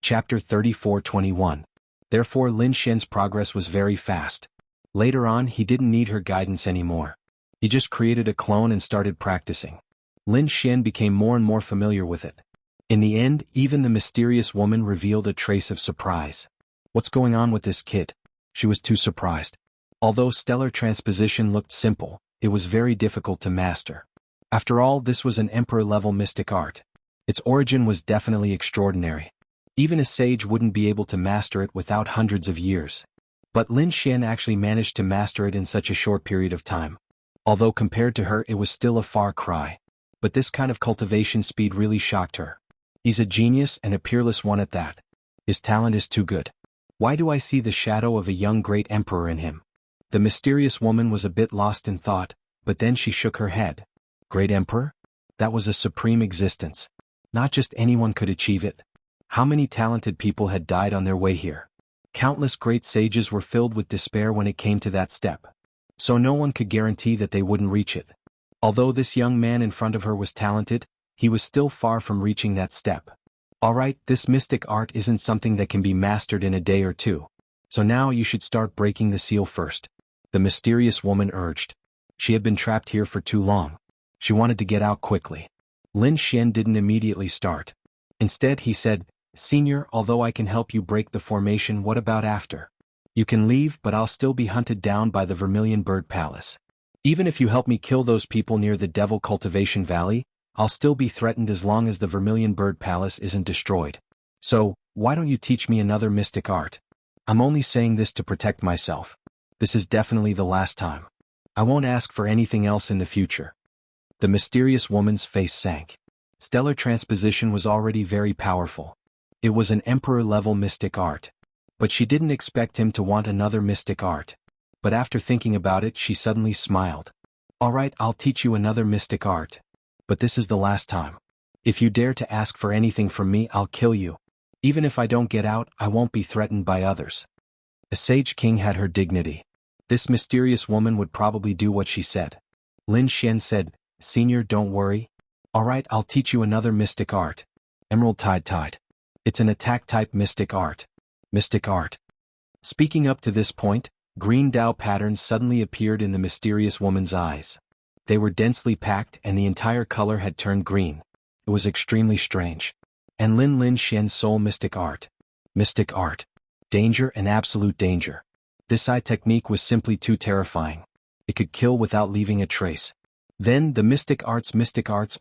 Chapter 34-21. Therefore Lin Xian's progress was very fast. Later on he didn't need her guidance anymore. He just created a clone and started practicing. Lin Xian became more and more familiar with it. In the end, even the mysterious woman revealed a trace of surprise. What's going on with this kid? She was too surprised. Although stellar transposition looked simple, it was very difficult to master. After all, this was an emperor-level mystic art. Its origin was definitely extraordinary. Even a sage wouldn't be able to master it without hundreds of years. But Lin Xian actually managed to master it in such a short period of time. Although compared to her it was still a far cry. But this kind of cultivation speed really shocked her. He's a genius and a peerless one at that. His talent is too good. Why do I see the shadow of a young great emperor in him? The mysterious woman was a bit lost in thought, but then she shook her head. Great emperor? That was a supreme existence. Not just anyone could achieve it. How many talented people had died on their way here? Countless great sages were filled with despair when it came to that step. So no one could guarantee that they wouldn't reach it. Although this young man in front of her was talented, he was still far from reaching that step. Alright, this mystic art isn't something that can be mastered in a day or two. So now you should start breaking the seal first. The mysterious woman urged. She had been trapped here for too long. She wanted to get out quickly. Lin Xian didn't immediately start. Instead he said, Senior, although I can help you break the formation, what about after? You can leave, but I'll still be hunted down by the Vermilion Bird Palace. Even if you help me kill those people near the Devil Cultivation Valley, I'll still be threatened as long as the Vermilion Bird Palace isn't destroyed. So, why don't you teach me another mystic art? I'm only saying this to protect myself. This is definitely the last time. I won't ask for anything else in the future. The mysterious woman's face sank. Stellar transposition was already very powerful. It was an emperor-level mystic art. But she didn't expect him to want another mystic art. But after thinking about it, she suddenly smiled. Alright, I'll teach you another mystic art. But this is the last time. If you dare to ask for anything from me, I'll kill you. Even if I don't get out, I won't be threatened by others. A sage king had her dignity. This mysterious woman would probably do what she said. Lin Xian said, Senior, don't worry. Alright, I'll teach you another mystic art. Emerald Tide. It's an attack-type mystic art. Mystic art. Speaking up to this point, green Dao patterns suddenly appeared in the mysterious woman's eyes. They were densely packed and the entire color had turned green. It was extremely strange. And Lin Xian's soul mystic art. Mystic art. Danger and absolute danger. This eye technique was simply too terrifying. It could kill without leaving a trace. Then the mystic arts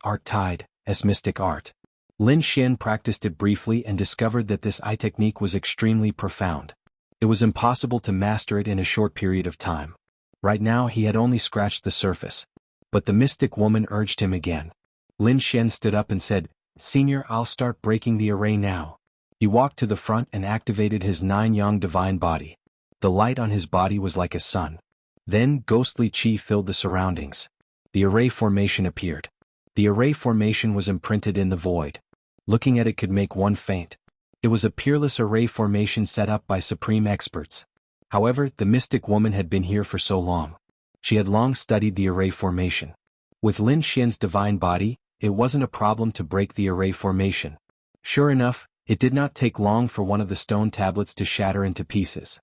art tied as mystic art. Lin Xian practiced it briefly and discovered that this eye technique was extremely profound. It was impossible to master it in a short period of time. Right now he had only scratched the surface. But the mystic woman urged him again. Lin Xian stood up and said, Senior, I'll start breaking the array now. He walked to the front and activated his 9-yang divine body. The light on his body was like a sun. Then ghostly chi filled the surroundings. The array formation appeared. The array formation was imprinted in the void. Looking at it could make one faint. It was a peerless array formation set up by supreme experts. However, the mystic woman had been here for so long. She had long studied the array formation. With Lin Xian's divine body, it wasn't a problem to break the array formation. Sure enough, it did not take long for one of the stone tablets to shatter into pieces.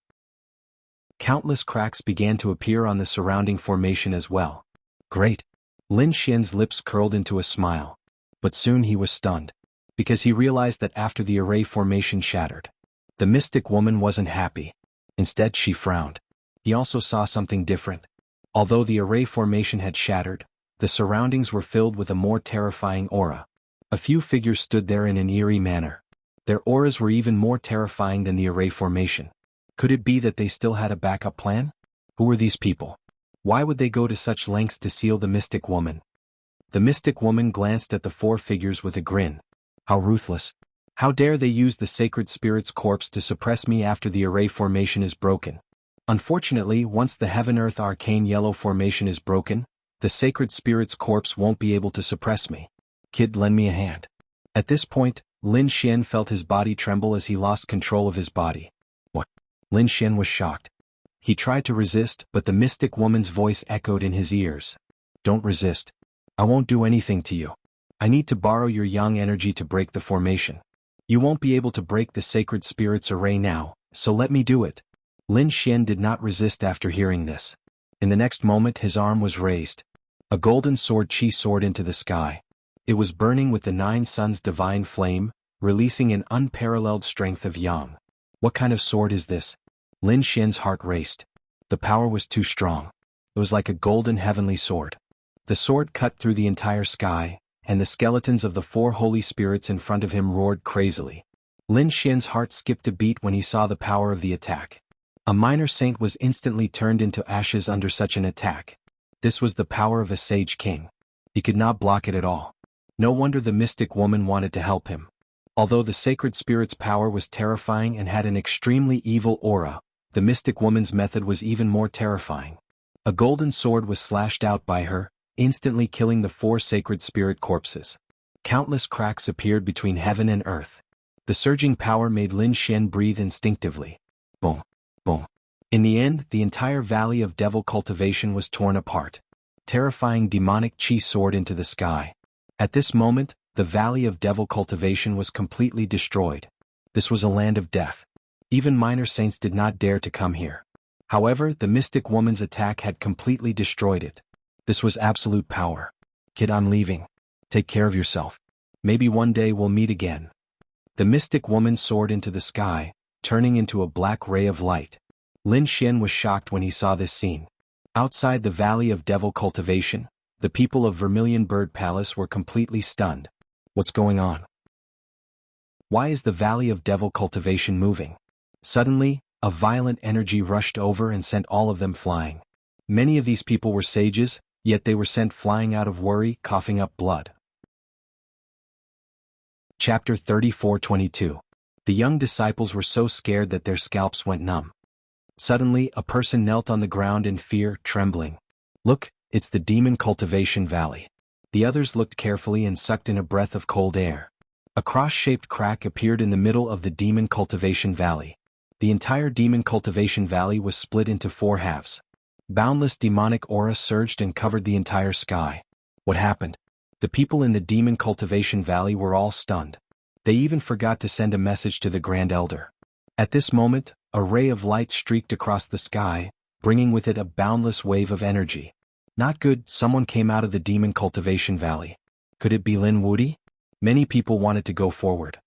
Countless cracks began to appear on the surrounding formation as well. Great! Lin Xian's lips curled into a smile. But soon he was stunned. Because he realized that after the array formation shattered, the mystic woman wasn't happy. Instead she frowned. He also saw something different. Although the array formation had shattered, the surroundings were filled with a more terrifying aura. A few figures stood there in an eerie manner. Their auras were even more terrifying than the array formation. Could it be that they still had a backup plan? Who were these people? Why would they go to such lengths to seal the mystic woman? The mystic woman glanced at the 4 figures with a grin. How ruthless. How dare they use the sacred spirit's corpse to suppress me after the array formation is broken. Unfortunately, once the Heaven-Earth Arcane Yellow formation is broken, the sacred spirit's corpse won't be able to suppress me. Kid, lend me a hand. At this point, Lin Xian felt his body tremble as he lost control of his body. What? Lin Xian was shocked. He tried to resist, but the mystic woman's voice echoed in his ears. Don't resist. I won't do anything to you. I need to borrow your yang energy to break the formation. You won't be able to break the sacred spirit's array now, so let me do it. Lin Xian did not resist after hearing this. In the next moment his arm was raised. A golden sword Qi soared into the sky. It was burning with the 9 suns' divine flame, releasing an unparalleled strength of yang. What kind of sword is this? Lin Xian's heart raced. The power was too strong. It was like a golden heavenly sword. The sword cut through the entire sky, and the skeletons of the 4 holy spirits in front of him roared crazily. Lin Xian's heart skipped a beat when he saw the power of the attack. A minor saint was instantly turned into ashes under such an attack. This was the power of a sage king. He could not block it at all. No wonder the mystic woman wanted to help him. Although the sacred spirit's power was terrifying and had an extremely evil aura, the mystic woman's method was even more terrifying. A golden sword was slashed out by her, instantly killing the 4 sacred spirit corpses. Countless cracks appeared between heaven and earth. The surging power made Lin Xian breathe instinctively. Boom, boom. In the end, the entire valley of devil cultivation was torn apart. Terrifying demonic Qi soared into the sky. At this moment, the valley of devil cultivation was completely destroyed. This was a land of death. Even minor saints did not dare to come here. However, the mystic woman's attack had completely destroyed it. This was absolute power. Kid, I'm leaving. Take care of yourself. Maybe one day we'll meet again. The mystic woman soared into the sky, turning into a black ray of light. Lin Xian was shocked when he saw this scene. Outside the valley of devil cultivation, the people of Vermilion Bird Palace were completely stunned. What's going on? Why is the valley of devil cultivation moving? Suddenly, a violent energy rushed over and sent all of them flying. Many of these people were sages, yet they were sent flying out of worry, coughing up blood. Chapter 34:22. The young disciples were so scared that their scalps went numb. Suddenly, a person knelt on the ground in fear, trembling. Look, it's the demon cultivation valley. The others looked carefully and sucked in a breath of cold air. A cross-shaped crack appeared in the middle of the demon cultivation valley. The entire demon cultivation valley was split into 4 halves. Boundless demonic aura surged and covered the entire sky. What happened? The people in the demon cultivation valley were all stunned. They even forgot to send a message to the Grand Elder. At this moment, a ray of light streaked across the sky, bringing with it a boundless wave of energy. Not good, someone came out of the demon cultivation valley. Could it be Lin Wuti? Many people wanted to go forward.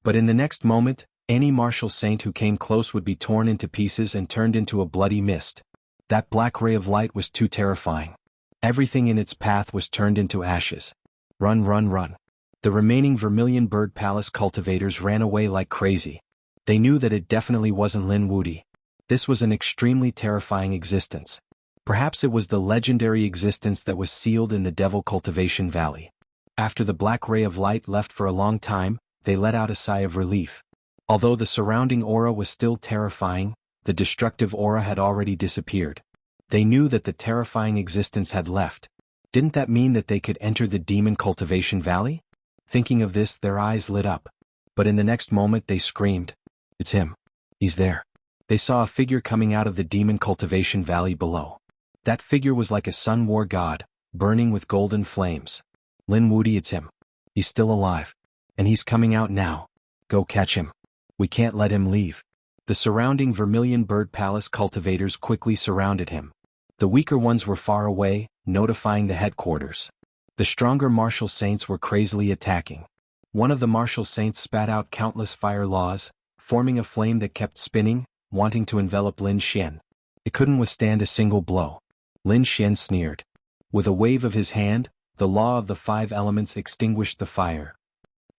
But in the next moment, any martial saint who came close would be torn into pieces and turned into a bloody mist. That black ray of light was too terrifying. Everything in its path was turned into ashes. Run, run, run. The remaining Vermilion Bird Palace cultivators ran away like crazy. They knew that it definitely wasn't Lin Wuti. This was an extremely terrifying existence. Perhaps it was the legendary existence that was sealed in the Devil Cultivation Valley. After the black ray of light left for a long time, they let out a sigh of relief. Although the surrounding aura was still terrifying, the destructive aura had already disappeared. They knew that the terrifying existence had left. Didn't that mean that they could enter the Demon Cultivation Valley? Thinking of this, their eyes lit up. But in the next moment they screamed, "It's him. He's there." They saw a figure coming out of the Demon Cultivation Valley below. That figure was like a sun war god, burning with golden flames. Lin Wuti, it's him. He's still alive. And he's coming out now. Go catch him. We can't let him leave. The surrounding Vermilion Bird Palace cultivators quickly surrounded him. The weaker ones were far away, notifying the headquarters. The stronger martial saints were crazily attacking. One of the martial saints spat out countless fire laws, forming a flame that kept spinning, wanting to envelop Lin Xian. It couldn't withstand a single blow. Lin Xian sneered. With a wave of his hand, the law of the 5 elements extinguished the fire.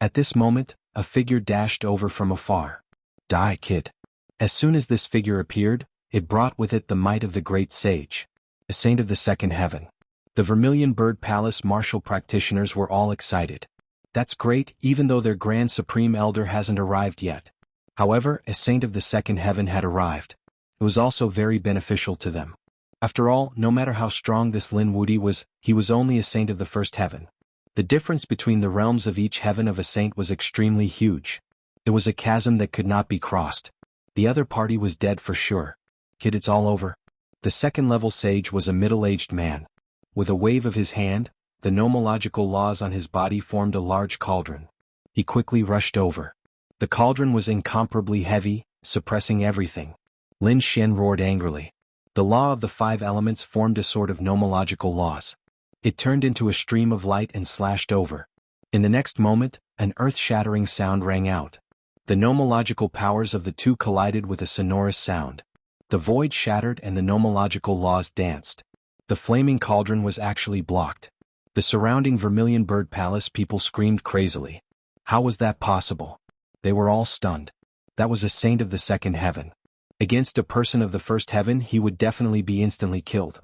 At this moment, a figure dashed over from afar. Die, kid. As soon as this figure appeared, it brought with it the might of the great sage, a saint of the second heaven. The Vermilion Bird Palace martial practitioners were all excited. That's great, even though their Grand Supreme Elder hasn't arrived yet. However, a saint of the second heaven had arrived. It was also very beneficial to them. After all, no matter how strong this Lin Wuti was, he was only a saint of the first heaven. The difference between the realms of each heaven of a saint was extremely huge. It was a chasm that could not be crossed. The other party was dead for sure. Kid, it's all over. The second-level sage was a middle-aged man. With a wave of his hand, the nomological laws on his body formed a large cauldron. He quickly rushed over. The cauldron was incomparably heavy, suppressing everything. Lin Xian roared angrily. The law of the 5 elements formed a sort of nomological laws. It turned into a stream of light and slashed over. In the next moment, an earth-shattering sound rang out. The nomological powers of the two collided with a sonorous sound. The void shattered and the nomological laws danced. The flaming cauldron was actually blocked. The surrounding Vermilion Bird Palace people screamed crazily. How was that possible? They were all stunned. That was a saint of the second heaven. Against a person of the first heaven he would definitely be instantly killed.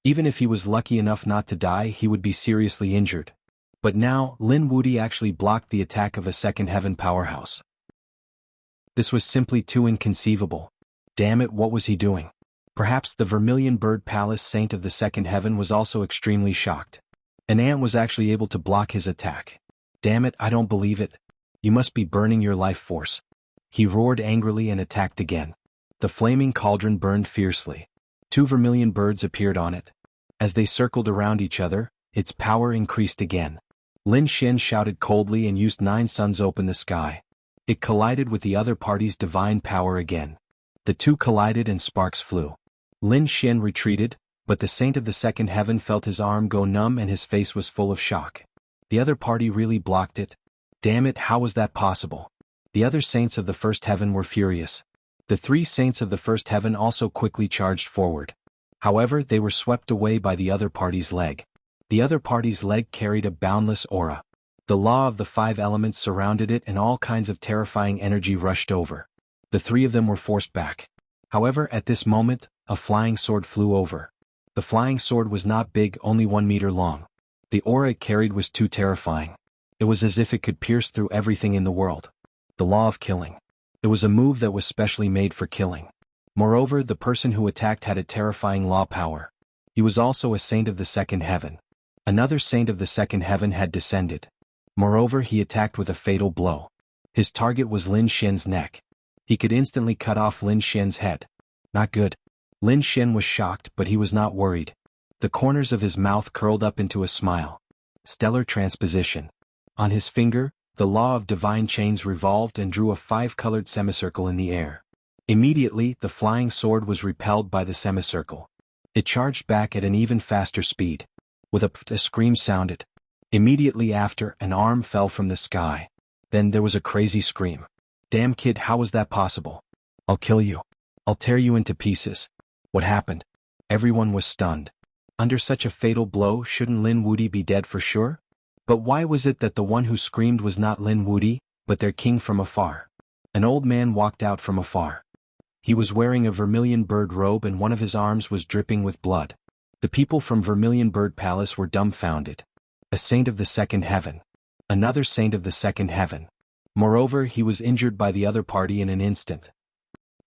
Even if he was lucky enough not to die, he would be seriously injured. But now, Lin Wuti actually blocked the attack of a second heaven powerhouse. This was simply too inconceivable. Damn it, what was he doing? Perhaps the Vermilion Bird Palace saint of the second heaven was also extremely shocked. An ant was actually able to block his attack. Damn it, I don't believe it. You must be burning your life force. He roared angrily and attacked again. The flaming cauldron burned fiercely. 2 vermilion birds appeared on it. As they circled around each other, its power increased again. Lin Xian shouted coldly and used 9 suns open the sky. It collided with the other party's divine power again. The two collided and sparks flew. Lin Xian retreated, but the saint of the second heaven felt his arm go numb and his face was full of shock. The other party really blocked it. Damn it, how was that possible? The other saints of the first heaven were furious. The 3 saints of the first heaven also quickly charged forward. However, they were swept away by the other party's leg. The other party's leg carried a boundless aura. The law of the 5 elements surrounded it and all kinds of terrifying energy rushed over. The 3 of them were forced back. However, at this moment, a flying sword flew over. The flying sword was not big, only 1 meter long. The aura it carried was too terrifying. It was as if it could pierce through everything in the world. The law of killing. It was a move that was specially made for killing. Moreover, the person who attacked had a terrifying law power. He was also a saint of the second heaven. Another saint of the second heaven had descended. Moreover, he attacked with a fatal blow. His target was Lin Xian's neck. He could instantly cut off Lin Xian's head. Not good. Lin Xian was shocked, but he was not worried. The corners of his mouth curled up into a smile. Stellar transposition. On his finger, the law of divine chains revolved and drew a 5-colored semicircle in the air. Immediately, the flying sword was repelled by the semicircle. It charged back at an even faster speed. With a scream sounded. Immediately after, an arm fell from the sky. Then there was a crazy scream. Damn kid, how was that possible? I'll kill you. I'll tear you into pieces. What happened? Everyone was stunned. Under such a fatal blow, shouldn't Lin Wuti be dead for sure? But why was it that the one who screamed was not Lin Wuti, but their king from afar? An old man walked out from afar. He was wearing a vermilion bird robe and one of his arms was dripping with blood. The people from Vermilion Bird Palace were dumbfounded. A saint of the second heaven. Another saint of the second heaven. Moreover, he was injured by the other party in an instant.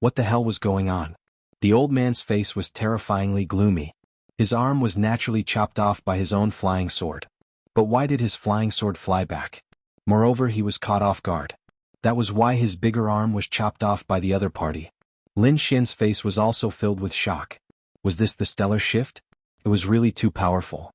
What the hell was going on? The old man's face was terrifyingly gloomy. His arm was naturally chopped off by his own flying sword. But why did his flying sword fly back? Moreover, he was caught off guard. That was why his bigger arm was chopped off by the other party. Lin Xian's face was also filled with shock. Was this the stellar shift? It was really too powerful.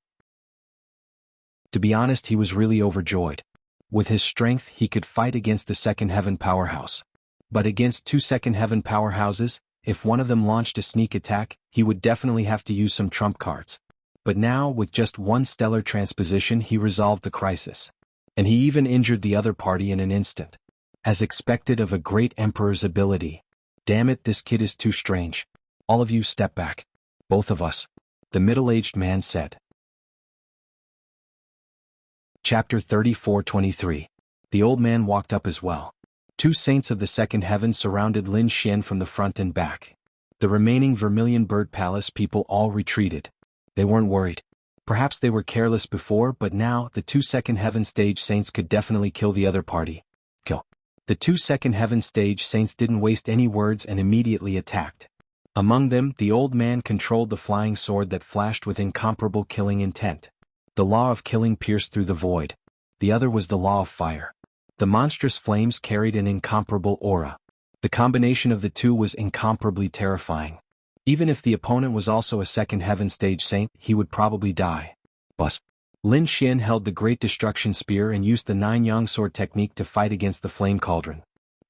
To be honest, he was really overjoyed. With his strength, he could fight against the second heaven powerhouse. But against 2 second heaven powerhouses, if one of them launched a sneak attack, he would definitely have to use some trump cards. But now, with just 1 stellar transposition, he resolved the crisis. And he even injured the other party in an instant. As expected of a great emperor's ability. Damn it, this kid is too strange. All of you step back. Both of us. The middle-aged man said. Chapter 34-23. The old man walked up as well. 2 saints of the second heaven surrounded Lin Xian from the front and back. The remaining Vermilion Bird Palace people all retreated. They weren't worried. Perhaps they were careless before, but now, the 2 second heaven stage saints could definitely kill the other party. Kill. The 2 second heaven stage saints didn't waste any words and immediately attacked. Among them, the old man controlled the flying sword that flashed with incomparable killing intent. The law of killing pierced through the void. The other was the law of fire. The monstrous flames carried an incomparable aura. The combination of the two was incomparably terrifying. Even if the opponent was also a second heaven stage saint, he would probably die. Bus. Lin Xian held the Great Destruction Spear and used the 9 Yang Sword technique to fight against the flame cauldron.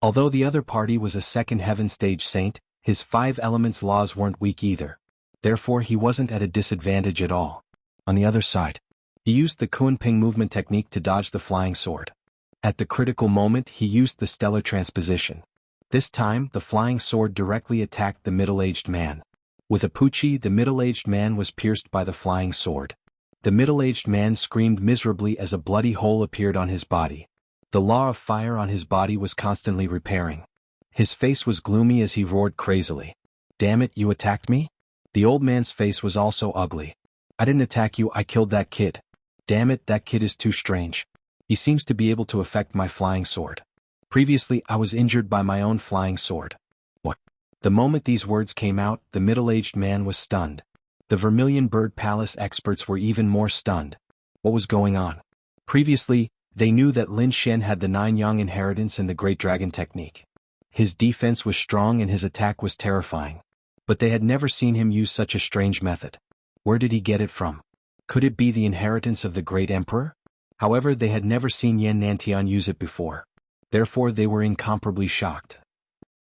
Although the other party was a second heaven stage saint, his 5 elements laws weren't weak either. Therefore he wasn't at a disadvantage at all. On the other side, he used the Kunping movement technique to dodge the flying sword. At the critical moment he used the stellar transposition. This time the flying sword directly attacked the middle-aged man. With a pucci, the middle-aged man was pierced by the flying sword. The middle-aged man screamed miserably as a bloody hole appeared on his body. The law of fire on his body was constantly repairing. His face was gloomy as he roared crazily. "Damn it, you attacked me?" The old man's face was also ugly. "I didn't attack you, I killed that kid. Damn it, that kid is too strange. He seems to be able to affect my flying sword. Previously I was injured by my own flying sword." What? The moment these words came out, the middle-aged man was stunned. The Vermilion Bird Palace experts were even more stunned. What was going on? Previously, they knew that Lin Xian had the 9 Yang inheritance in the Great Dragon technique. His defense was strong and his attack was terrifying. But they had never seen him use such a strange method. Where did he get it from? Could it be the inheritance of the Great Emperor? However, they had never seen Yan Nantian use it before. Therefore they were incomparably shocked.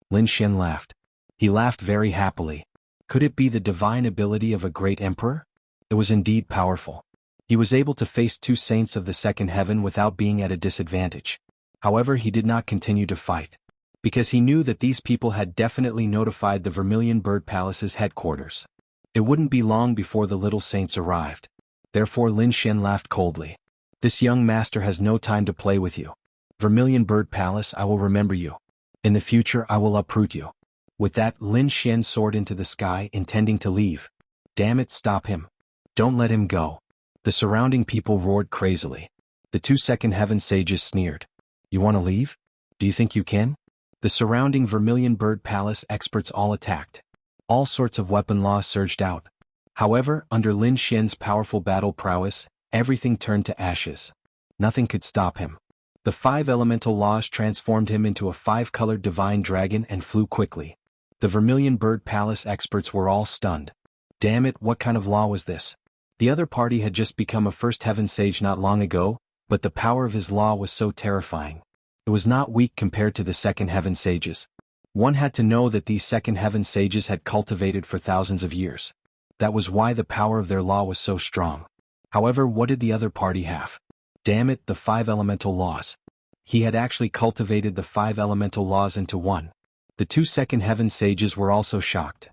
Lin Xian laughed. He laughed very happily. Could it be the divine ability of a great emperor? It was indeed powerful. He was able to face 2 saints of the second heaven without being at a disadvantage. However, he did not continue to fight. Because he knew that these people had definitely notified the Vermilion Bird Palace's headquarters. It wouldn't be long before the little saints arrived. Therefore Lin Xian laughed coldly. "This young master has no time to play with you. Vermilion Bird Palace, I will remember you. In the future I will uproot you." With that, Lin Xian soared into the sky, intending to leave. "Damn it, stop him. Don't let him go." The surrounding people roared crazily. The 2 second heaven sages sneered. "You want to leave? Do you think you can?" The surrounding Vermilion Bird Palace experts all attacked. All sorts of weapon laws surged out. However, under Lin Xian's powerful battle prowess, everything turned to ashes. Nothing could stop him. The 5 elemental laws transformed him into a 5-colored divine dragon and flew quickly. The Vermilion Bird Palace experts were all stunned. Damn it, what kind of law was this? The other party had just become a first heaven sage not long ago, but the power of his law was so terrifying. It was not weak compared to the second heaven sages. One had to know that these second heaven sages had cultivated for thousands of years. That was why the power of their law was so strong. However, what did the other party have? Damn it, the 5 elemental laws. He had actually cultivated the 5 elemental laws into one. The 2 second heaven sages were also shocked.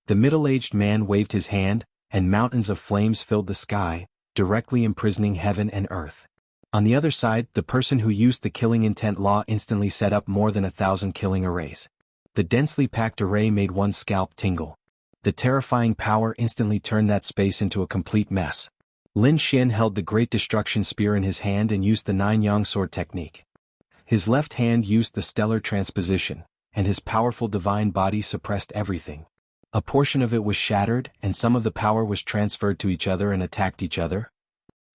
The middle-aged man waved his hand, and mountains of flames filled the sky, directly imprisoning heaven and earth. On the other side, the person who used the killing intent law instantly set up more than 1,000 killing arrays. The densely packed array made one's scalp tingle. The terrifying power instantly turned that space into a complete mess. Lin Xian held the Great Destruction Spear in his hand and used the 9 Yang Sword technique. His left hand used the Stellar Transposition, and his powerful divine body suppressed everything. A portion of it was shattered, and some of the power was transferred to each other and attacked each other.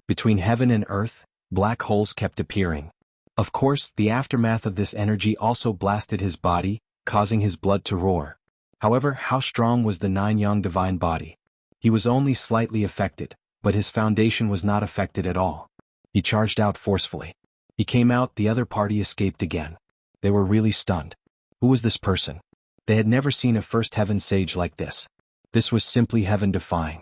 Between heaven and earth, black holes kept appearing. Of course, the aftermath of this energy also blasted his body, causing his blood to roar. However, how strong was the 9 Yang divine body? He was only slightly affected, but his foundation was not affected at all. He charged out forcefully. He came out, the other party escaped again. They were really stunned. Who was this person? They had never seen a first heaven sage like this. This was simply heaven-defying.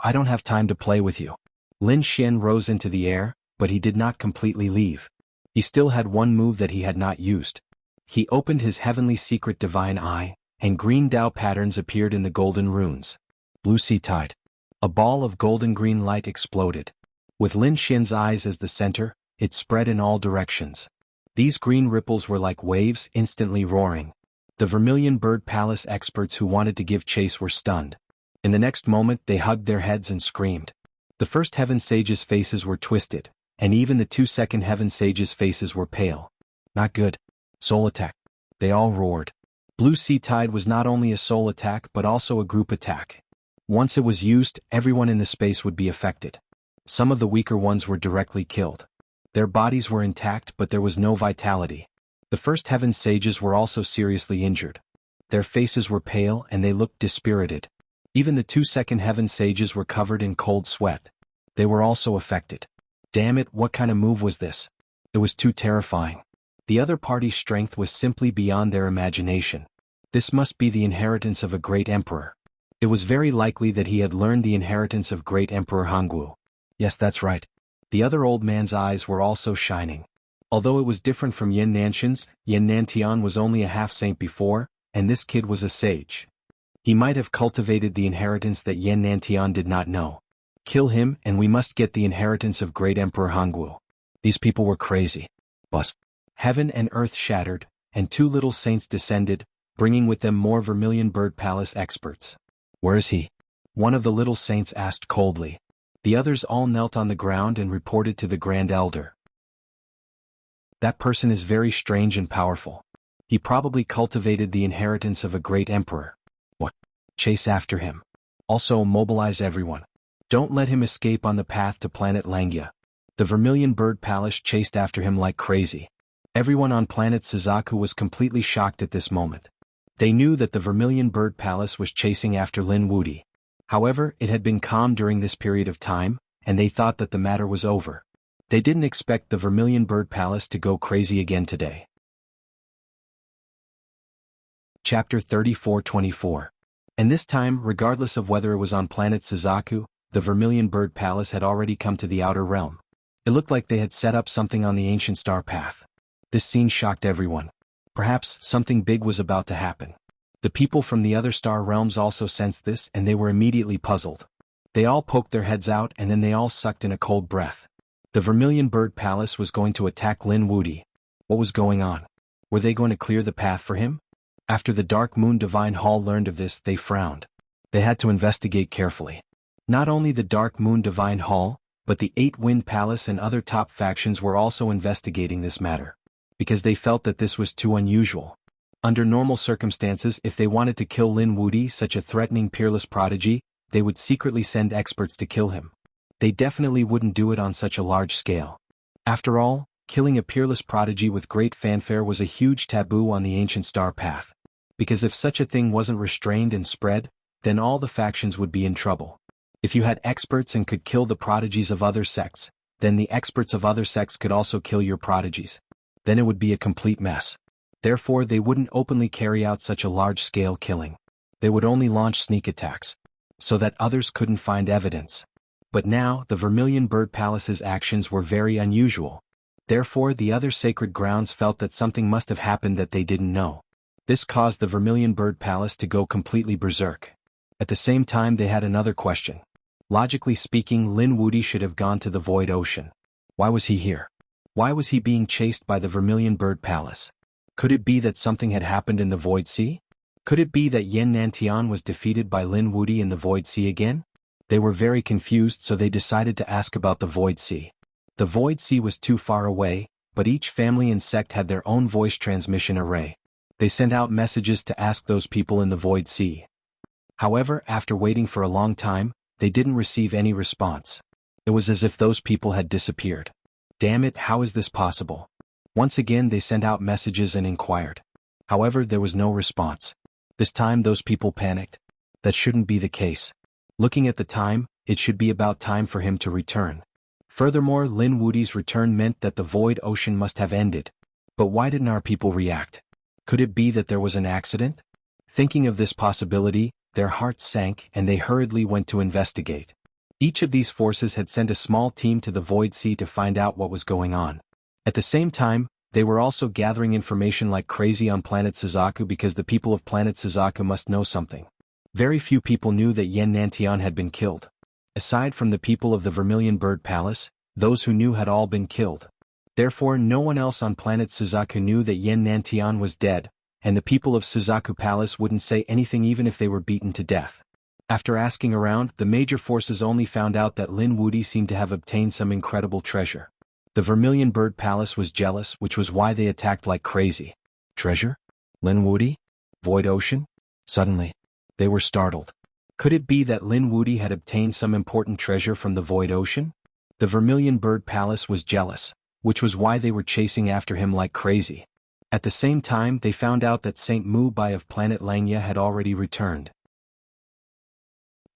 I don't have time to play with you." Lin Xian rose into the air, but he did not completely leave. He still had one move that he had not used. He opened his heavenly secret divine eye, and green Dao patterns appeared in the golden runes. Blue Sea Tide. A ball of golden-green light exploded. With Lin Xian's eyes as the center, it spread in all directions. These green ripples were like waves instantly roaring. The Vermilion Bird Palace experts who wanted to give chase were stunned. In the next moment they hugged their heads and screamed. The first heaven sages' faces were twisted, and even the 2 second heaven sages' faces were pale. Not good. Soul attack. They all roared. Blue Sea Tide was not only a soul attack but also a group attack. Once it was used, everyone in the space would be affected. Some of the weaker ones were directly killed. Their bodies were intact but there was no vitality. The first heaven sages were also seriously injured. Their faces were pale and they looked dispirited. Even the 2 second heaven sages were covered in cold sweat. They were also affected. Damn it, what kind of move was this? It was too terrifying. The other party's strength was simply beyond their imagination. This must be the inheritance of a great emperor. It was very likely that he had learned the inheritance of great Emperor Hangwu. Yes, that's right. The other old man's eyes were also shining. Although it was different from Yin Nanshan's, Yin Nantian was only a half-saint before, and this kid was a sage. He might have cultivated the inheritance that Yin Nantian did not know. Kill him and we must get the inheritance of great Emperor Hangwu. These people were crazy. Boss. Heaven and earth shattered, and 2 little saints descended, bringing with them more Vermilion Bird Palace experts. Where is he? One of the little saints asked coldly. The others all knelt on the ground and reported to the Grand Elder. That person is very strange and powerful. He probably cultivated the inheritance of a great emperor. What? Chase after him. Also mobilize everyone. Don't let him escape on the path to planet Langya. The Vermilion Bird Palace chased after him like crazy. Everyone on planet Suzaku was completely shocked at this moment. They knew that the Vermilion Bird Palace was chasing after Lin Wudi. However, it had been calm during this period of time, and they thought that the matter was over. They didn't expect the Vermilion Bird Palace to go crazy again today. Chapter 34-24. And this time, regardless of whether it was on planet Suzaku, the Vermilion Bird Palace had already come to the outer realm. It looked like they had set up something on the ancient star path. This scene shocked everyone. Perhaps something big was about to happen. The people from the other star realms also sensed this and they were immediately puzzled. They all poked their heads out and then they all sucked in a cold breath. The Vermilion Bird Palace was going to attack Lin Wudi. What was going on? Were they going to clear the path for him? After the Dark Moon Divine Hall learned of this, they frowned. They had to investigate carefully. Not only the Dark Moon Divine Hall, but the 8-Wind Palace and other top factions were also investigating this matter. Because they felt that this was too unusual. Under normal circumstances, if they wanted to kill Lin Wudi, such a threatening peerless prodigy, they would secretly send experts to kill him. They definitely wouldn't do it on such a large scale. After all, killing a peerless prodigy with great fanfare was a huge taboo on the ancient star path. Because if such a thing wasn't restrained and spread, then all the factions would be in trouble. If you had experts and could kill the prodigies of other sects, then the experts of other sects could also kill your prodigies. Then it would be a complete mess. Therefore they wouldn't openly carry out such a large-scale killing. They would only launch sneak attacks, so that others couldn't find evidence. But now, the Vermilion Bird Palace's actions were very unusual. Therefore the other sacred grounds felt that something must have happened that they didn't know. This caused the Vermilion Bird Palace to go completely berserk. At the same time they had another question. Logically speaking, Lin Wudi should have gone to the Void Ocean. Why was he here? Why was he being chased by the Vermilion Bird Palace? Could it be that something had happened in the Void Sea? Could it be that Yin Nantian was defeated by Lin Wudi in the Void Sea again? They were very confused, so they decided to ask about the Void Sea. The Void Sea was too far away, but each family and sect had their own voice transmission array. They sent out messages to ask those people in the Void Sea. However, after waiting for a long time, they didn't receive any response. It was as if those people had disappeared. Damn it, how is this possible? Once again they sent out messages and inquired. However, there was no response. This time those people panicked. That shouldn't be the case. Looking at the time, it should be about time for him to return. Furthermore, Lin Wudi's return meant that the Void Ocean must have ended. But why didn't our people react? Could it be that there was an accident? Thinking of this possibility, their hearts sank and they hurriedly went to investigate. Each of these forces had sent a small team to the Void Sea to find out what was going on. At the same time, they were also gathering information like crazy on planet Suzaku because the people of planet Suzaku must know something. Very few people knew that Yin Nantian had been killed. Aside from the people of the Vermilion Bird Palace, those who knew had all been killed. Therefore no one else on planet Suzaku knew that Yin Nantian was dead, and the people of Suzaku Palace wouldn't say anything even if they were beaten to death. After asking around, the major forces only found out that Lin Wudi seemed to have obtained some incredible treasure. The Vermilion Bird Palace was jealous, which was why they attacked like crazy. Treasure? Lin Wudi? Void Ocean? Suddenly, they were startled. Could it be that Lin Wudi had obtained some important treasure from the Void Ocean? The Vermilion Bird Palace was jealous, which was why they were chasing after him like crazy. At the same time, they found out that Saint Mu Bai of planet Langya had already returned.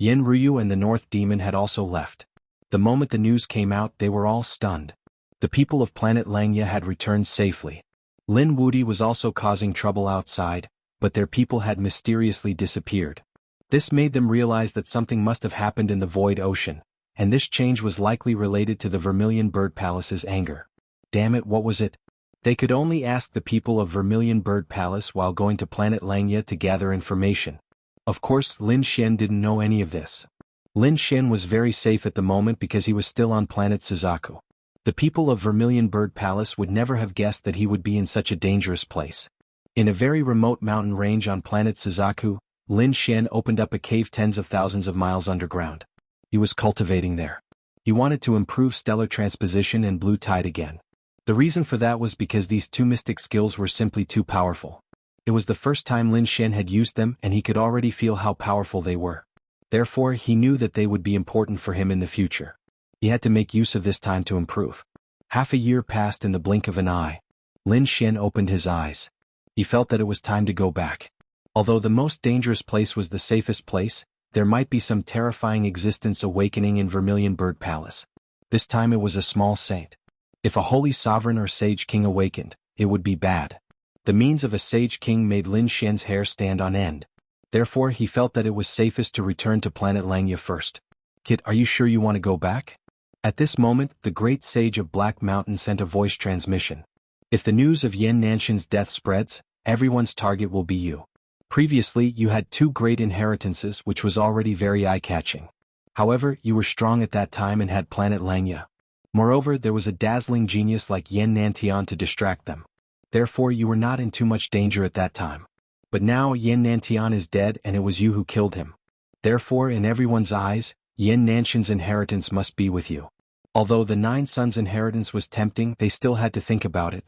Yin Ryu and the North Demon had also left. The moment the news came out, they were all stunned. The people of planet Langya had returned safely. Lin Wudi was also causing trouble outside, but their people had mysteriously disappeared. This made them realize that something must have happened in the Void Ocean, and this change was likely related to the Vermilion Bird Palace's anger. Damn it, what was it? They could only ask the people of Vermilion Bird Palace while going to planet Langya to gather information. Of course, Lin Xian didn't know any of this. Lin Xian was very safe at the moment because he was still on planet Suzaku. The people of Vermilion Bird Palace would never have guessed that he would be in such a dangerous place. In a very remote mountain range on planet Suzaku, Lin Xian opened up a cave tens of thousands of miles underground. He was cultivating there. He wanted to improve stellar transposition and blue tide again. The reason for that was because these two mystic skills were simply too powerful. It was the first time Lin Xian had used them and he could already feel how powerful they were. Therefore, he knew that they would be important for him in the future. He had to make use of this time to improve. Half a year passed in the blink of an eye. Lin Xian opened his eyes. He felt that it was time to go back. Although the most dangerous place was the safest place, there might be some terrifying existence awakening in Vermilion Bird Palace. This time it was a small saint. If a holy sovereign or sage king awakened, it would be bad. The means of a sage king made Lin Xian's hair stand on end. Therefore he felt that it was safest to return to planet Langya first. Kid, are you sure you want to go back? At this moment, the great sage of Black Mountain sent a voice transmission. If the news of Yan Nanshan's death spreads, everyone's target will be you. Previously, you had 2 great inheritances which was already very eye-catching. However, you were strong at that time and had planet Langya. Moreover, there was a dazzling genius like Yan Nantian to distract them. Therefore you were not in too much danger at that time. But now Yan Nantian is dead and it was you who killed him. Therefore in everyone's eyes, Yan Nanshan's inheritance must be with you. Although the 9 sons' inheritance was tempting, they still had to think about it.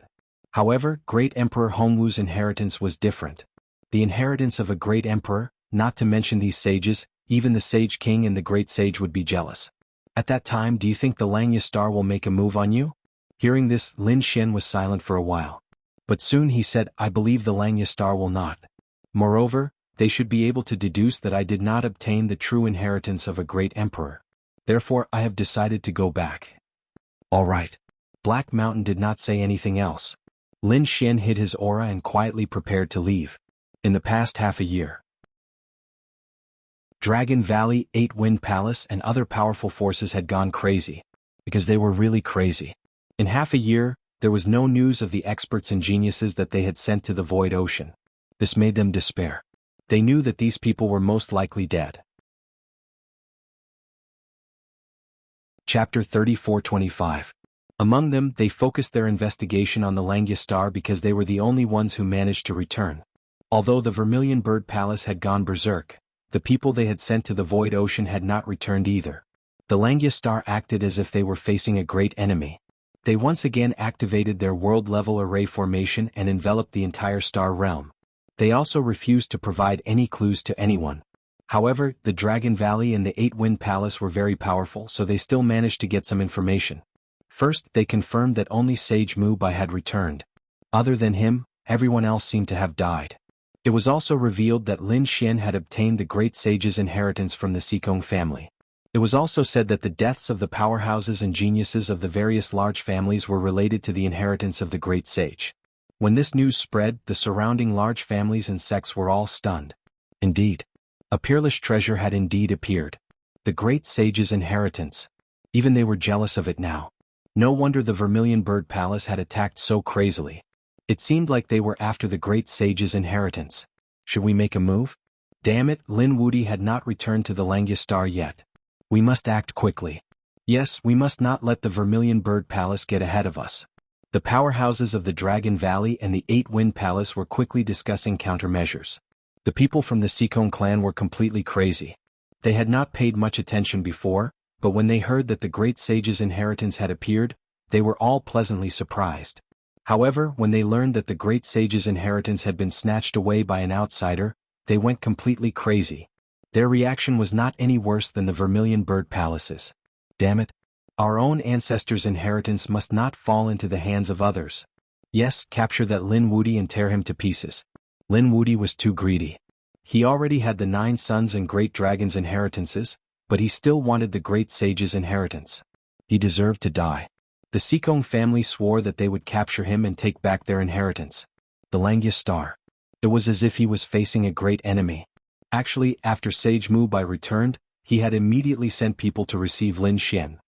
However, Great Emperor Hongwu's inheritance was different. The inheritance of a great emperor, not to mention these sages, even the sage king and the great sage would be jealous. At that time, do you think the Langya star will make a move on you? Hearing this, Lin Xian was silent for a while. But soon he said, I believe the Langya star will not. Moreover, they should be able to deduce that I did not obtain the true inheritance of a great emperor. Therefore I have decided to go back. All right. Black Mountain did not say anything else. Lin Xian hid his aura and quietly prepared to leave. In the past half a year, Dragon Valley, 8 Wind Palace and other powerful forces had gone crazy. Because they were really crazy. In half a year, there was no news of the experts and geniuses that they had sent to the Void Ocean. This made them despair. They knew that these people were most likely dead. Chapter 34-25. Among them, they focused their investigation on the Langya star because they were the only ones who managed to return. Although the Vermilion Bird Palace had gone berserk, the people they had sent to the Void Ocean had not returned either. The Langya star acted as if they were facing a great enemy. They once again activated their world-level array formation and enveloped the entire star realm. They also refused to provide any clues to anyone. However, the Dragon Valley and the 8 Wind Palace were very powerful, so they still managed to get some information. First, they confirmed that only Sage Mu Bai had returned. Other than him, everyone else seemed to have died. It was also revealed that Lin Xian had obtained the great sage's inheritance from the Sikong family. It was also said that the deaths of the powerhouses and geniuses of the various large families were related to the inheritance of the great sage. When this news spread, the surrounding large families and sects were all stunned. Indeed, a peerless treasure had indeed appeared. The great sage's inheritance. Even they were jealous of it now. No wonder the Vermilion Bird Palace had attacked so crazily. It seemed like they were after the great sage's inheritance. Should we make a move? Damn it, Lin Wudi had not returned to the Langya star yet. We must act quickly. Yes, we must not let the Vermilion Bird Palace get ahead of us. The powerhouses of the Dragon Valley and the 8 Wind Palace were quickly discussing countermeasures. The people from the Sikong clan were completely crazy. They had not paid much attention before, but when they heard that the great sage's inheritance had appeared, they were all pleasantly surprised. However, when they learned that the great sage's inheritance had been snatched away by an outsider, they went completely crazy. Their reaction was not any worse than the Vermilion Bird Palace's. Damn it. Our own ancestors' inheritance must not fall into the hands of others. Yes, capture that Lin Wudi and tear him to pieces. Lin Wudi was too greedy. He already had the 9 sons and great dragons' inheritances, but he still wanted the great sage's inheritance. He deserved to die. The Sikong family swore that they would capture him and take back their inheritance. The Langya star. It was as if he was facing a great enemy. Actually, after Sage Mubai returned, he had immediately sent people to receive Lin Xian.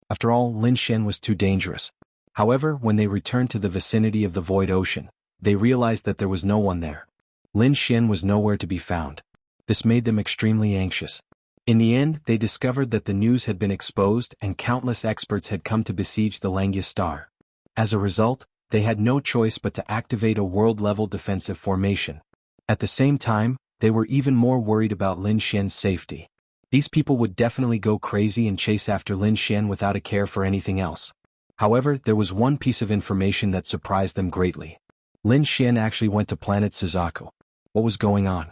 After all, Lin Xian was too dangerous. However, when they returned to the vicinity of the Void Ocean, they realized that there was no one there. Lin Xian was nowhere to be found. This made them extremely anxious. In the end, they discovered that the news had been exposed and countless experts had come to besiege the Langya star. As a result, they had no choice but to activate a world-level defensive formation. At the same time, they were even more worried about Lin Xian's safety. These people would definitely go crazy and chase after Lin Xian without a care for anything else. However, there was one piece of information that surprised them greatly. Lin Xian actually went to planet Suzaku. What was going on?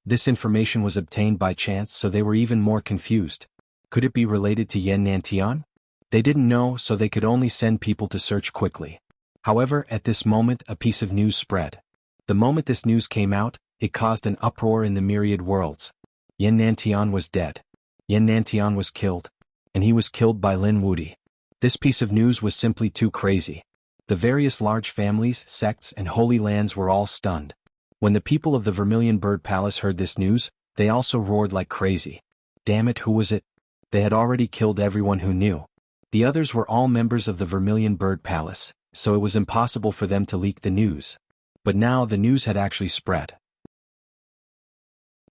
This information was obtained by chance, so they were even more confused. Could it be related to Yan Nantian? They didn't know, so they could only send people to search quickly. However, at this moment a piece of news spread. The moment this news came out, it caused an uproar in the myriad worlds. Yan Nantian was dead. Yan Nantian was killed. And he was killed by Lin Wudi. This piece of news was simply too crazy. The various large families, sects, and holy lands were all stunned. When the people of the Vermilion Bird Palace heard this news, they also roared like crazy. Damn it, who was it? They had already killed everyone who knew. The others were all members of the Vermilion Bird Palace, so it was impossible for them to leak the news. But now the news had actually spread.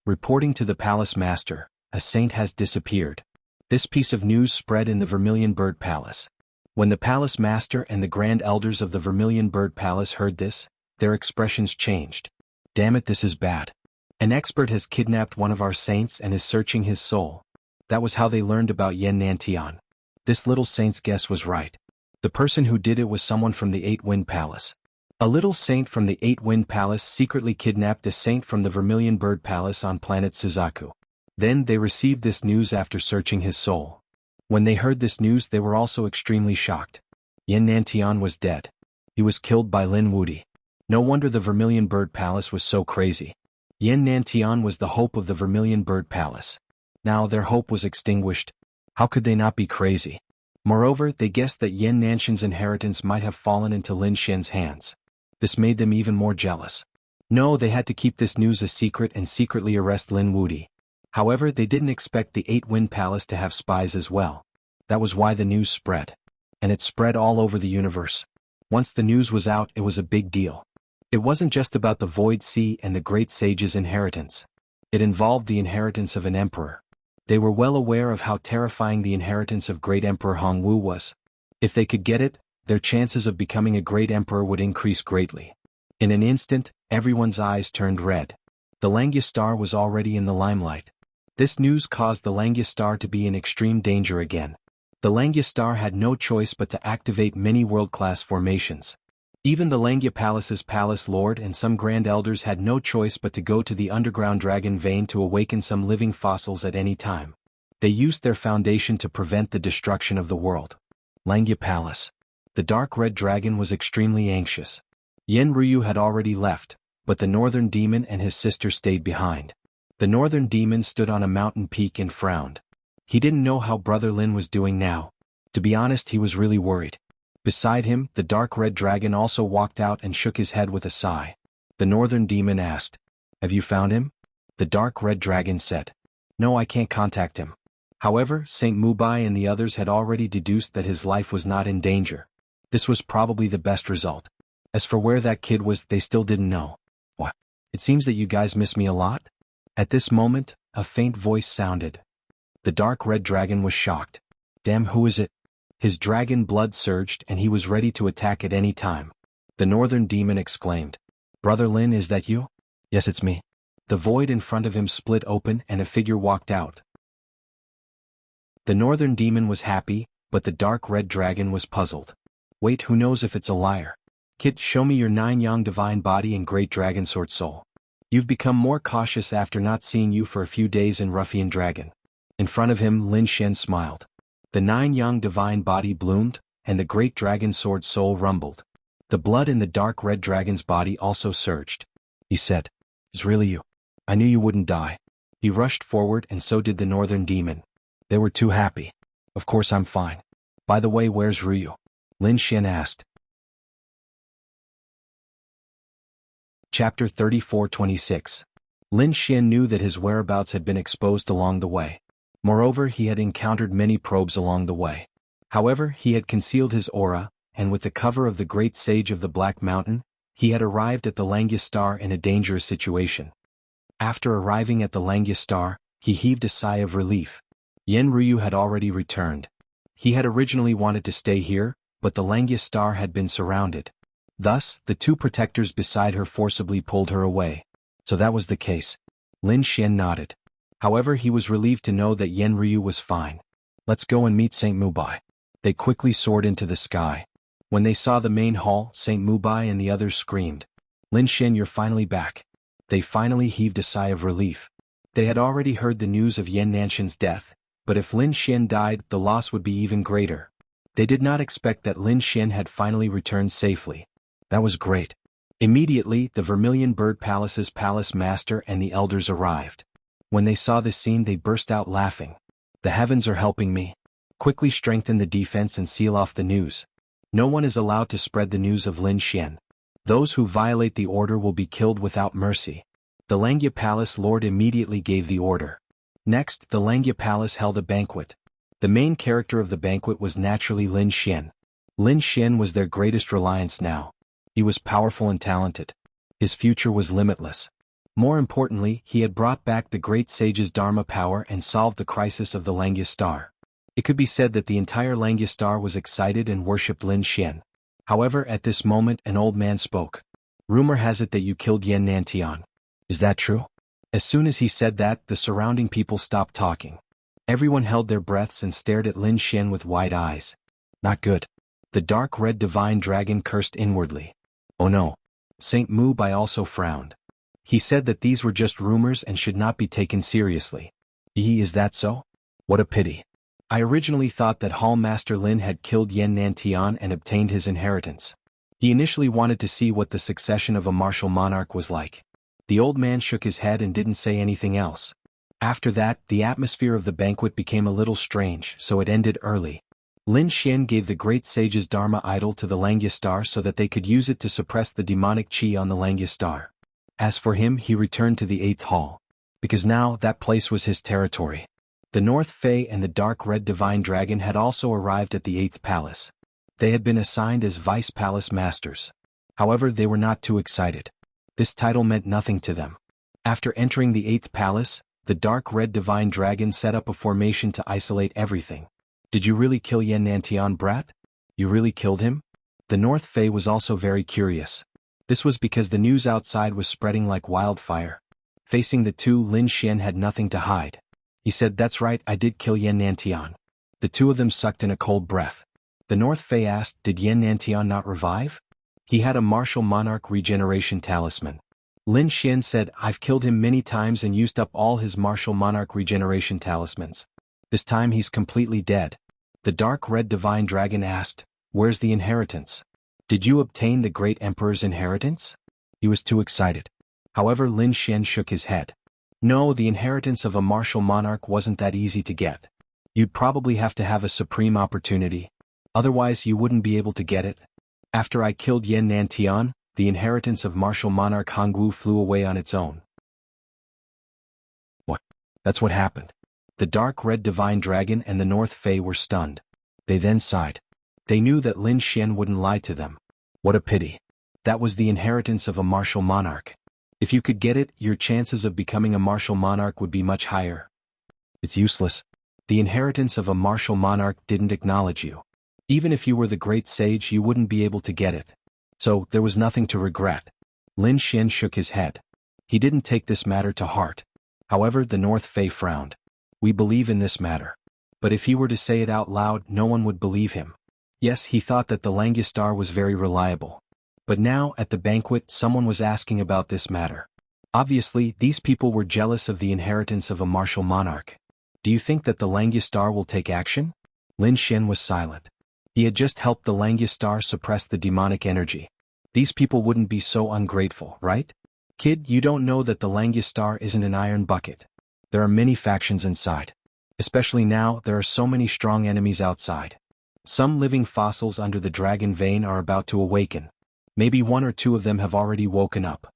Reporting to the Palace Master, a saint has disappeared. This piece of news spread in the Vermilion Bird Palace. When the Palace Master and the Grand Elders of the Vermilion Bird Palace heard this, their expressions changed. Damn it, this is bad. An expert has kidnapped one of our saints and is searching his soul. That was how they learned about Yan Nantian. This little saint's guess was right. The person who did it was someone from the Eight-Wind Palace. A little saint from the Eight-Wind Palace secretly kidnapped a saint from the Vermilion Bird Palace on planet Suzaku. Then they received this news after searching his soul. When they heard this news, they were also extremely shocked. Yan Nantian was dead. He was killed by Lin Wudi. No wonder the Vermilion Bird Palace was so crazy. Yan Nantian was the hope of the Vermilion Bird Palace. Now their hope was extinguished. How could they not be crazy? Moreover, they guessed that Yan Nantian's inheritance might have fallen into Lin Xian's hands. This made them even more jealous. No, they had to keep this news a secret and secretly arrest Lin Wudi. However, they didn't expect the Eight-Wind Palace to have spies as well. That was why the news spread. And it spread all over the universe. Once the news was out, it was a big deal. It wasn't just about the Void Sea and the Great Sage's inheritance. It involved the inheritance of an emperor. They were well aware of how terrifying the inheritance of Great Emperor Hongwu was. If they could get it, their chances of becoming a great emperor would increase greatly. In an instant, everyone's eyes turned red. The Langya star was already in the limelight. This news caused the Langya star to be in extreme danger again. The Langya star had no choice but to activate many world-class formations. Even the Langya Palace's Palace Lord and some Grand Elders had no choice but to go to the underground dragon vein to awaken some living fossils at any time. They used their foundation to prevent the destruction of the world. Langya Palace. The dark red dragon was extremely anxious. Yen Ryu had already left, but the northern demon and his sister stayed behind. The northern demon stood on a mountain peak and frowned. He didn't know how Brother Lin was doing now. To be honest, he was really worried. Beside him, the dark red dragon also walked out and shook his head with a sigh. The northern demon asked, "Have you found him?" The dark red dragon said, "No, I can't contact him." However, Saint Mubai and the others had already deduced that his life was not in danger. This was probably the best result. As for where that kid was, they still didn't know. "What? It seems that you guys miss me a lot?" At this moment, a faint voice sounded. The dark red dragon was shocked. Damn, who is it? His dragon blood surged and he was ready to attack at any time. The northern demon exclaimed, "Brother Lin, is that you?" "Yes, it's me." The void in front of him split open and a figure walked out. The northern demon was happy, but the dark red dragon was puzzled. "Wait, who knows if it's a liar? Kid, show me your 9-yang divine body and great dragon sword soul. You've become more cautious after not seeing you for a few days in Ruffian Dragon." In front of him, Lin Xian smiled. The 9-yang divine body bloomed, and the great dragon sword soul rumbled. The blood in the dark red dragon's body also surged. He said, "It's really you. I knew you wouldn't die." He rushed forward and so did the northern demon. They were too happy. "Of course I'm fine. By the way, where's Ryu?" Lin Xian asked. Chapter 34-26. Lin Xian knew that his whereabouts had been exposed along the way. Moreover, he had encountered many probes along the way. However, he had concealed his aura, and with the cover of the great sage of the Black Mountain, he had arrived at the Langya Star in a dangerous situation. After arriving at the Langya Star, he heaved a sigh of relief. Yen Ryu had already returned. He had originally wanted to stay here, but the Langya Star had been surrounded. Thus, the two protectors beside her forcibly pulled her away. So that was the case. Lin Xian nodded. However, he was relieved to know that Yen Ryu was fine. Let's go and meet Saint Mubai. They quickly soared into the sky. When they saw the main hall, Saint Mubai and the others screamed, Lin Xian, you're finally back. They finally heaved a sigh of relief. They had already heard the news of Yan Nanshan's death, but if Lin Xian died, the loss would be even greater. They did not expect that Lin Xian had finally returned safely. That was great. Immediately, the Vermilion Bird Palace's palace master and the elders arrived. When they saw this scene, they burst out laughing. The heavens are helping me. Quickly strengthen the defense and seal off the news. No one is allowed to spread the news of Lin Xian. Those who violate the order will be killed without mercy. The Langya Palace Lord immediately gave the order. Next, the Langya Palace held a banquet. The main character of the banquet was naturally Lin Xian. Lin Xian was their greatest reliance now. He was powerful and talented. His future was limitless. More importantly, he had brought back the great sage's Dharma power and solved the crisis of the Langya Star. It could be said that the entire Langya Star was excited and worshipped Lin Xian. However, at this moment an old man spoke. Rumor has it that you killed Yan Nantian. Is that true? As soon as he said that, the surrounding people stopped talking. Everyone held their breaths and stared at Lin Xian with wide eyes. Not good. The dark red divine dragon cursed inwardly. Oh no. Saint Mubai also frowned. He said that these were just rumors and should not be taken seriously. Is that so? What a pity. I originally thought that Hall Master Lin had killed Yan Nantian and obtained his inheritance. He initially wanted to see what the succession of a martial monarch was like. The old man shook his head and didn't say anything else. After that, the atmosphere of the banquet became a little strange, so it ended early. Lin Xian gave the great sage's Dharma idol to the Langya Star so that they could use it to suppress the demonic chi on the Langya Star. As for him, he returned to the 8th hall. Because now, that place was his territory. The North Fae and the Dark Red Divine Dragon had also arrived at the 8th palace. They had been assigned as vice palace masters. However, they were not too excited. This title meant nothing to them. After entering the 8th palace, the Dark Red Divine Dragon set up a formation to isolate everything. Did you really kill Yan Nantian, brat? You really killed him? The North Fae was also very curious. This was because the news outside was spreading like wildfire. Facing the two, Lin Xian had nothing to hide. He said, that's right, I did kill Yan Nantian. The two of them sucked in a cold breath. The North Fae asked, did Yan Nantian not revive? He had a martial monarch regeneration talisman. Lin Xian said, I've killed him many times and used up all his martial monarch regeneration talismans. This time he's completely dead. The Dark Red Divine Dragon asked, where's the inheritance? Did you obtain the great emperor's inheritance? He was too excited. However, Lin Xian shook his head. No, the inheritance of a martial monarch wasn't that easy to get. You'd probably have to have a supreme opportunity. Otherwise you wouldn't be able to get it. After I killed Yan Nantian, the inheritance of martial monarch Hongwu flew away on its own. What? That's what happened. The Dark Red Divine Dragon and the North Fae were stunned. They then sighed. They knew that Lin Xian wouldn't lie to them. What a pity. That was the inheritance of a martial monarch. If you could get it, your chances of becoming a martial monarch would be much higher. It's useless. The inheritance of a martial monarch didn't acknowledge you. Even if you were the great sage, you wouldn't be able to get it. So, there was nothing to regret. Lin Xian shook his head. He didn't take this matter to heart. However, the North Fae frowned. We believe in this matter. But if he were to say it out loud, no one would believe him. Yes, he thought that the Langya Star was very reliable. But now, at the banquet, someone was asking about this matter. Obviously, these people were jealous of the inheritance of a martial monarch. Do you think that the Langya Star will take action? Lin Xian was silent. He had just helped the Langya Star suppress the demonic energy. These people wouldn't be so ungrateful, right? Kid, you don't know that the Langya Star isn't an iron bucket. There are many factions inside. Especially now, there are so many strong enemies outside. Some living fossils under the dragon vein are about to awaken. Maybe one or two of them have already woken up.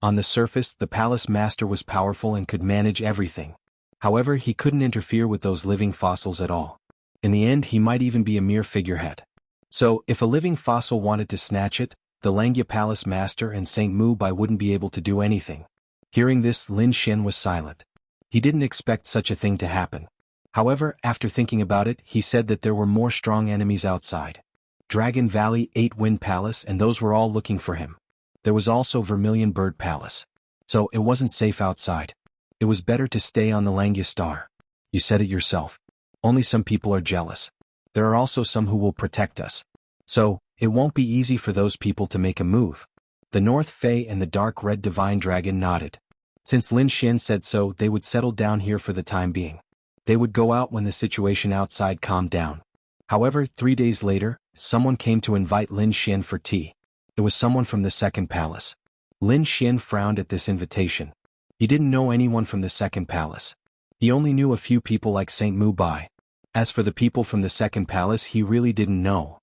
On the surface, the palace master was powerful and could manage everything. However, he couldn't interfere with those living fossils at all. In the end, he might even be a mere figurehead. So, if a living fossil wanted to snatch it, the Langya Palace Master and Saint Mu Bai wouldn't be able to do anything. Hearing this, Lin Xian was silent. He didn't expect such a thing to happen. However, after thinking about it, he said that there were more strong enemies outside. Dragon Valley, 8-Wind Palace, and those were all looking for him. There was also Vermilion Bird Palace. So, it wasn't safe outside. It was better to stay on the Langya Star. You said it yourself. Only some people are jealous. There are also some who will protect us. So, it won't be easy for those people to make a move. The North Fae and the Dark Red Divine Dragon nodded. Since Lin Xian said so, they would settle down here for the time being. They would go out when the situation outside calmed down. However, 3 days later, someone came to invite Lin Xian for tea. It was someone from the Second Palace. Lin Xian frowned at this invitation. He didn't know anyone from the Second Palace. He only knew a few people like Saint Mu Bai. As for the people from the Second Palace, he really didn't know.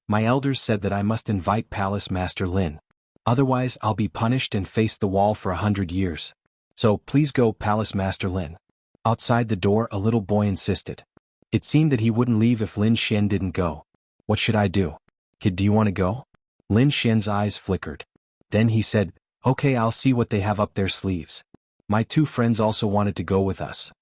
My elders said that I must invite Palace Master Lin. Otherwise, I'll be punished and face the wall for 100 years. So, please go, Palace Master Lin. Outside the door, a little boy insisted. It seemed that he wouldn't leave if Lin Xian didn't go. What should I do? Kid, do you want to go? Lin Xian's eyes flickered. Then he said, okay, I'll see what they have up their sleeves. My 2 friends also wanted to go with us.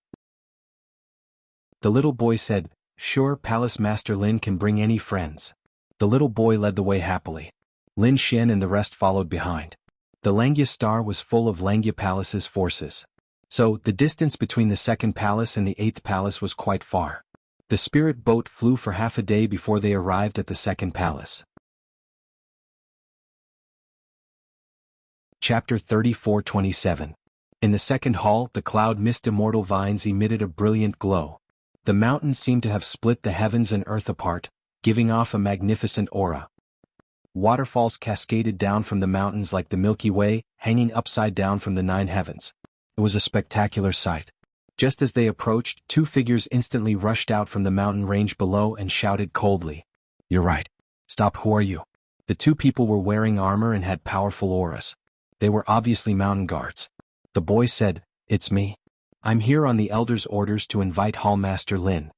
The little boy said, sure, Palace Master Lin can bring any friends. The little boy led the way happily. Lin Xian and the rest followed behind. The Langya Star was full of Langya Palace's forces. So, the distance between the Second Palace and the 8th Palace was quite far. The spirit boat flew for half a day before they arrived at the Second Palace. Chapter 34:27. In the second hall, the cloud mist immortal vines emitted a brilliant glow. The mountains seemed to have split the heavens and earth apart, giving off a magnificent aura. Waterfalls cascaded down from the mountains like the Milky Way, hanging upside down from the 9 heavens. It was a spectacular sight. Just as they approached, 2 figures instantly rushed out from the mountain range below and shouted coldly. You're right. Stop, who are you? The 2 people were wearing armor and had powerful auras. They were obviously mountain guards. The boy said, it's me. I'm here on the Elder's orders to invite Hallmaster Lin.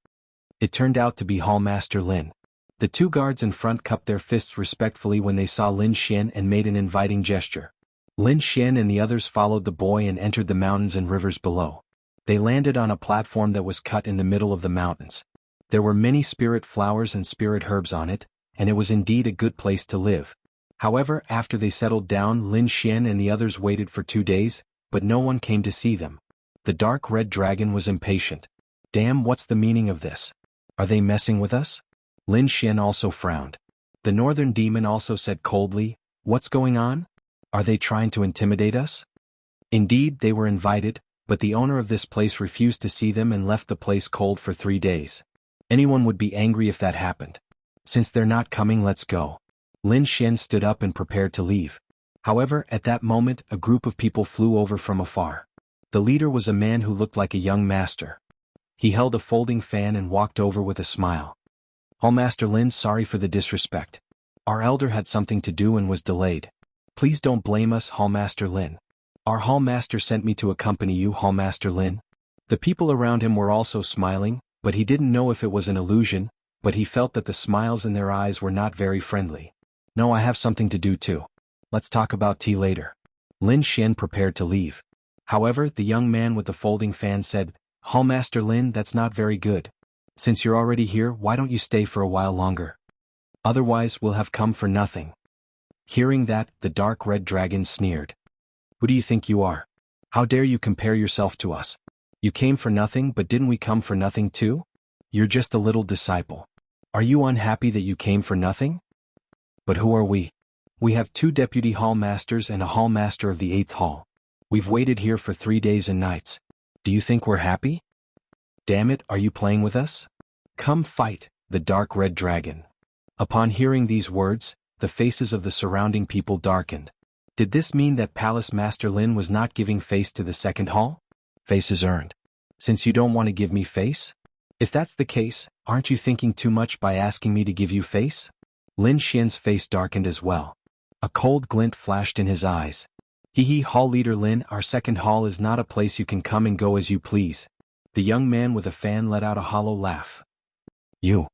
It turned out to be Hallmaster Lin. The 2 guards in front cupped their fists respectfully when they saw Lin Xian and made an inviting gesture. Lin Xian and the others followed the boy and entered the mountains and rivers below. They landed on a platform that was cut in the middle of the mountains. There were many spirit flowers and spirit herbs on it, and it was indeed a good place to live. However, after they settled down, Lin Xian and the others waited for 2 days, but no one came to see them. The dark red dragon was impatient. Damn, what's the meaning of this? Are they messing with us? Lin Xian also frowned. The northern demon also said coldly, what's going on? Are they trying to intimidate us? Indeed, they were invited, but the owner of this place refused to see them and left the place cold for 3 days. Anyone would be angry if that happened. Since they're not coming, let's go. Lin Xian stood up and prepared to leave. However, at that moment, a group of people flew over from afar. The leader was a man who looked like a young master. He held a folding fan and walked over with a smile. Hallmaster Lin, sorry for the disrespect. Our elder had something to do and was delayed. Please don't blame us, Hallmaster Lin. Our Hallmaster sent me to accompany you, Hallmaster Lin. The people around him were also smiling, but he didn't know if it was an illusion, but he felt that the smiles in their eyes were not very friendly. No, I have something to do too. Let's talk about tea later. Lin Xian prepared to leave. However, the young man with the folding fan said, Hallmaster Lin, that's not very good. Since you're already here, why don't you stay for a while longer? Otherwise, we'll have come for nothing. Hearing that, the dark red dragon sneered. Who do you think you are? How dare you compare yourself to us? You came for nothing, but didn't we come for nothing too? You're just a little disciple. Are you unhappy that you came for nothing? But who are we? We have 2 deputy hall masters and a hall master of the 8th hall. We've waited here for 3 days and nights. Do you think we're happy? Damn it, are you playing with us? Come fight, the dark red dragon. Upon hearing these words, the faces of the surrounding people darkened. Did this mean that Palace Master Lin was not giving face to the second hall? Face is earned. Since you don't want to give me face? If that's the case, aren't you thinking too much by asking me to give you face? Lin Xian's face darkened as well. A cold glint flashed in his eyes. Hall leader Lin, our second hall is not a place you can come and go as you please. The young man with a fan let out a hollow laugh. You.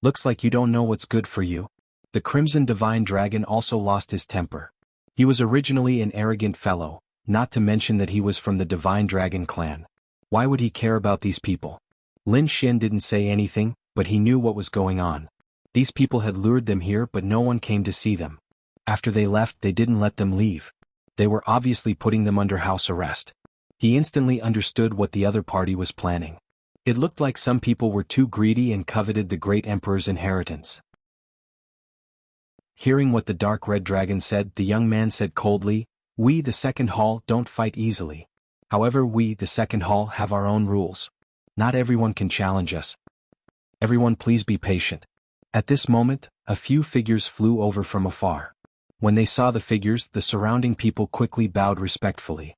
Looks like you don't know what's good for you. The Crimson Divine Dragon also lost his temper. He was originally an arrogant fellow, not to mention that he was from the Divine Dragon clan. Why would he care about these people? Lin Xian didn't say anything, but he knew what was going on. These people had lured them here but no one came to see them. After they left they didn't let them leave. They were obviously putting them under house arrest. He instantly understood what the other party was planning. It looked like some people were too greedy and coveted the great emperor's inheritance. Hearing what the dark red dragon said, the young man said coldly, "We, the second hall, don't fight easily. However, we, the second hall, have our own rules. Not everyone can challenge us. Everyone please be patient." At this moment, a few figures flew over from afar. When they saw the figures, the surrounding people quickly bowed respectfully.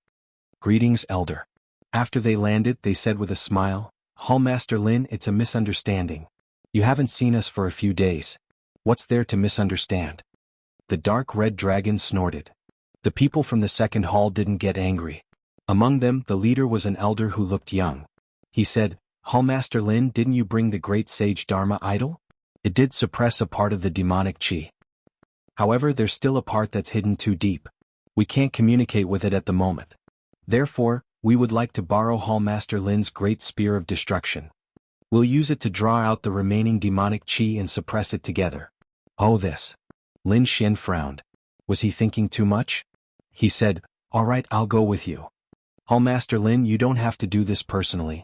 "Greetings, elder." After they landed, they said with a smile, "Hallmaster Lin, it's a misunderstanding. You haven't seen us for a few days. What's there to misunderstand?" The dark red dragon snorted. The people from the second hall didn't get angry. Among them, the leader was an elder who looked young. He said, "Hallmaster Lin, didn't you bring the great sage Dharma idol? It did suppress a part of the demonic chi. However, there's still a part that's hidden too deep. We can't communicate with it at the moment. Therefore, we would like to borrow Hallmaster Lin's great spear of destruction. We'll use it to draw out the remaining demonic chi and suppress it together." "Oh, this." Lin Xian frowned. Was he thinking too much? He said, "All right, I'll go with you." "Hallmaster Lin, you don't have to do this personally.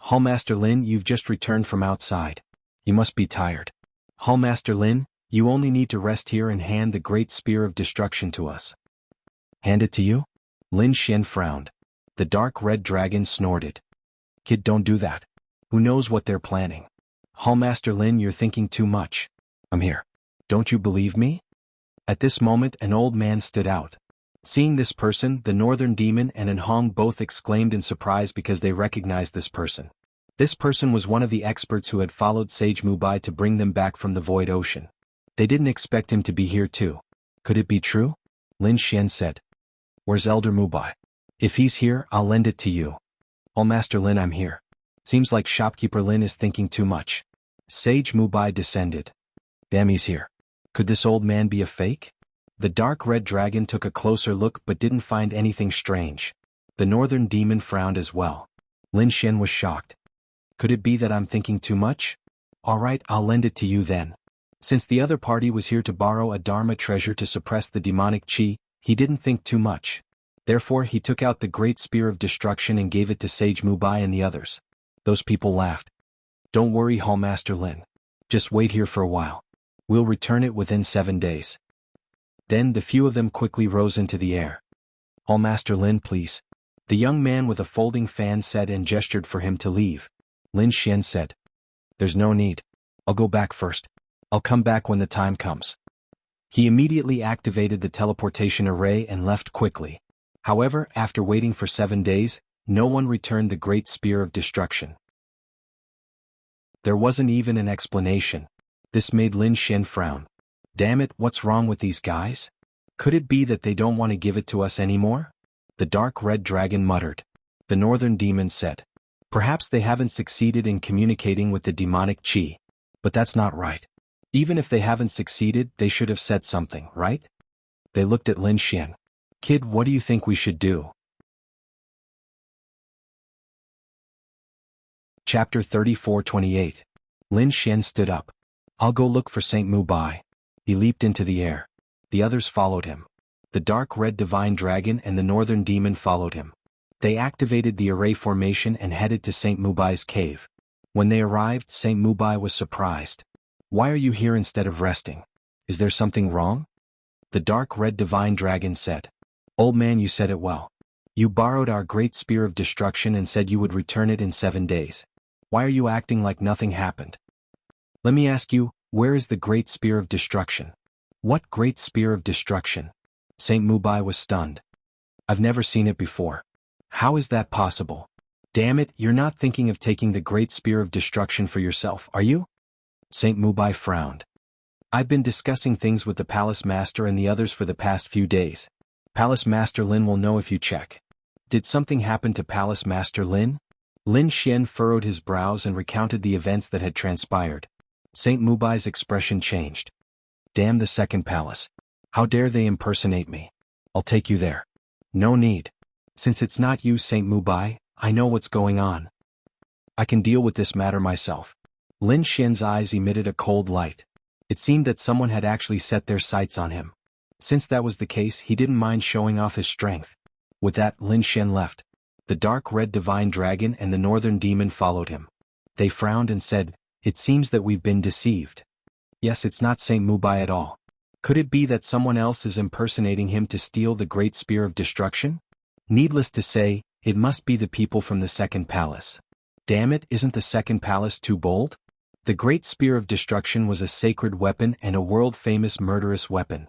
Hallmaster Lin, you've just returned from outside. You must be tired. Hallmaster Lin, you only need to rest here and hand the great spear of destruction to us." "Hand it to you?" Lin Xian frowned. The dark red dragon snorted. "Kid, don't do that. Who knows what they're planning? Hallmaster Lin, you're thinking too much. I'm here. Don't you believe me?" At this moment an old man stood out. Seeing this person, the Northern Demon and An Hong both exclaimed in surprise because they recognized this person. This person was one of the experts who had followed Sage Mubai to bring them back from the Void Ocean. They didn't expect him to be here too. Could it be true? Lin Xian said. "Where's Elder Mubai? If he's here, I'll lend it to you." "Hallmaster Lin, I'm here. Seems like shopkeeper Lin is thinking too much." Sage Mubai descended. "Damn, he's here. Could this old man be a fake?" The dark red dragon took a closer look but didn't find anything strange. The Northern Demon frowned as well. Lin Xian was shocked. "Could it be that I'm thinking too much? All right, I'll lend it to you then." Since the other party was here to borrow a Dharma treasure to suppress the demonic chi, he didn't think too much. Therefore he took out the great spear of destruction and gave it to Sage Mubai and the others. Those people laughed. "Don't worry, Hallmaster Lin. Just wait here for a while. We'll return it within 7 days." Then the few of them quickly rose into the air. "Hallmaster Lin, please." The young man with a folding fan said and gestured for him to leave. Lin Xian said, "There's no need. I'll go back first. I'll come back when the time comes." He immediately activated the teleportation array and left quickly. However, after waiting for 7 days, no one returned the great spear of destruction. There wasn't even an explanation. This made Lin Xian frown. Damn it, what's wrong with these guys? Could it be that they don't want to give it to us anymore? The dark red dragon muttered. The Northern Demon said, "Perhaps they haven't succeeded in communicating with the demonic chi. But that's not right. Even if they haven't succeeded, they should have said something, right?" They looked at Lin Xian. "Kid, what do you think we should do?" Chapter 34-28. Lin Xian stood up. "I'll go look for Saint Mubai." He leaped into the air. The others followed him. The dark red divine dragon and the Northern Demon followed him. They activated the array formation and headed to Saint Mubai's cave. When they arrived, Saint Mubai was surprised. "Why are you here instead of resting? Is there something wrong?" The dark red divine dragon said. "Old man, you said it well. You borrowed our great spear of destruction and said you would return it in 7 days. Why are you acting like nothing happened? Let me ask you, where is the great spear of destruction?" "What great spear of destruction?" Saint Mubai was stunned. "I've never seen it before. How is that possible? Damn it, you're not thinking of taking the Great Spear of Destruction for yourself, are you? Saint Mubai frowned. I've been discussing things with the Palace Master and the others for the past few days. Palace Master Lin will know if you check. Did something happen to Palace Master Lin? Lin Xian furrowed his brows and recounted the events that had transpired. Saint Mubai's expression changed. Damn the second palace. How dare they impersonate me? I'll take you there. No need. Since it's not you, Saint Mubai, I know what's going on. I can deal with this matter myself. Lin Xian's eyes emitted a cold light. It seemed that someone had actually set their sights on him. Since that was the case, he didn't mind showing off his strength. With that, Lin Xian left. The dark red divine dragon and the northern demon followed him. They frowned and said, "It seems that we've been deceived. Yes, it's not Saint Mubai at all. Could it be that someone else is impersonating him to steal the Great Spear of Destruction? Needless to say, it must be the people from the second palace. Damn it, isn't the second palace too bold? The Great Spear of Destruction was a sacred weapon and a world-famous murderous weapon.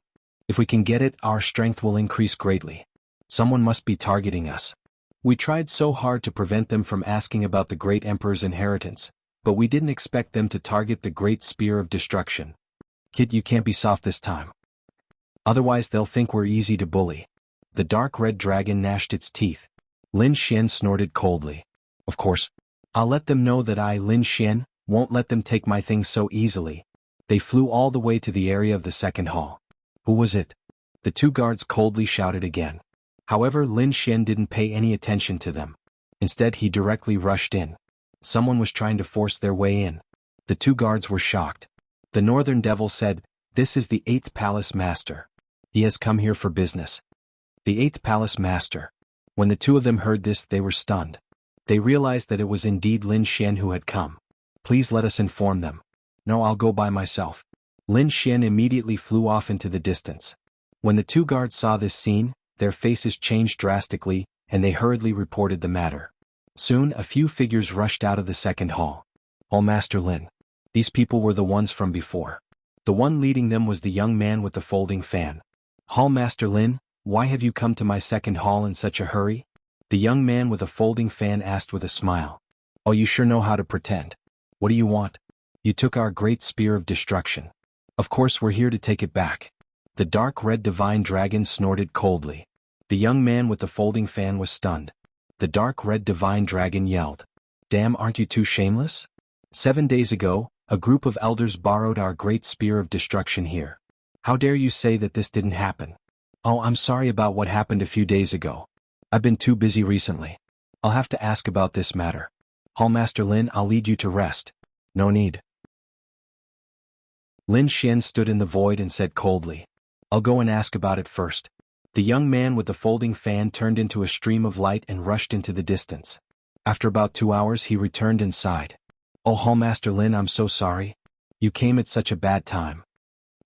If we can get it, our strength will increase greatly. Someone must be targeting us. We tried so hard to prevent them from asking about the Great Emperor's inheritance, but we didn't expect them to target the Great Spear of Destruction. Kid, you can't be soft this time. Otherwise they'll think we're easy to bully." The dark red dragon gnashed its teeth. Lin Xian snorted coldly. "Of course. I'll let them know that I, Lin Xian, won't let them take my things so easily." They flew all the way to the area of the second hall. "Who was it?" The two guards coldly shouted again. However, Lin Xian didn't pay any attention to them. Instead, he directly rushed in. Someone was trying to force their way in. The two guards were shocked. The Northern Devil said, "This is the 8th Palace Master. He has come here for business." The 8th Palace Master. When the two of them heard this, they were stunned. They realized that it was indeed Lin Xian who had come. "Please let us inform them." "No, I'll go by myself." Lin Xian immediately flew off into the distance. When the two guards saw this scene, their faces changed drastically, and they hurriedly reported the matter. Soon, a few figures rushed out of the second hall. "Hall Master Lin." These people were the ones from before. The one leading them was the young man with the folding fan. "Hall Master Lin, why have you come to my second hall in such a hurry?" The young man with a folding fan asked with a smile. "Oh, you sure know how to pretend. What do you want?" "You took our Great Spear of Destruction. Of course we're here to take it back." The dark red divine dragon snorted coldly. The young man with the folding fan was stunned. The dark red divine dragon yelled, "Damn, aren't you too shameless? 7 days ago, a group of elders borrowed our Great Spear of Destruction here. How dare you say that this didn't happen?" "Oh, I'm sorry about what happened a few days ago. I've been too busy recently. I'll have to ask about this matter. Hall Master Lin, I'll lead you to rest." "No need." Lin Xian stood in the void and said coldly, "I'll go and ask about it first." The young man with the folding fan turned into a stream of light and rushed into the distance. After about 2 hours he returned and sighed. "Oh, Hall Master Lin, I'm so sorry. You came at such a bad time.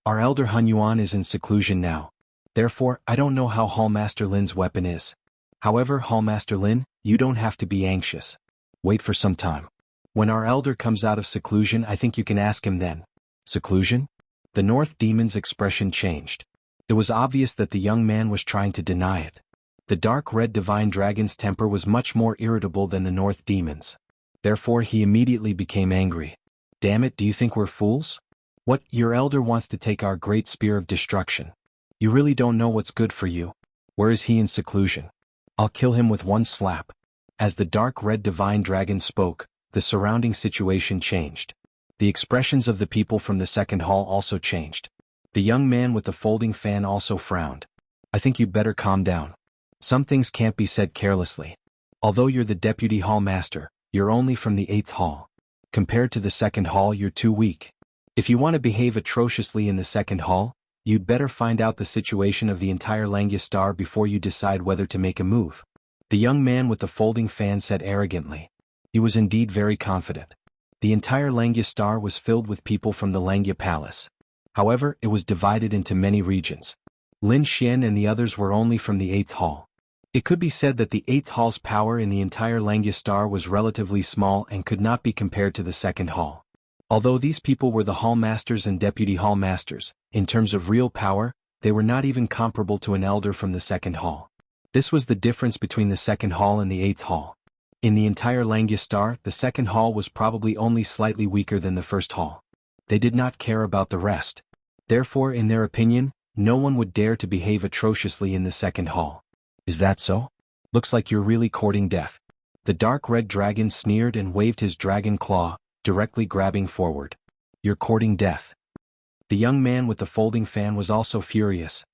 Our elder Hun Yuan is in seclusion now. Therefore, I don't know how Hall Master Lin's weapon is. However, Hall Master Lin, you don't have to be anxious. Wait for some time. When our elder comes out of seclusion, I think you can ask him then." "Seclusion?" The North Demon's expression changed. It was obvious that the young man was trying to deny it. The dark red divine dragon's temper was much more irritable than the North Demon's. Therefore he immediately became angry. "Damn it, do you think we're fools? What, your elder wants to take our Great Spear of Destruction? You really don't know what's good for you. Where is he in seclusion? I'll kill him with one slap." As the dark red divine dragon spoke, the surrounding situation changed. The expressions of the people from the second hall also changed. The young man with the folding fan also frowned. "I think you'd better calm down. Some things can't be said carelessly. Although you're the deputy hall master, you're only from the 8th hall. Compared to the second hall, you're too weak. If you want to behave atrociously in the second hall, you'd better find out the situation of the entire Langya Star before you decide whether to make a move." The young man with the folding fan said arrogantly. He was indeed very confident. The entire Langya Star was filled with people from the Langya Palace. However, it was divided into many regions. Lin Xian and the others were only from the 8th hall. It could be said that the 8th hall's power in the entire Langya Star was relatively small and could not be compared to the second hall. Although these people were the hall masters and deputy hall masters, in terms of real power, they were not even comparable to an elder from the second hall. This was the difference between the second hall and the 8th hall. In the entire Langistar, the second hall was probably only slightly weaker than the first hall. They did not care about the rest. Therefore, in their opinion, no one would dare to behave atrociously in the second hall. Is that so? Looks like you're really courting death. The dark red dragon sneered and waved his dragon claw, directly grabbing forward. You're courting death. The young man with the folding fan was also furious.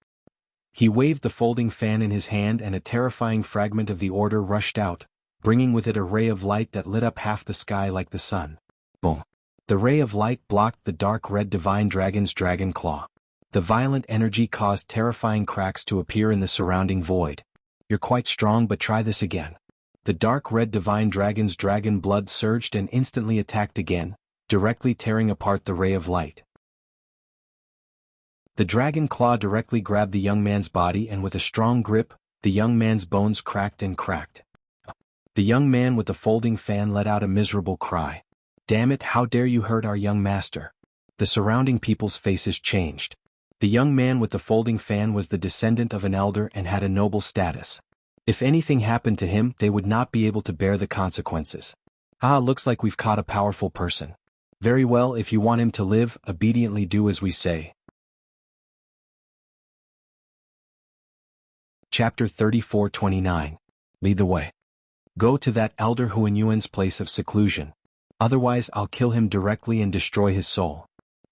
He waved the folding fan in his hand and a terrifying fragment of the order rushed out, bringing with it a ray of light that lit up half the sky like the sun. Boom. The ray of light blocked the dark red divine dragon's dragon claw. The violent energy caused terrifying cracks to appear in the surrounding void. You're quite strong, but try this again. The dark red divine dragon's dragon blood surged and instantly attacked again, directly tearing apart the ray of light. The dragon claw directly grabbed the young man's body and with a strong grip, the young man's bones cracked and cracked. The young man with the folding fan let out a miserable cry. Damn it, how dare you hurt our young master? The surrounding people's faces changed. The young man with the folding fan was the descendant of an elder and had a noble status. If anything happened to him, they would not be able to bear the consequences. Looks like we've caught a powerful person. Very well, if you want him to live, obediently do as we say. Chapter 34-29. Lead the way. Go to that elder Huanyuan's place of seclusion. Otherwise I'll kill him directly and destroy his soul.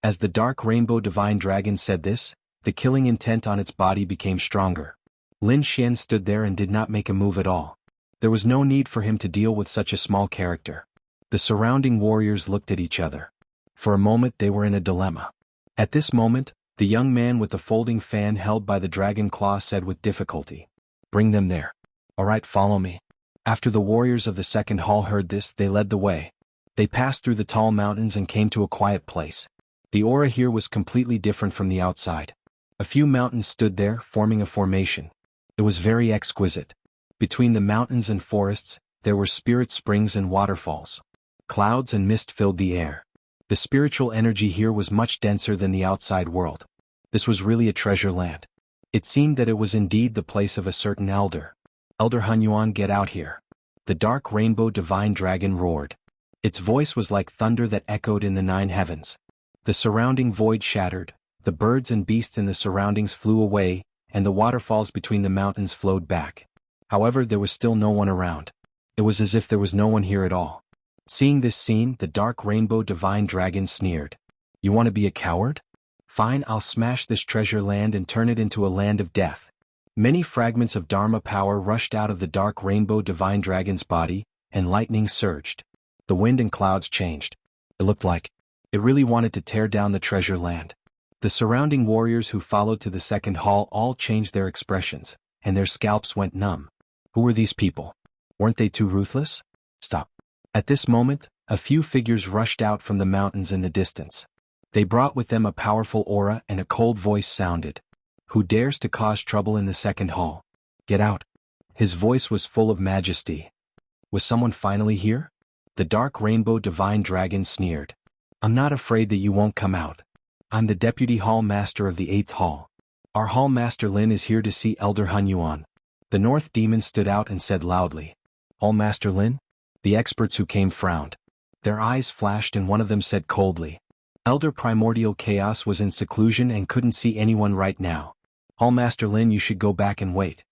As the dark rainbow divine dragon said this, the killing intent on its body became stronger. Lin Xian stood there and did not make a move at all. There was no need for him to deal with such a small character. The surrounding warriors looked at each other. For a moment they were in a dilemma. At this moment, the young man with the folding fan held by the dragon claw said with difficulty, "Bring them there." "All right, follow me." After the warriors of the second hall heard this, they led the way. They passed through the tall mountains and came to a quiet place. The aura here was completely different from the outside. A few mountains stood there, forming a formation. It was very exquisite. Between the mountains and forests, there were spirit springs and waterfalls. Clouds and mist filled the air. The spiritual energy here was much denser than the outside world. This was really a treasure land. It seemed that it was indeed the place of a certain elder. "Elder Hunyuan, get out here." The dark rainbow divine dragon roared. Its voice was like thunder that echoed in the 9 heavens. The surrounding void shattered, the birds and beasts in the surroundings flew away, and the waterfalls between the mountains flowed back. However, there was still no one around. It was as if there was no one here at all. Seeing this scene, the dark rainbow divine dragon sneered. "You want to be a coward? Fine, I'll smash this treasure land and turn it into a land of death." Many fragments of Dharma power rushed out of the dark rainbow divine dragon's body, and lightning surged. The wind and clouds changed. It looked like it really wanted to tear down the treasure land. The surrounding warriors who followed to the second hall all changed their expressions, and their scalps went numb. Who were these people? Weren't they too ruthless? Stop. At this moment, a few figures rushed out from the mountains in the distance. They brought with them a powerful aura and a cold voice sounded. "Who dares to cause trouble in the second hall? Get out." His voice was full of majesty. Was someone finally here? The dark rainbow divine dragon sneered. "I'm not afraid that you won't come out. I'm the deputy hall master of the 8th hall. Our hall master Lin is here to see Elder Hunyuan." The North demon stood out and said loudly, "Hall master Lin?" The experts who came frowned. Their eyes flashed and one of them said coldly, "Elder Primordial Chaos was in seclusion and couldn't see anyone right now. Hall master Lin, you should go back and wait."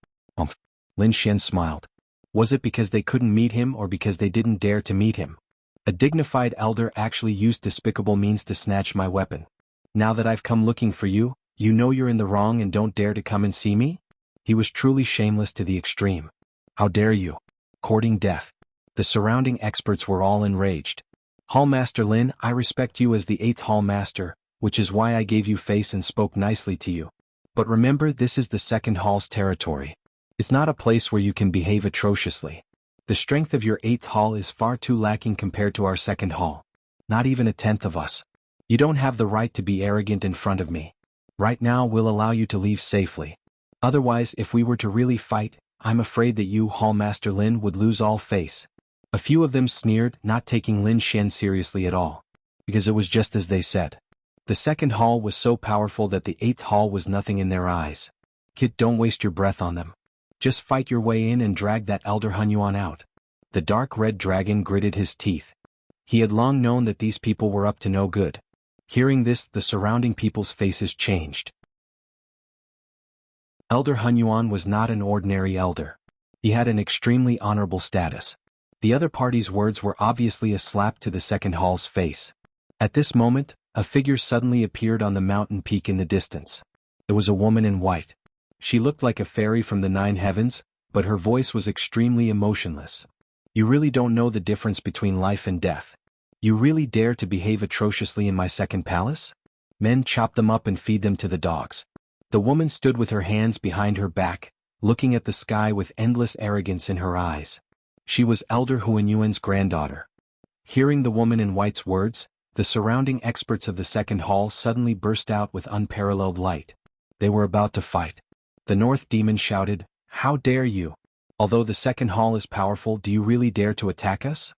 Lin Xian smiled. Was it because they couldn't meet him or because they didn't dare to meet him? A dignified elder actually used despicable means to snatch my weapon. Now that I've come looking for you, you know you're in the wrong and don't dare to come and see me? He was truly shameless to the extreme. How dare you? Courting death. The surrounding experts were all enraged. "Hallmaster Lin, I respect you as the 8th Hall Master, which is why I gave you face and spoke nicely to you. But remember, this is the second hall's territory. It's not a place where you can behave atrociously. The strength of your 8th hall is far too lacking compared to our second hall. Not even a tenth of us. You don't have the right to be arrogant in front of me. Right now we'll allow you to leave safely. Otherwise, if we were to really fight, I'm afraid that you, Hallmaster Lin, would lose all face." A few of them sneered, not taking Lin Xian seriously at all. Because it was just as they said. The second hall was so powerful that the 8th hall was nothing in their eyes. "Kid, don't waste your breath on them. Just fight your way in and drag that Elder Hunyuan out." The dark red dragon gritted his teeth. He had long known that these people were up to no good. Hearing this, the surrounding people's faces changed. Elder Hunyuan was not an ordinary elder. He had an extremely honorable status. The other party's words were obviously a slap to the second hall's face. At this moment, a figure suddenly appeared on the mountain peak in the distance. It was a woman in white. She looked like a fairy from the 9 heavens, but her voice was extremely emotionless. You really don't know the difference between life and death. You really dare to behave atrociously in my second palace? Men chop them up and feed them to the dogs. The woman stood with her hands behind her back, looking at the sky with endless arrogance in her eyes. She was Elder Huanyuan's granddaughter. Hearing the woman in white's words, the surrounding experts of the second hall suddenly burst out with unparalleled light. They were about to fight. The North Demon shouted, "How dare you? Although the second hall is powerful, do you really dare to attack us?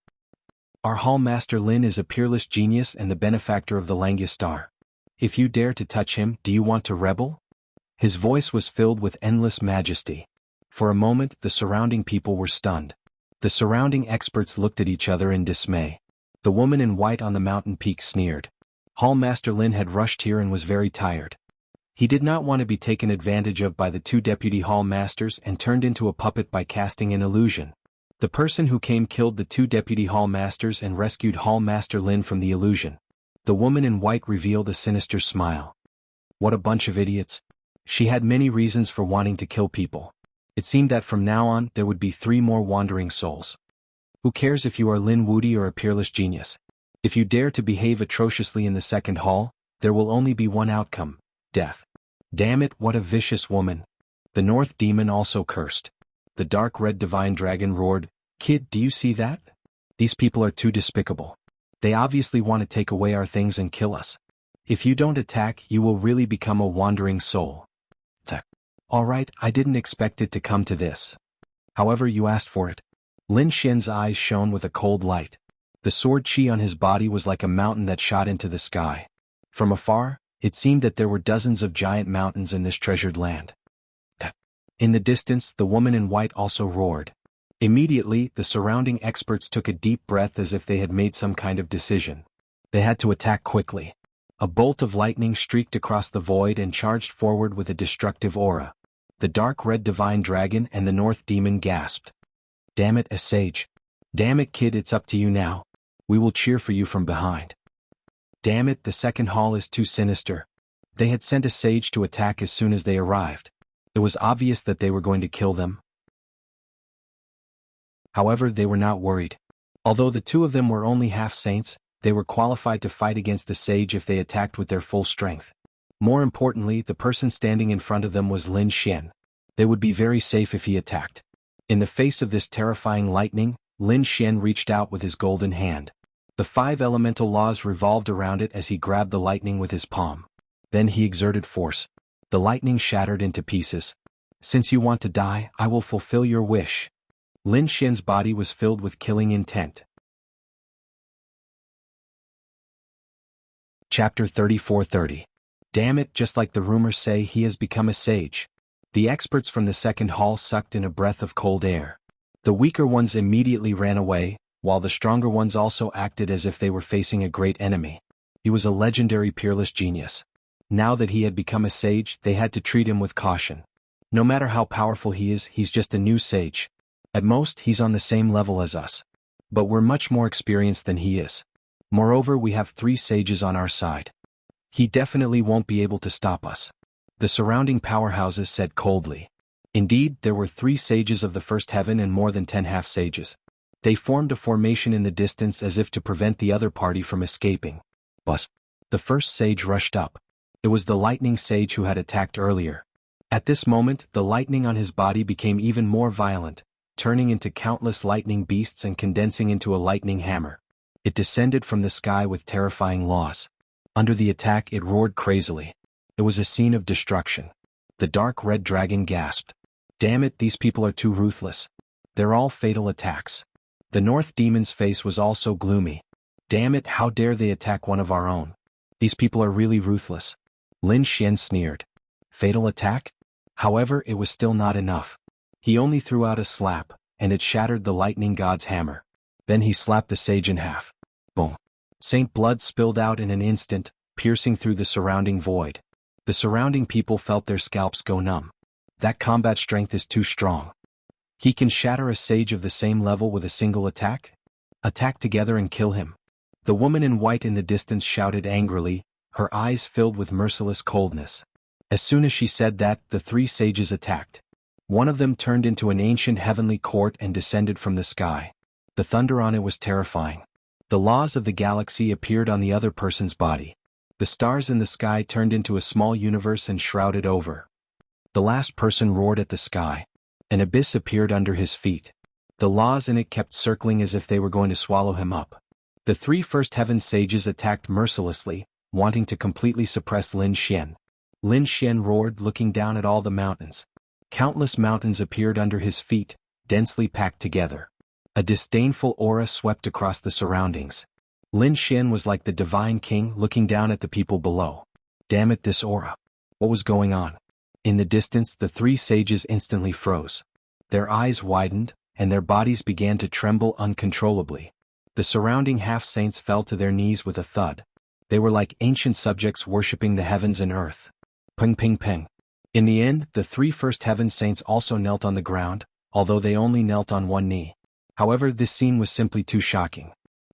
Our Hall Master Lin is a peerless genius and the benefactor of the Langyastar. If you dare to touch him, do you want to rebel?" His voice was filled with endless majesty. For a moment, the surrounding people were stunned. The surrounding experts looked at each other in dismay. The woman in white on the mountain peak sneered. Hall Master Lin had rushed here and was very tired. He did not want to be taken advantage of by the 2 deputy hall masters and turned into a puppet by casting an illusion. The person who came killed the 2 deputy hall masters and rescued Hall Master Lin from the illusion. The woman in white revealed a sinister smile. What a bunch of idiots. She had many reasons for wanting to kill people. It seemed that from now on there would be 3 more wandering souls. Who cares if you are Lin Wudi or a peerless genius? If you dare to behave atrociously in the second hall, there will only be one outcome: death. Damn it, what a vicious woman. The North Demon also cursed. The dark red divine dragon roared, "Kid, do you see that? These people are too despicable. They obviously want to take away our things and kill us. If you don't attack, you will really become a wandering soul." Alright, I didn't expect it to come to this. However, you asked for it. Lin Xian's eyes shone with a cold light. The sword chi on his body was like a mountain that shot into the sky. From afar, it seemed that there were dozens of giant mountains in this treasured land. In the distance, the woman in white also roared. Immediately, the surrounding experts took a deep breath as if they had made some kind of decision. They had to attack quickly. A bolt of lightning streaked across the void and charged forward with a destructive aura. The dark red divine dragon and the North Demon gasped. "Damn it, a sage. Damn it, kid, it's up to you now. We will cheer for you from behind." Damn it, the second hall is too sinister. They had sent a sage to attack as soon as they arrived. It was obvious that they were going to kill them. However, they were not worried. Although the 2 of them were only half saints, they were qualified to fight against a sage if they attacked with their full strength. More importantly, the person standing in front of them was Lin Xian. They would be very safe if he attacked. In the face of this terrifying lightning, Lin Xian reached out with his golden hand. The 5 elemental laws revolved around it as he grabbed the lightning with his palm. Then he exerted force. The lightning shattered into pieces. "Since you want to die, I will fulfill your wish." Lin Xian's body was filled with killing intent. Chapter 34:30. Damn it, just like the rumors say, he has become a sage. The experts from the second hall sucked in a breath of cold air. The weaker ones immediately ran away, while the stronger ones also acted as if they were facing a great enemy. He was a legendary peerless genius. Now that he had become a sage, they had to treat him with caution. No matter how powerful he is, he's just a new sage. At most, he's on the same level as us. But we're much more experienced than he is. Moreover, we have 3 sages on our side. He definitely won't be able to stop us. The surrounding powerhouses said coldly. Indeed, there were 3 sages of the first heaven and more than 10 half-sages. They formed a formation in the distance as if to prevent the other party from escaping. But the first sage rushed up. It was the lightning sage who had attacked earlier. At this moment, the lightning on his body became even more violent, turning into countless lightning beasts and condensing into a lightning hammer. It descended from the sky with terrifying laws. Under the attack, it roared crazily. It was a scene of destruction. The dark red dragon gasped. "Damn it, these people are too ruthless. They're all fatal attacks." The North Demon's face was also gloomy. "Damn it, how dare they attack one of our own? These people are really ruthless." Lin Xian sneered. Fatal attack? However, it was still not enough. He only threw out a slap, and it shattered the lightning god's hammer. Then he slapped the sage in half. Boom. Saint blood spilled out in an instant, piercing through the surrounding void. The surrounding people felt their scalps go numb. That combat strength is too strong. He can shatter a sage of the same level with a single attack? Attack together and kill him. The woman in white in the distance shouted angrily, her eyes filled with merciless coldness. As soon as she said that, the three sages attacked. One of them turned into an ancient heavenly court and descended from the sky. The thunder on it was terrifying. The laws of the galaxy appeared on the other person's body. The stars in the sky turned into a small universe and shrouded over. The last person roared at the sky. An abyss appeared under his feet. The laws in it kept circling as if they were going to swallow him up. The three first heaven sages attacked mercilessly, wanting to completely suppress Lin Xian. Lin Xian roared, looking down at all the mountains. Countless mountains appeared under his feet, densely packed together. A disdainful aura swept across the surroundings. Lin Xian was like the divine king looking down at the people below. Damn it, this aura. What was going on? In the distance, the three sages instantly froze. Their eyes widened, and their bodies began to tremble uncontrollably. The surrounding half-saints fell to their knees with a thud. They were like ancient subjects worshipping the heavens and earth. Ping ping ping. In the end, the three first heaven saints also knelt on the ground, although they only knelt on one knee. However, this scene was simply too shocking.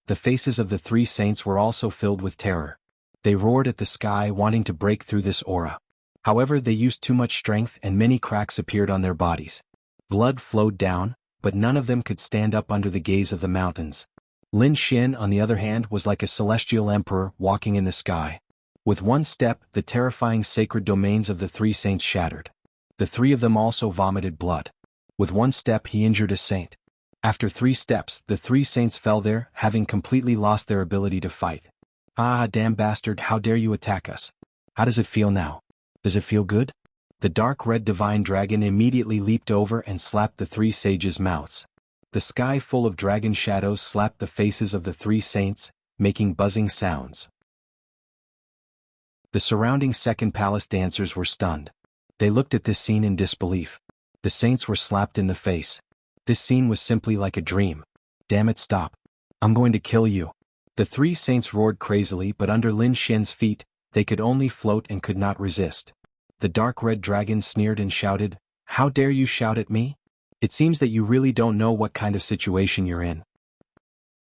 The faces of the three saints were also filled with terror. They roared at the sky, wanting to break through this aura. However, they used too much strength and many cracks appeared on their bodies. Blood flowed down, but none of them could stand up under the gaze of the mountains. Lin Xian, on the other hand, was like a celestial emperor walking in the sky. With one step, the terrifying sacred domains of the three saints shattered. The three of them also vomited blood. With one step he injured a saint. After 3 steps, the three saints fell there, having completely lost their ability to fight. Ah, damn bastard, how dare you attack us? How does it feel now? Does it feel good? The dark red divine dragon immediately leaped over and slapped the three sages' mouths. The sky full of dragon shadows slapped the faces of the three saints, making buzzing sounds. The surrounding second palace dancers were stunned. They looked at this scene in disbelief. The saints were slapped in the face. This scene was simply like a dream. Damn it, stop. I'm going to kill you. The three saints roared crazily, but under Lin Xian's feet, they could only float and could not resist. The dark red dragon sneered and shouted, "How dare you shout at me? It seems that you really don't know what kind of situation you're in."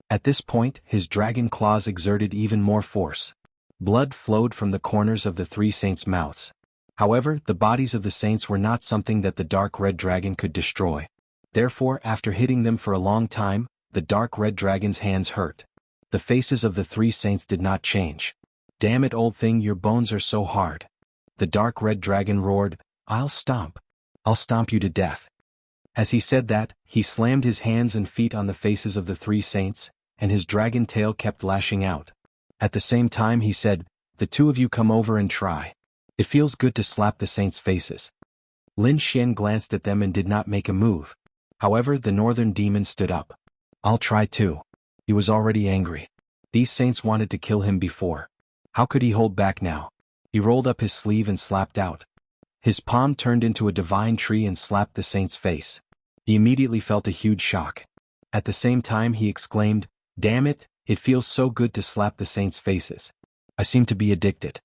At this point, his dragon claws exerted even more force. Blood flowed from the corners of the three saints' mouths. However, the bodies of the saints were not something that the dark red dragon could destroy. Therefore, after hitting them for a long time, the dark red dragon's hands hurt. The faces of the three saints did not change. "Damn it, old thing, your bones are so hard." The dark red dragon roared, I'll stomp you to death." As he said that, he slammed his hands and feet on the faces of the three saints, and his dragon tail kept lashing out. At the same time he said, "The two of you come over and try. It feels good to slap the saints' faces." Lin Xian glanced at them and did not make a move. However, the northern demon stood up. "I'll try too." He was already angry. These saints wanted to kill him before. How could he hold back now? He rolled up his sleeve and slapped out. His palm turned into a divine tree and slapped the saint's face. He immediately felt a huge shock. At the same time he exclaimed, "Damn it, it feels so good to slap the saints' faces. I seem to be addicted."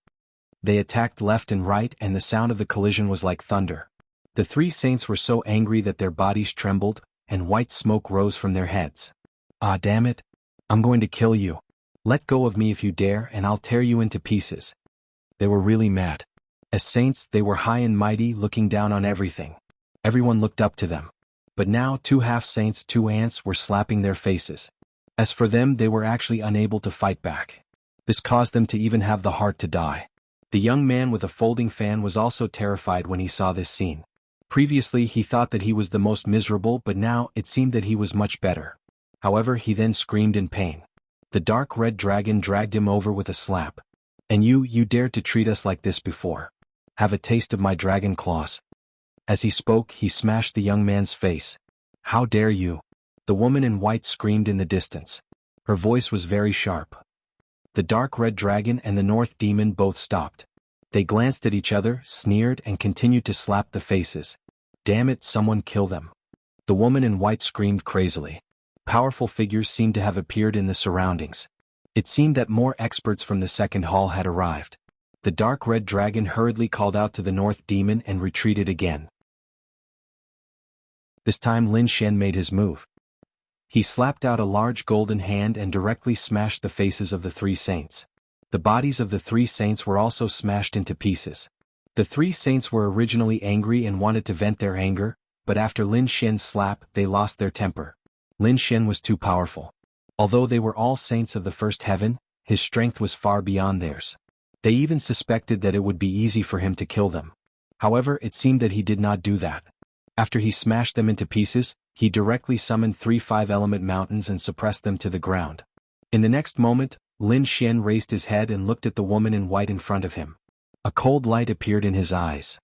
They attacked left and right, and the sound of the collision was like thunder. The three saints were so angry that their bodies trembled, and white smoke rose from their heads. "Ah, damn it. I'm going to kill you. Let go of me if you dare, and I'll tear you into pieces." They were really mad. As saints, they were high and mighty, looking down on everything. Everyone looked up to them. But now 2 half-saints, 2 ants, were slapping their faces. As for them, they were actually unable to fight back. This caused them to even have the heart to die. The young man with a folding fan was also terrified when he saw this scene. Previously he thought that he was the most miserable, but now it seemed that he was much better. However, he then screamed in pain. The dark red dragon dragged him over with a slap. "And you dared to treat us like this before. Have a taste of my dragon claws." As he spoke, he smashed the young man's face. "How dare you?" The woman in white screamed in the distance. Her voice was very sharp. The dark red dragon and the north demon both stopped. They glanced at each other, sneered, and continued to slap the faces. "Damn it, someone kill them." The woman in white screamed crazily. Powerful figures seemed to have appeared in the surroundings. It seemed that more experts from the second hall had arrived. The dark red dragon hurriedly called out to the north demon and retreated again. This time Lin Xian made his move. He slapped out a large golden hand and directly smashed the faces of the three saints. The bodies of the three saints were also smashed into pieces. The three saints were originally angry and wanted to vent their anger, but after Lin Xian's slap they lost their temper. Lin Xian was too powerful. Although they were all saints of the first heaven, his strength was far beyond theirs. They even suspected that it would be easy for him to kill them. However, it seemed that he did not do that. After he smashed them into pieces, he directly summoned 3 5-element mountains and suppressed them to the ground. In the next moment, Lin Xian raised his head and looked at the woman in white in front of him. A cold light appeared in his eyes.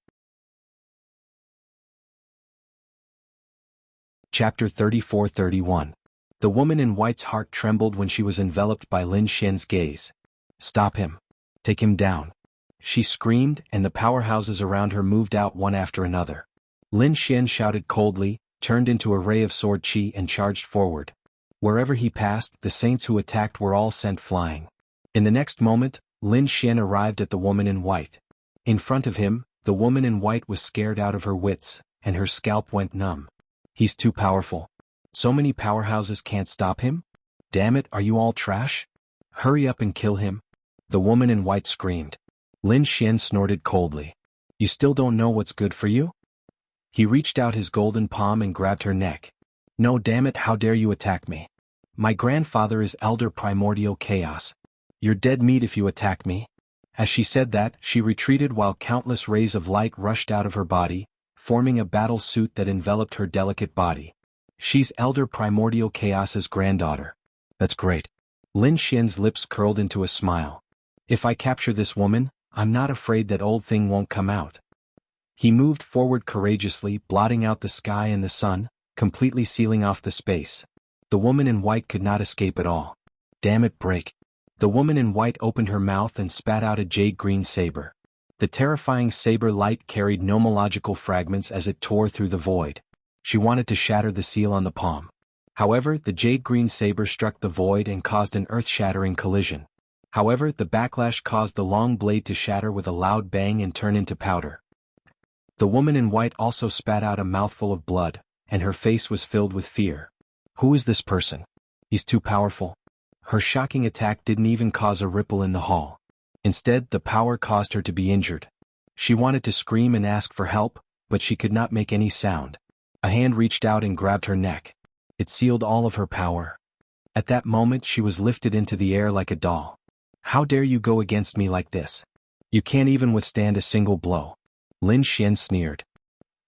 Chapter 34-31. The woman in white's heart trembled when she was enveloped by Lin Xian's gaze. "Stop him. Take him down," she screamed, and the powerhouses around her moved out one after another. Lin Xian shouted coldly, turned into a ray of sword qi and charged forward. Wherever he passed, the saints who attacked were all sent flying. In the next moment, Lin Xian arrived at the woman in white. In front of him, the woman in white was scared out of her wits, and her scalp went numb. "He's too powerful. So many powerhouses can't stop him? Damn it, are you all trash? Hurry up and kill him," the woman in white screamed. Lin Xian snorted coldly. "You still don't know what's good for you?" He reached out his golden palm and grabbed her neck. "No, damn it, how dare you attack me? My grandfather is Elder Primordial Chaos. You're dead meat if you attack me." As she said that, she retreated while countless rays of light rushed out of her body, forming a battle suit that enveloped her delicate body. "She's Elder Primordial Chaos's granddaughter. That's great." Lin Xian's lips curled into a smile. "If I capture this woman, I'm not afraid that old thing won't come out." He moved forward courageously, blotting out the sky and the sun, completely sealing off the space. The woman in white could not escape at all. "Damn it, break." The woman in white opened her mouth and spat out a jade-green saber. The terrifying saber light carried nomological fragments as it tore through the void. She wanted to shatter the seal on the palm. However, the jade-green saber struck the void and caused an earth-shattering collision. However, the backlash caused the long blade to shatter with a loud bang and turn into powder. The woman in white also spat out a mouthful of blood, and her face was filled with fear. "Who is this person? He's too powerful." Her shocking attack didn't even cause a ripple in the hall. Instead, the power caused her to be injured. She wanted to scream and ask for help, but she could not make any sound. A hand reached out and grabbed her neck. It sealed all of her power. At that moment she was lifted into the air like a doll. "How dare you go against me like this? You can't even withstand a single blow." Lin Xian sneered.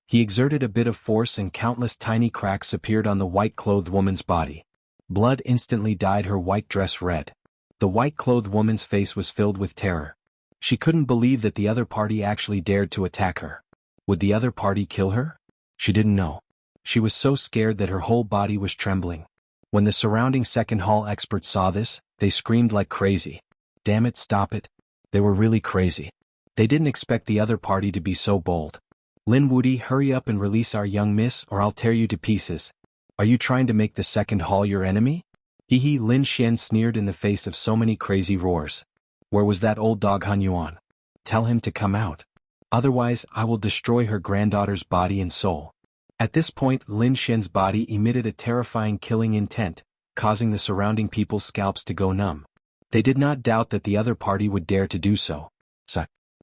He exerted a bit of force and countless tiny cracks appeared on the white-clothed woman's body. Blood instantly dyed her white dress red. The white-clothed woman's face was filled with terror. She couldn't believe that the other party actually dared to attack her. Would the other party kill her? She didn't know. She was so scared that her whole body was trembling. When the surrounding second hall experts saw this, they screamed like crazy. "Damn it, stop it." They were really crazy. They didn't expect the other party to be so bold. "Lin Wudi, hurry up and release our young miss or I'll tear you to pieces. Are you trying to make the second hall your enemy?" Hee, Lin Xian sneered in the face of so many crazy roars. "Where was that old dog Han Yuan? Tell him to come out. Otherwise, I will destroy her granddaughter's body and soul." At this point, Lin Xian's body emitted a terrifying killing intent, causing the surrounding people's scalps to go numb. They did not doubt that the other party would dare to do so.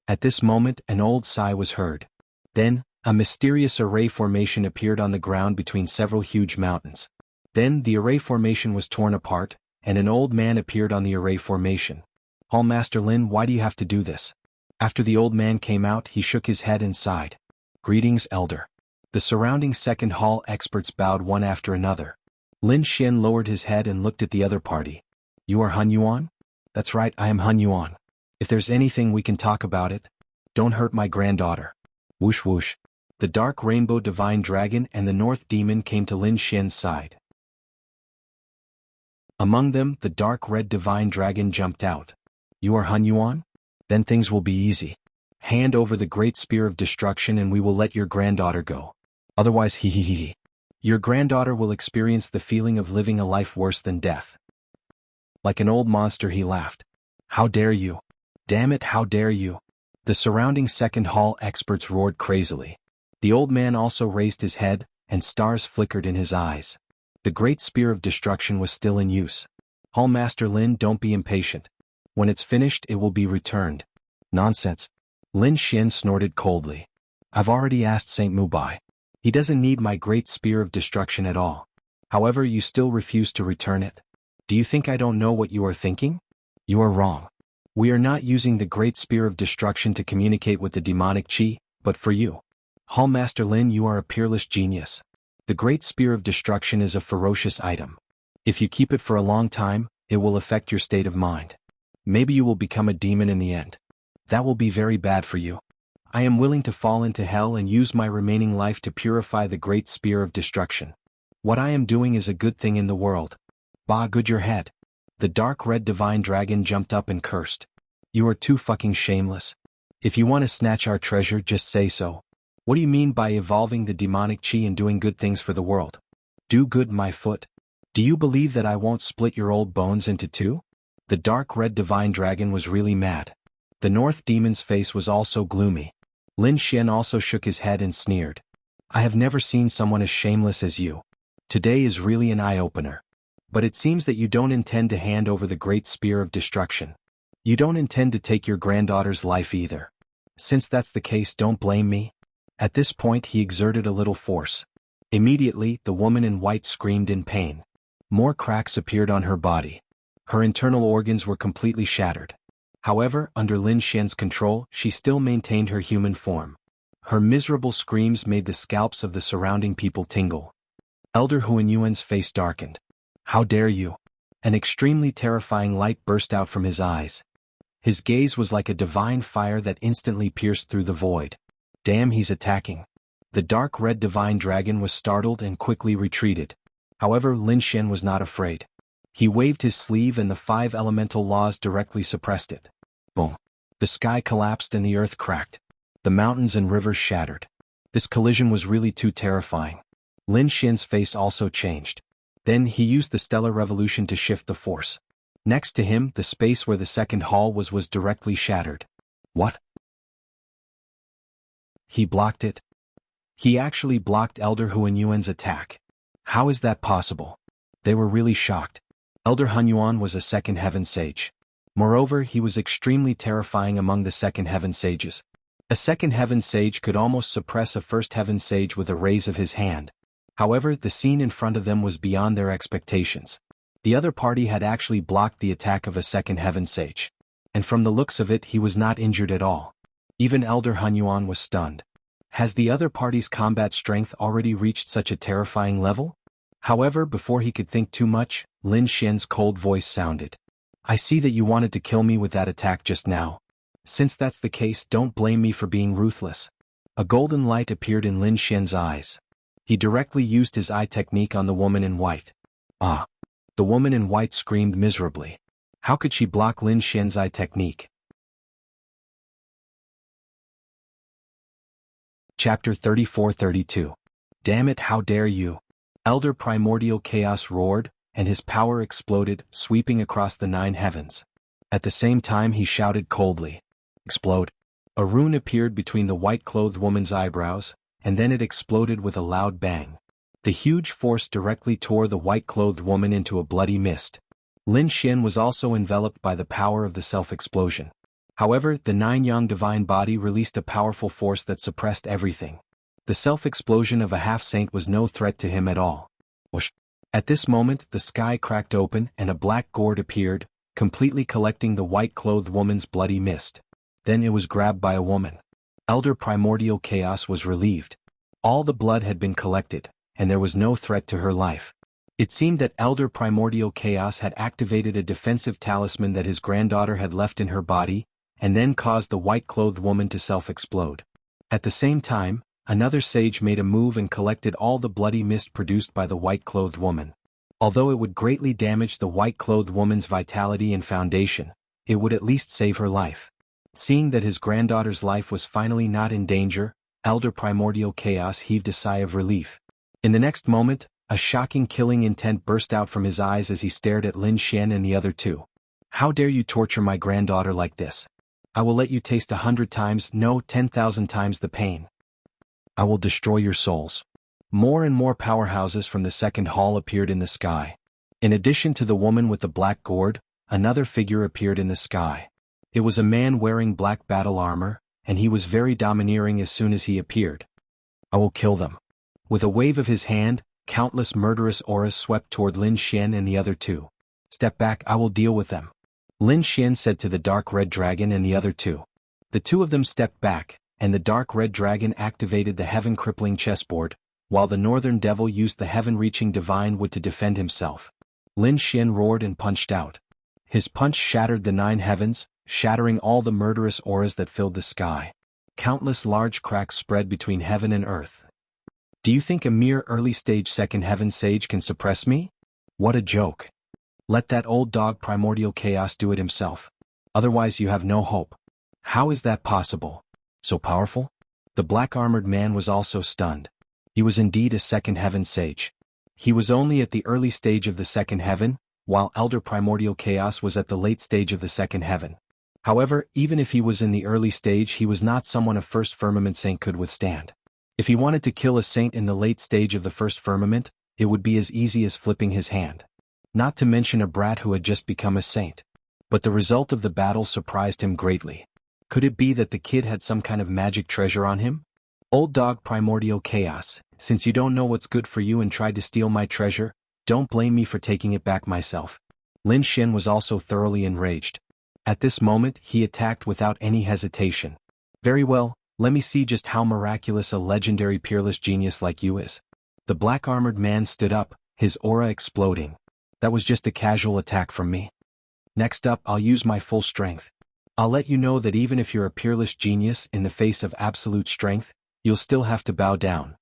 At this moment, an old sigh was heard. Then, a mysterious array formation appeared on the ground between several huge mountains. Then the array formation was torn apart, and an old man appeared on the array formation. "Hall Master Lin, why do you have to do this?" After the old man came out, he shook his head and sighed. "Greetings, Elder." The surrounding second hall experts bowed one after another. Lin Xian lowered his head and looked at the other party. "You are Han Yuan?" "That's right, I am Han Yuan. If there's anything we can talk about it. Don't hurt my granddaughter." Whoosh whoosh. The dark rainbow divine dragon and the north demon came to Lin Xian's side. Among them, the dark red divine dragon jumped out. "You are Han Yuan? Then things will be easy. Hand over the great spear of destruction and we will let your granddaughter go. Otherwise, he. Your granddaughter will experience the feeling of living a life worse than death. Like an old monster, he laughed. How dare you? Damn it, how dare you? The surrounding second hall experts roared crazily. The old man also raised his head, and stars flickered in his eyes. The great spear of destruction was still in use. Hall Master Lin, don't be impatient. When it's finished, it will be returned. Nonsense. Lin Xian snorted coldly. I've already asked Saint Mubai. He doesn't need my great spear of destruction at all. However, you still refuse to return it. Do you think I don't know what you are thinking? You are wrong. We are not using the great spear of destruction to communicate with the demonic chi, but for you. Hall Master Lin, you are a peerless genius. The great spear of destruction is a ferocious item. If you keep it for a long time, it will affect your state of mind. Maybe you will become a demon in the end. That will be very bad for you. I am willing to fall into hell and use my remaining life to purify the great spear of destruction. What I am doing is a good thing in the world. Bah, good your head. The dark red divine dragon jumped up and cursed. You are too fucking shameless. If you want to snatch our treasure, just say so. What do you mean by evolving the demonic chi and doing good things for the world? Do good, my foot. Do you believe that I won't split your old bones into two? The dark red divine dragon was really mad. The North Demon's face was also gloomy. Lin Xian also shook his head and sneered. I have never seen someone as shameless as you. Today is really an eye-opener. But it seems that you don't intend to hand over the great spear of destruction. You don't intend to take your granddaughter's life either. Since that's the case, don't blame me. At this point he exerted a little force. Immediately, the woman in white screamed in pain. More cracks appeared on her body. Her internal organs were completely shattered. However, under Lin Xian's control, she still maintained her human form. Her miserable screams made the scalps of the surrounding people tingle. Elder Huanyuan's face darkened. How dare you? An extremely terrifying light burst out from his eyes. His gaze was like a divine fire that instantly pierced through the void. Damn, he's attacking. The dark red divine dragon was startled and quickly retreated. However, Lin Xian was not afraid. He waved his sleeve and the 5 elemental laws directly suppressed it. Boom. The sky collapsed and the earth cracked. The mountains and rivers shattered. This collision was really too terrifying. Lin Xian's face also changed. Then he used the stellar revolution to shift the force. Next to him, the space where the second hall was directly shattered. What? He blocked it? He actually blocked Elder Huanyuan's attack. How is that possible? They were really shocked. Elder Huanyuan was a second heaven sage. Moreover, he was extremely terrifying among the second heaven sages. A second heaven sage could almost suppress a first heaven sage with a raise of his hand. However, the scene in front of them was beyond their expectations. The other party had actually blocked the attack of a second heaven sage. And from the looks of it, he was not injured at all. Even Elder Huanyuan was stunned. Has the other party's combat strength already reached such a terrifying level? However, before he could think too much, Lin Xian's cold voice sounded. I see that you wanted to kill me with that attack just now. Since that's the case, don't blame me for being ruthless. A golden light appeared in Lin Xian's eyes. He directly used his eye technique on the woman in white. Ah! The woman in white screamed miserably. How could she block Lin Xian's eye technique? Chapter 34-32. Damn it, how dare you! Elder Primordial Chaos roared, and his power exploded, sweeping across the 9 heavens. At the same time he shouted coldly. Explode! A rune appeared between the white-clothed woman's eyebrows, and then it exploded with a loud bang. The huge force directly tore the white-clothed woman into a bloody mist. Lin Xian was also enveloped by the power of the self-explosion. However, the 9-yang divine body released a powerful force that suppressed everything. The self-explosion of a half-saint was no threat to him at all. Whoosh! At this moment, the sky cracked open and a black gourd appeared, completely collecting the white-clothed woman's bloody mist. Then it was grabbed by a woman. Elder Primordial Chaos was relieved. All the blood had been collected, and there was no threat to her life. It seemed that Elder Primordial Chaos had activated a defensive talisman that his granddaughter had left in her body, and then caused the white-clothed woman to self-explode. At the same time, another sage made a move and collected all the bloody mist produced by the white-clothed woman. Although it would greatly damage the white-clothed woman's vitality and foundation, it would at least save her life. Seeing that his granddaughter's life was finally not in danger, Elder Primordial Chaos heaved a sigh of relief. In the next moment, a shocking killing intent burst out from his eyes as he stared at Lin Xian and the other two. How dare you torture my granddaughter like this? I will let you taste 100 times, no, 10,000 times the pain. I will destroy your souls. More and more powerhouses from the second hall appeared in the sky. In addition to the woman with the black gourd, another figure appeared in the sky. It was a man wearing black battle armor, and he was very domineering as soon as he appeared. I will kill them. With a wave of his hand, countless murderous auras swept toward Lin Xian and the other two. Step back, I will deal with them. Lin Xian said to the dark red dragon and the other two. The two of them stepped back, and the dark red dragon activated the heaven-crippling chessboard, while the northern devil used the heaven-reaching divine wood to defend himself. Lin Xian roared and punched out. His punch shattered the 9 heavens, shattering all the murderous auras that filled the sky. Countless large cracks spread between heaven and earth. Do you think a mere early-stage second heaven sage can suppress me? What a joke. Let that old dog Primordial Chaos do it himself. Otherwise you have no hope. How is that possible? So powerful? The black-armored man was also stunned. He was indeed a second heaven sage. He was only at the early stage of the second heaven, while Elder Primordial Chaos was at the late stage of the second heaven. However, even if he was in the early stage, he was not someone a first firmament saint could withstand. If he wanted to kill a saint in the late stage of the first firmament, it would be as easy as flipping his hand. Not to mention a brat who had just become a saint. But the result of the battle surprised him greatly. Could it be that the kid had some kind of magic treasure on him? Old dog Primordial Chaos, since you don't know what's good for you and tried to steal my treasure, don't blame me for taking it back myself. Lin Xian was also thoroughly enraged. At this moment, he attacked without any hesitation. Very well, let me see just how miraculous a legendary peerless genius like you is. The black-armored man stood up, his aura exploding. That was just a casual attack from me. Next up, I'll use my full strength. I'll let you know that even if you're a peerless genius in the face of absolute strength, you'll still have to bow down.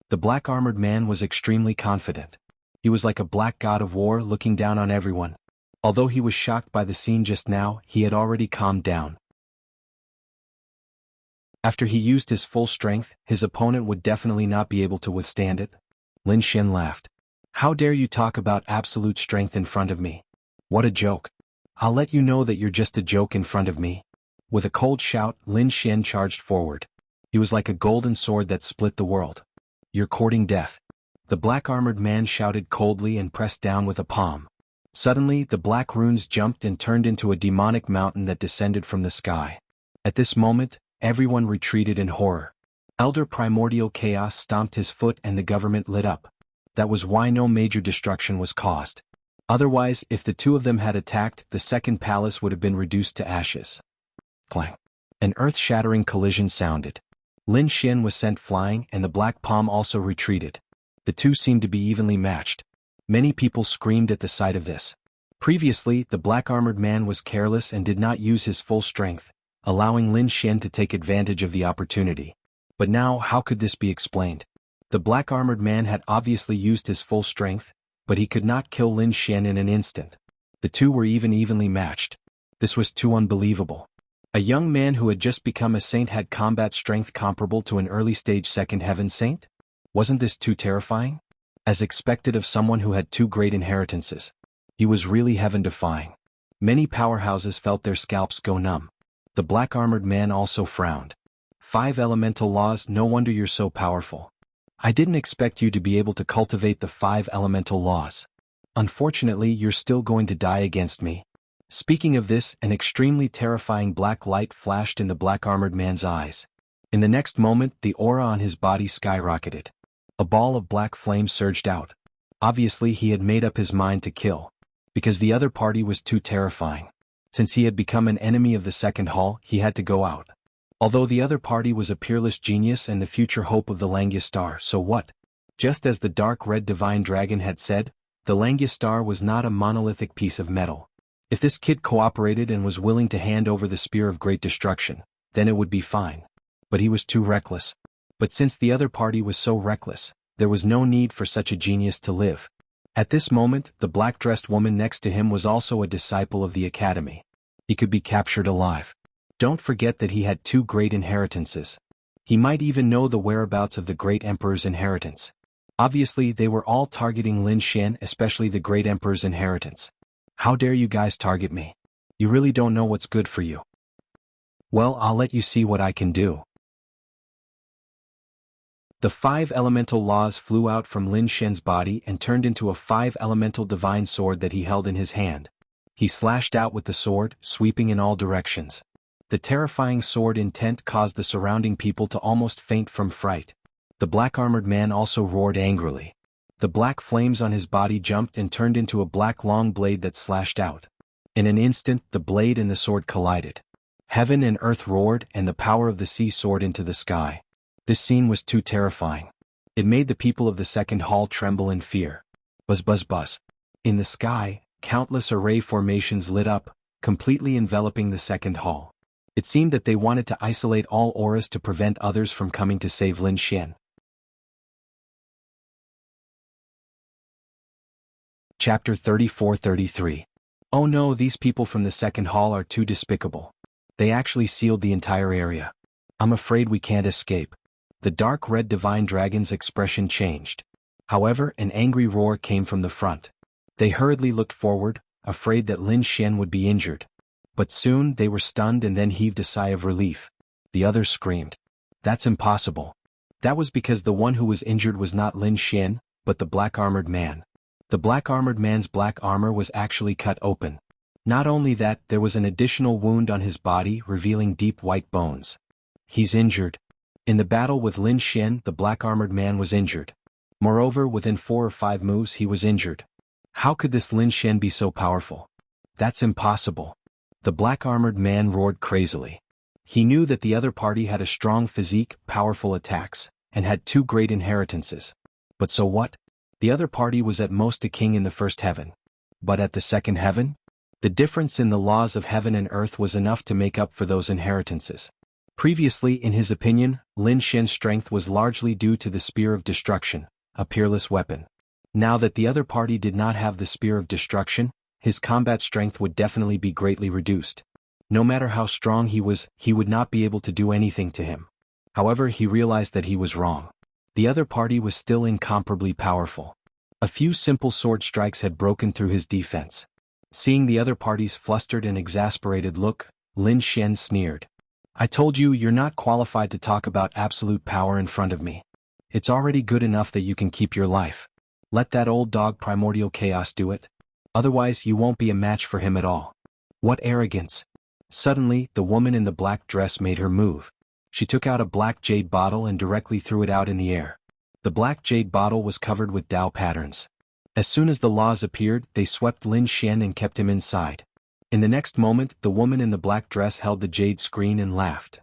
The black-armored man was extremely confident. He was like a black god of war looking down on everyone. Although he was shocked by the scene just now, he had already calmed down. After he used his full strength, his opponent would definitely not be able to withstand it. Lin Xian laughed. How dare you talk about absolute strength in front of me? What a joke. I'll let you know that you're just a joke in front of me. With a cold shout, Lin Xian charged forward. He was like a golden sword that split the world. You're courting death. The black-armored man shouted coldly and pressed down with a palm. Suddenly, the black runes jumped and turned into a demonic mountain that descended from the sky. At this moment, everyone retreated in horror. Elder Primordial Chaos stomped his foot and the government lit up. That was why no major destruction was caused. Otherwise, if the two of them had attacked, the second palace would have been reduced to ashes. Clang. An earth-shattering collision sounded. Lin Xian was sent flying and the black palm also retreated. The two seemed to be evenly matched. Many people screamed at the sight of this. Previously, the black-armored man was careless and did not use his full strength, allowing Lin Xian to take advantage of the opportunity. But now, how could this be explained? The black-armored man had obviously used his full strength, but he could not kill Lin Xian in an instant. The two were evenly matched. This was too unbelievable. A young man who had just become a saint had combat strength comparable to an early-stage second heaven saint? Wasn't this too terrifying? As expected of someone who had two great inheritances. He was really heaven-defying. Many powerhouses felt their scalps go numb. The black-armored man also frowned. 5 elemental laws, no wonder you're so powerful. I didn't expect you to be able to cultivate the 5 elemental laws. Unfortunately, you're still going to die against me. Speaking of this, an extremely terrifying black light flashed in the black-armored man's eyes. In the next moment, the aura on his body skyrocketed. A ball of black flame surged out. Obviously, he had made up his mind to kill. Because the other party was too terrifying. Since he had become an enemy of the second hall, he had to go out. Although the other party was a peerless genius and the future hope of the Langistar, so what? Just as the dark red divine dragon had said, the Langistar was not a monolithic piece of metal. If this kid cooperated and was willing to hand over the spear of great destruction, then it would be fine. But he was too reckless. But since the other party was so reckless, there was no need for such a genius to live. At this moment, the black-dressed woman next to him was also a disciple of the academy. He could be captured alive. Don't forget that he had 2 great inheritances. He might even know the whereabouts of the great emperor's inheritance. Obviously, they were all targeting Lin Xian, especially the Great Emperor's inheritance. How dare you guys target me? You really don't know what's good for you. Well, I'll let you see what I can do. The 5 elemental laws flew out from Lin Xian's body and turned into a 5 elemental divine sword that he held in his hand. He slashed out with the sword, sweeping in all directions. The terrifying sword intent caused the surrounding people to almost faint from fright. The black-armored man also roared angrily. The black flames on his body jumped and turned into a black long blade that slashed out. In an instant, the blade and the sword collided. Heaven and earth roared, and the power of the sea soared into the sky. This scene was too terrifying. It made the people of the second hall tremble in fear. Buzz buzz buzz. In the sky, countless array formations lit up, completely enveloping the second hall. It seemed that they wanted to isolate all auras to prevent others from coming to save Lin Xian. Chapter 34-33. Oh no, these people from the second hall are too despicable. They actually sealed the entire area. I'm afraid we can't escape. The dark red divine dragon's expression changed. However, an angry roar came from the front. They hurriedly looked forward, afraid that Lin Xian would be injured. But soon they were stunned and then heaved a sigh of relief. The others screamed. That's impossible. That was because the one who was injured was not Lin Xian, but the black-armored man. The black-armored man's black armor was actually cut open. Not only that, there was an additional wound on his body revealing deep white bones. He's injured. In the battle with Lin Xian, the black-armored man was injured. Moreover, within 4 or 5 moves he was injured. How could this Lin Xian be so powerful? That's impossible. The black-armored man roared crazily. He knew that the other party had a strong physique, powerful attacks, and had 2 great inheritances. But so what? The other party was at most a king in the first heaven. But at the second heaven? The difference in the laws of heaven and earth was enough to make up for those inheritances. Previously, in his opinion, Lin Xian's strength was largely due to the Spear of Destruction, a peerless weapon. Now that the other party did not have the Spear of Destruction, his combat strength would definitely be greatly reduced. No matter how strong he was, he would not be able to do anything to him. However, he realized that he was wrong. The other party was still incomparably powerful. A few simple sword strikes had broken through his defense. Seeing the other party's flustered and exasperated look, Lin Xian sneered. I told you you're not qualified to talk about absolute power in front of me. It's already good enough that you can keep your life. Let that old dog Primordial Chaos do it. Otherwise you won't be a match for him at all. What arrogance! Suddenly, the woman in the black dress made her move. She took out a black jade bottle and directly threw it out in the air. The black jade bottle was covered with Dao patterns. As soon as the laws appeared, they swept Lin Xian and kept him inside. In the next moment, the woman in the black dress held the jade screen and laughed.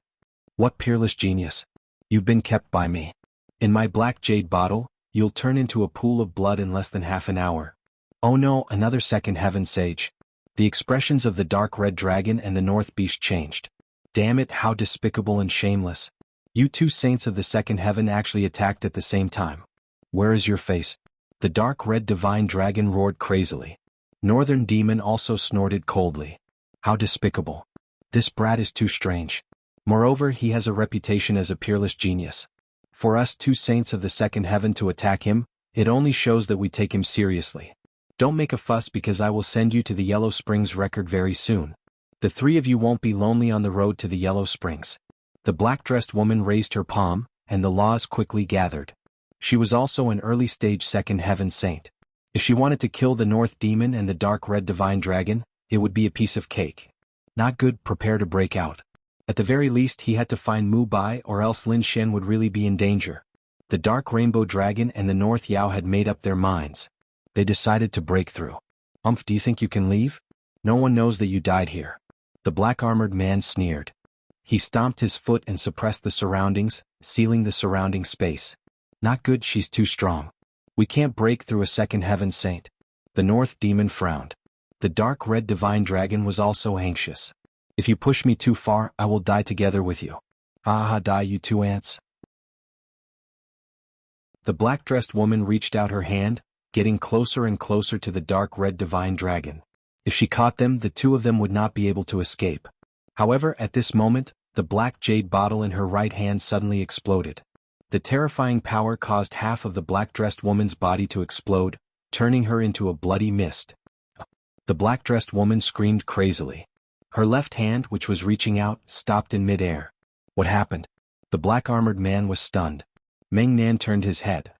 What peerless genius! You've been kept by me. In my black jade bottle, you'll turn into a pool of blood in less than half an hour. Oh no, another second heaven sage. The expressions of the dark red dragon and the north beast changed. Damn it, how despicable and shameless. You 2 saints of the second heaven actually attacked at the same time. Where is your face? The dark red divine dragon roared crazily. Northern demon also snorted coldly. How despicable. This brat is too strange. Moreover, he has a reputation as a peerless genius. For us 2 saints of the second heaven to attack him, it only shows that we take him seriously. Don't make a fuss because I will send you to the Yellow Springs record very soon. The 3 of you won't be lonely on the road to the Yellow Springs. The black-dressed woman raised her palm, and the laws quickly gathered. She was also an early-stage second heaven saint. If she wanted to kill the North Demon and the dark red divine dragon, it would be a piece of cake. Not good, prepare to break out. At the very least he had to find Mu Bai or else Lin Xian would really be in danger. The dark rainbow dragon and the North Yao had made up their minds. They decided to break through. Do you think you can leave? No one knows that you died here. The black-armored man sneered. He stomped his foot and suppressed the surroundings, sealing the surrounding space. Not good, she's too strong. We can't break through a second heaven saint. The North Demon frowned. The dark red divine dragon was also anxious. If you push me too far, I will die together with you. Ah, die you 2 ants. The black-dressed woman reached out her hand, getting closer and closer to the dark red divine dragon. If she caught them, the 2 of them would not be able to escape. However, at this moment, the black jade bottle in her right hand suddenly exploded. The terrifying power caused half of the black-dressed woman's body to explode, turning her into a bloody mist. The black-dressed woman screamed crazily. Her left hand, which was reaching out, stopped in mid-air. What happened? The black-armored man was stunned. Meng Nan turned his head.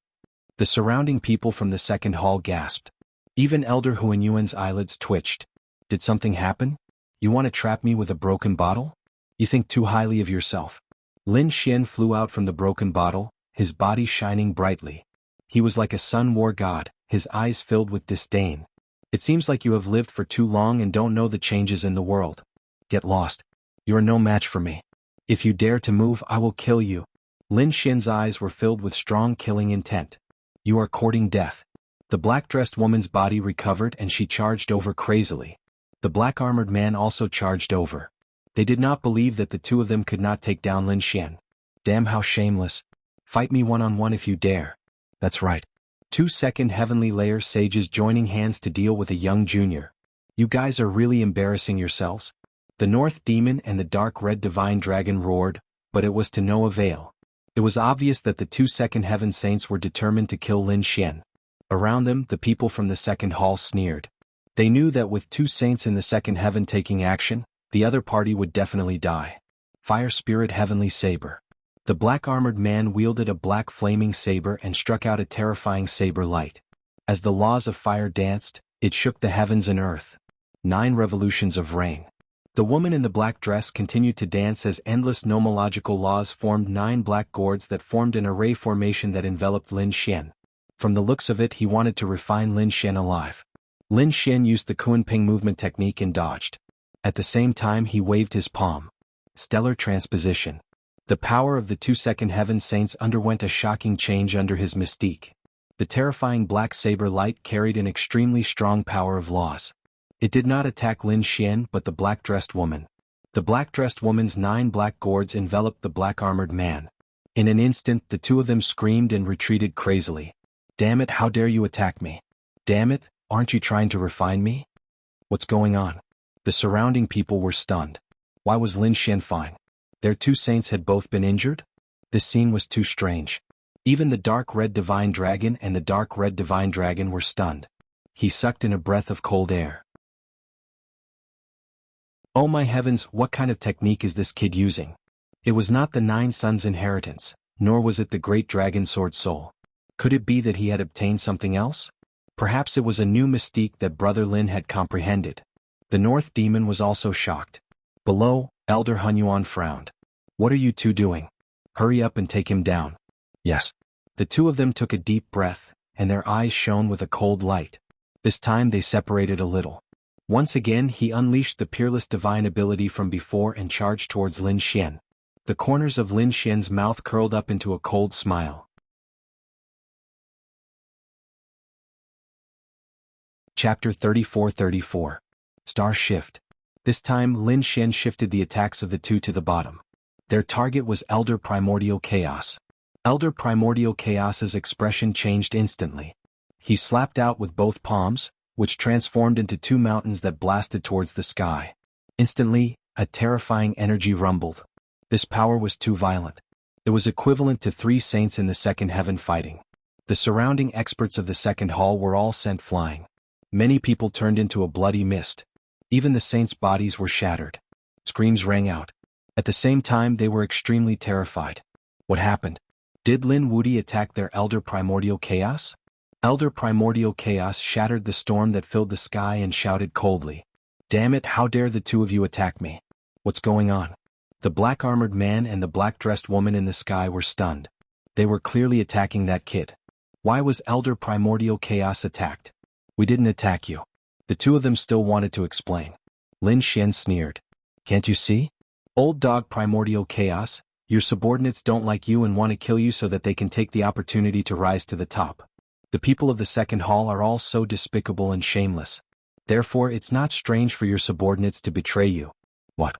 The surrounding people from the second hall gasped. Even Elder Huanyuan's eyelids twitched. Did something happen? You want to trap me with a broken bottle? You think too highly of yourself. Lin Xian flew out from the broken bottle, his body shining brightly. He was like a sun war god, his eyes filled with disdain. It seems like you have lived for too long and don't know the changes in the world. Get lost. You are no match for me. If you dare to move, I will kill you. Lin Xian's eyes were filled with strong killing intent. You are courting death. The black-dressed woman's body recovered and she charged over crazily. The black-armored man also charged over. They did not believe that the two of them could not take down Lin Xian. Damn, how shameless. Fight me one-on-one if you dare. That's right. 2 second heavenly layer sages joining hands to deal with a young junior. You guys are really embarrassing yourselves. The North Demon and the Dark Red Divine Dragon roared, but it was to no avail. It was obvious that the 2 second heaven saints were determined to kill Lin Xian. Around them, the people from the second hall sneered. They knew that with 2 saints in the second heaven taking action, the other party would definitely die. Fire Spirit Heavenly Saber. The black-armored man wielded a black flaming saber and struck out a terrifying saber light. As the laws of fire danced, it shook the heavens and earth. 9 revolutions of rain. The woman in the black dress continued to dance as endless nomological laws formed 9 black gourds that formed an array formation that enveloped Lin Xian. From the looks of it, he wanted to refine Lin Xian alive. Lin Xian used the Kunping movement technique and dodged. At the same time, he waved his palm. Stellar transposition. The power of the 2 second heaven saints underwent a shocking change under his mystique. The terrifying black saber light carried an extremely strong power of laws. It did not attack Lin Xian but the black-dressed woman. The black-dressed woman's 9 black gourds enveloped the black-armored man. In an instant, the two of them screamed and retreated crazily. Damn it, how dare you attack me? Damn it, aren't you trying to refine me? What's going on? The surrounding people were stunned. Why was Lin Xian fine? Their 2 saints had both been injured? This scene was too strange. Even the Dark Red Divine Dragon and the Dark Red Divine Dragon were stunned. He sucked in a breath of cold air. Oh my heavens, what kind of technique is this kid using? It was not the 9 Sons' inheritance, nor was it the Great Dragon Sword Soul. Could it be that he had obtained something else? Perhaps it was a new mystique that Brother Lin had comprehended. The North Demon was also shocked. Below, Elder Hunyuan frowned. What are you two doing? Hurry up and take him down. Yes. The two of them took a deep breath, and their eyes shone with a cold light. This time they separated a little. Once again he unleashed the peerless divine ability from before and charged towards Lin Xian. The corners of Lin Xian's mouth curled up into a cold smile. Chapter 34-34. Star Shift. This time Lin Xian shifted the attacks of the two to the bottom. Their target was Elder Primordial Chaos. Elder Primordial Chaos's expression changed instantly. He slapped out with both palms, which transformed into 2 mountains that blasted towards the sky. Instantly, a terrifying energy rumbled. This power was too violent. It was equivalent to 3 saints in the second heaven fighting. The surrounding experts of the second hall were all sent flying. Many people turned into a bloody mist. Even the saints' bodies were shattered. Screams rang out. At the same time they were extremely terrified. What happened? Did Lin Wudi attack their Elder Primordial Chaos? Elder Primordial Chaos shattered the storm that filled the sky and shouted coldly. Damn it, how dare the two of you attack me? What's going on? The black-armored man and the black-dressed woman in the sky were stunned. They were clearly attacking that kid. Why was Elder Primordial Chaos attacked? We didn't attack you. The two of them still wanted to explain. Lin Xian sneered. Can't you see? Old dog Primordial Chaos, your subordinates don't like you and want to kill you so that they can take the opportunity to rise to the top. The people of the second hall are all so despicable and shameless. Therefore it's not strange for your subordinates to betray you. What?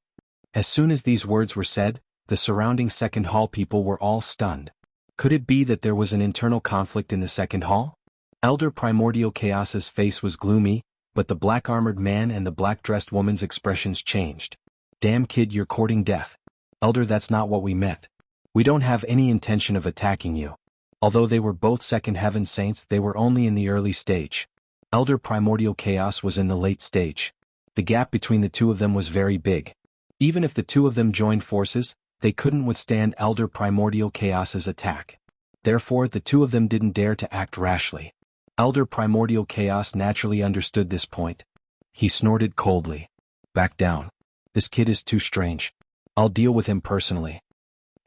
As soon as these words were said, the surrounding second hall people were all stunned. Could it be that there was an internal conflict in the second hall? Elder Primordial Chaos's face was gloomy, but the black-armored man and the black-dressed woman's expressions changed. Damn kid, you're courting death. Elder, that's not what we meant. We don't have any intention of attacking you. Although they were both second heaven saints, they were only in the early stage. Elder Primordial Chaos was in the late stage. The gap between the two of them was very big. Even if the two of them joined forces, they couldn't withstand Elder Primordial Chaos's attack. Therefore, the two of them didn't dare to act rashly. Elder Primordial Chaos naturally understood this point. He snorted coldly. Back down. This kid is too strange. I'll deal with him personally.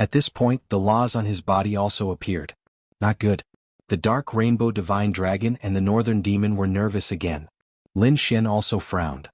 At this point, the laws on his body also appeared. Not good. The Dark Rainbow Divine Dragon and the Northern Demon were nervous again. Lin Xian also frowned.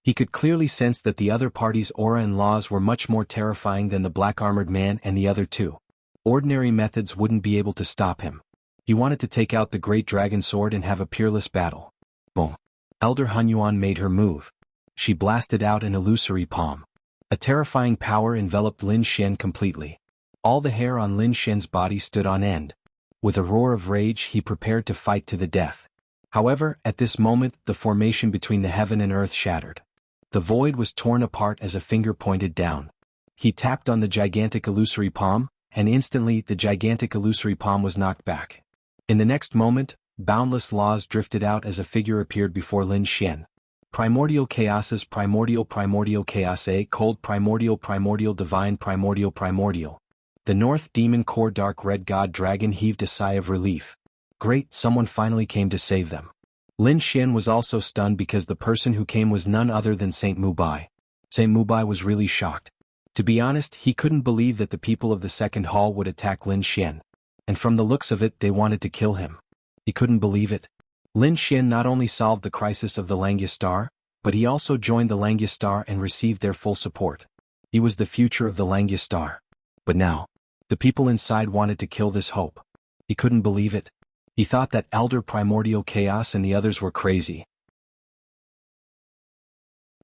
He could clearly sense that the other party's aura and laws were much more terrifying than the Black-Armored Man and the other two. Ordinary methods wouldn't be able to stop him. He wanted to take out the Great Dragon Sword and have a peerless battle. Boom. Elder Hunyuan made her move. She blasted out an illusory palm. A terrifying power enveloped Lin Xian completely. All the hair on Lin Xian's body stood on end. With a roar of rage, he prepared to fight to the death. However, at this moment, the formation between the heaven and earth shattered. The void was torn apart as a finger pointed down. He tapped on the gigantic illusory palm, and instantly the gigantic illusory palm was knocked back. In the next moment, boundless laws drifted out as a figure appeared before Lin Xian. Primordial Chaos's Primordial Chaos A Cold Primordial Divine Primordial. The North Demon Core Dark Red God Dragon heaved a sigh of relief. Great, someone finally came to save them. Lin Xian was also stunned because the person who came was none other than Saint Mubai. Saint Mubai was really shocked. To be honest, he couldn't believe that the people of the second hall would attack Lin Xian. And from the looks of it, they wanted to kill him. He couldn't believe it. Lin Xian not only solved the crisis of the Langya Star, but he also joined the Langya Star and received their full support. He was the future of the Langya Star. But now, the people inside wanted to kill this hope. He couldn't believe it. He thought that Elder Primordial Chaos and the others were crazy.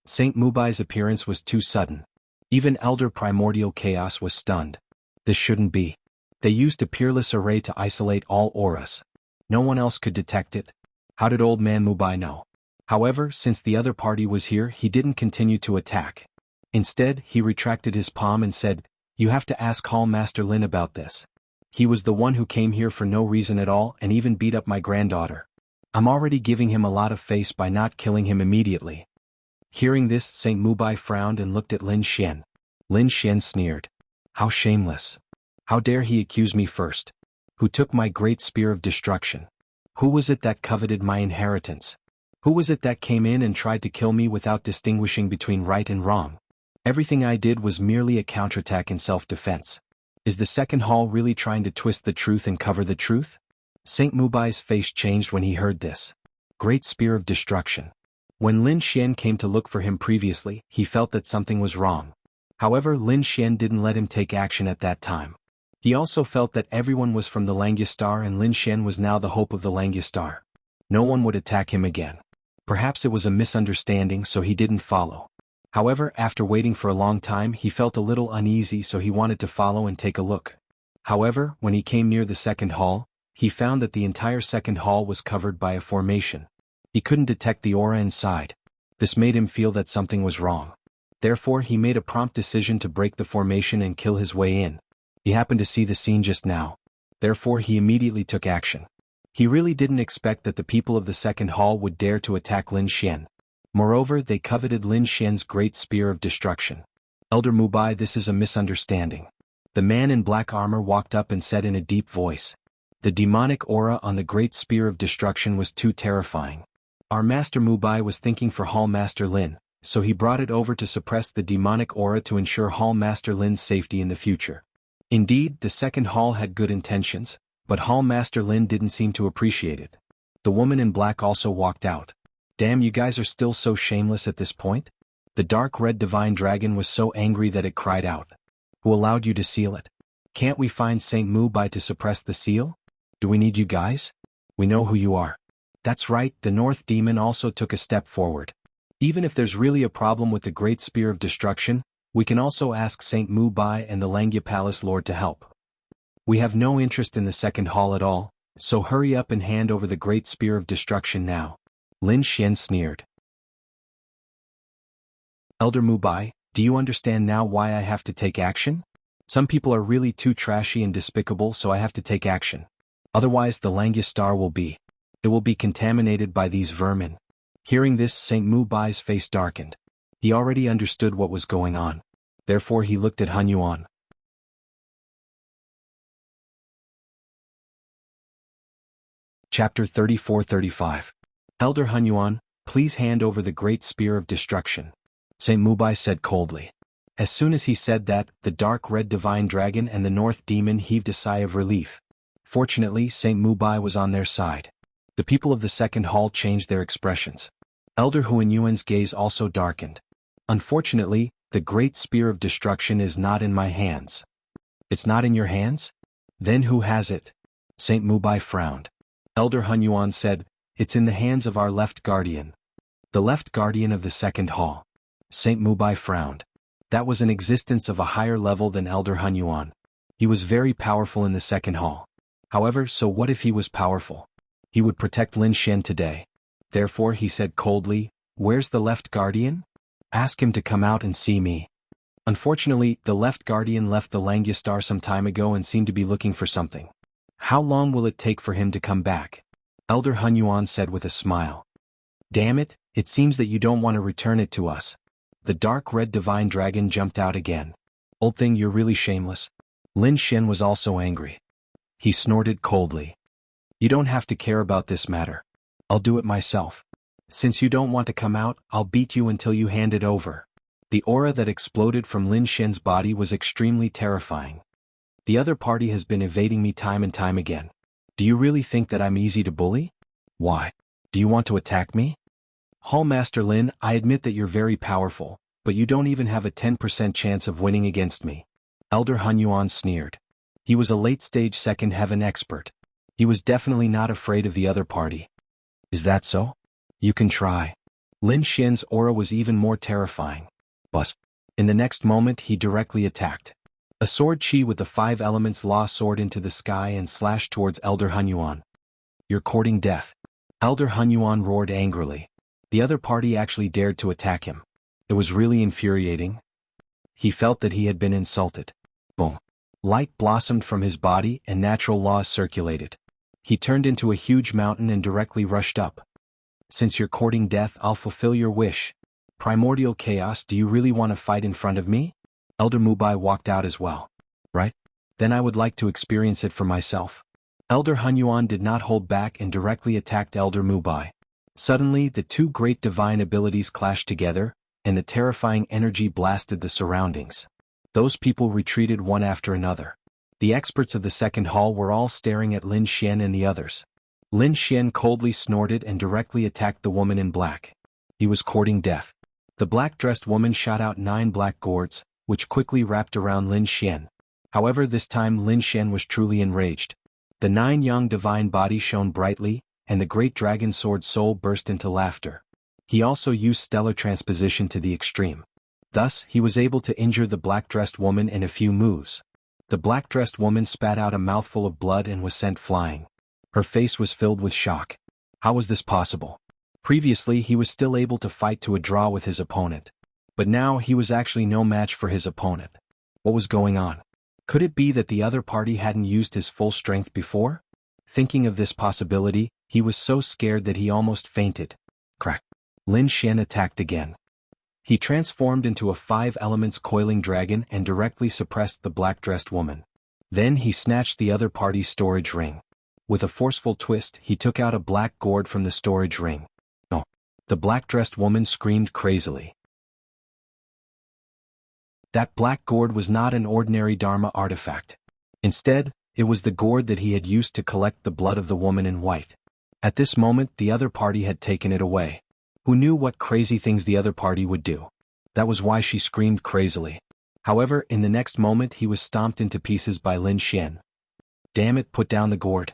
Saint Mubai's appearance was too sudden. Even Elder Primordial Chaos was stunned. This shouldn't be. They used a peerless array to isolate all auras. No one else could detect it. How did Old Man Mubai know? However, since the other party was here, he didn't continue to attack. Instead, he retracted his palm and said, "You have to ask Hall Master Lin about this. He was the one who came here for no reason at all and even beat up my granddaughter. I'm already giving him a lot of face by not killing him immediately." Hearing this, Saint Mubai frowned and looked at Lin Xian. Lin Xian sneered. How shameless. How dare he accuse me first? Who took my great spear of destruction? Who was it that coveted my inheritance? Who was it that came in and tried to kill me without distinguishing between right and wrong? Everything I did was merely a counterattack in self-defense. Is the second hall really trying to twist the truth and cover the truth? Saint Mubai's face changed when he heard this. Great spear of destruction. When Lin Xian came to look for him previously, he felt that something was wrong. However, Lin Xian didn't let him take action at that time. He also felt that everyone was from the Langya Star and Lin Xian was now the hope of the Langya Star. No one would attack him again. Perhaps it was a misunderstanding, so he didn't follow. However, after waiting for a long time, he felt a little uneasy, so he wanted to follow and take a look. However, when he came near the second hall, he found that the entire second hall was covered by a formation. He couldn't detect the aura inside. This made him feel that something was wrong. Therefore, he made a prompt decision to break the formation and kill his way in. He happened to see the scene just now. Therefore, he immediately took action. He really didn't expect that the people of the second hall would dare to attack Lin Xian. Moreover, they coveted Lin Xian's great spear of destruction. Elder Mubai, this is a misunderstanding. The man in black armor walked up and said in a deep voice. The demonic aura on the great spear of destruction was too terrifying. Our Master Mubai was thinking for Hall Master Lin, so he brought it over to suppress the demonic aura to ensure Hall Master Lin's safety in the future. Indeed, the second hall had good intentions, but Hall Master Lin didn't seem to appreciate it. The woman in black also walked out. Damn, you guys are still so shameless at this point? The dark red divine dragon was so angry that it cried out. Who allowed you to seal it? Can't we find Saint Mubai to suppress the seal? Do we need you guys? We know who you are. That's right, the North Demon also took a step forward. Even if there's really a problem with the Great Spear of Destruction, we can also ask Saint Mubai and the Langya Palace Lord to help. We have no interest in the second hall at all, so hurry up and hand over the Great Spear of Destruction now. Lin Xian sneered. Elder Mubai, do you understand now why I have to take action? Some people are really too trashy and despicable, so I have to take action. Otherwise the Langyastar will be. It will be contaminated by these vermin. Hearing this, Saint Mubai's face darkened. He already understood what was going on. Therefore he looked at Han Yuan. Chapter 34-35. Elder Han Yuan, please hand over the great spear of destruction. Saint Mubai said coldly. As soon as he said that, the dark red divine dragon and the north demon heaved a sigh of relief. Fortunately, Saint Mubai was on their side. The people of the second hall changed their expressions. Elder Huan Yuan's gaze also darkened. Unfortunately, the great spear of destruction is not in my hands. It's not in your hands? Then who has it? Saint Mubai frowned. Elder Han Yuan said, it's in the hands of our left guardian. The left guardian of the second hall. Saint Mubai frowned. That was an existence of a higher level than Elder Han Yuan. He was very powerful in the second hall. However, so what if he was powerful? He would protect Lin Xian today. Therefore he said coldly, where's the left guardian? Ask him to come out and see me. Unfortunately, the left guardian left the Langyastar some time ago and seemed to be looking for something. How long will it take for him to come back? Elder Han Yuan said with a smile. Damn it, it seems that you don't want to return it to us. The dark red divine dragon jumped out again. Old thing, you're really shameless. Lin Xian was also angry. He snorted coldly. You don't have to care about this matter. I'll do it myself. Since you don't want to come out, I'll beat you until you hand it over. The aura that exploded from Lin Xian's body was extremely terrifying. The other party has been evading me time and time again. Do you really think that I'm easy to bully? Why? Do you want to attack me? Hallmaster Lin, I admit that you're very powerful, but you don't even have a 10% chance of winning against me. Elder Han Yuan sneered. He was a late-stage second heaven expert. He was definitely not afraid of the other party. Is that so? You can try. Lin Xian's aura was even more terrifying. But in the next moment he directly attacked. A sword chi with the 5 elements law soared into the sky and slashed towards Elder Han Yuan. You're courting death. Elder Han Yuan roared angrily. The other party actually dared to attack him. It was really infuriating. He felt that he had been insulted. Boom. Light blossomed from his body and natural laws circulated. He turned into a huge mountain and directly rushed up. Since you're courting death, I'll fulfill your wish. Primordial chaos, do you really want to fight in front of me? Elder Mubai walked out as well. Right? Then I would like to experience it for myself. Elder Han Yuan did not hold back and directly attacked Elder Mubai. Suddenly, the two great divine abilities clashed together, and the terrifying energy blasted the surroundings. Those people retreated one after another. The experts of the second hall were all staring at Lin Xian and the others. Lin Xian coldly snorted and directly attacked the woman in black. He was courting death. The black-dressed woman shot out 9 black gourds, which quickly wrapped around Lin Xian. However, this time Lin Xian was truly enraged. The 9 young divine bodies shone brightly, and the great dragon sword soul burst into laughter. He also used stellar transposition to the extreme. Thus, he was able to injure the black-dressed woman in a few moves. The black-dressed woman spat out a mouthful of blood and was sent flying. Her face was filled with shock. How was this possible? Previously, he was still able to fight to a draw with his opponent. But now he was actually no match for his opponent. What was going on? Could it be that the other party hadn't used his full strength before? Thinking of this possibility, he was so scared that he almost fainted. Crack. Lin Xian attacked again. He transformed into a 5 elements coiling dragon and directly suppressed the black-dressed woman. Then he snatched the other party's storage ring. With a forceful twist, he took out a black gourd from the storage ring. Oh! The black-dressed woman screamed crazily. That black gourd was not an ordinary Dharma artifact. Instead, it was the gourd that he had used to collect the blood of the woman in white. At this moment, the other party had taken it away. Who knew what crazy things the other party would do? That was why she screamed crazily. However, in the next moment he was stomped into pieces by Lin Xian. Damn it, put down the gourd.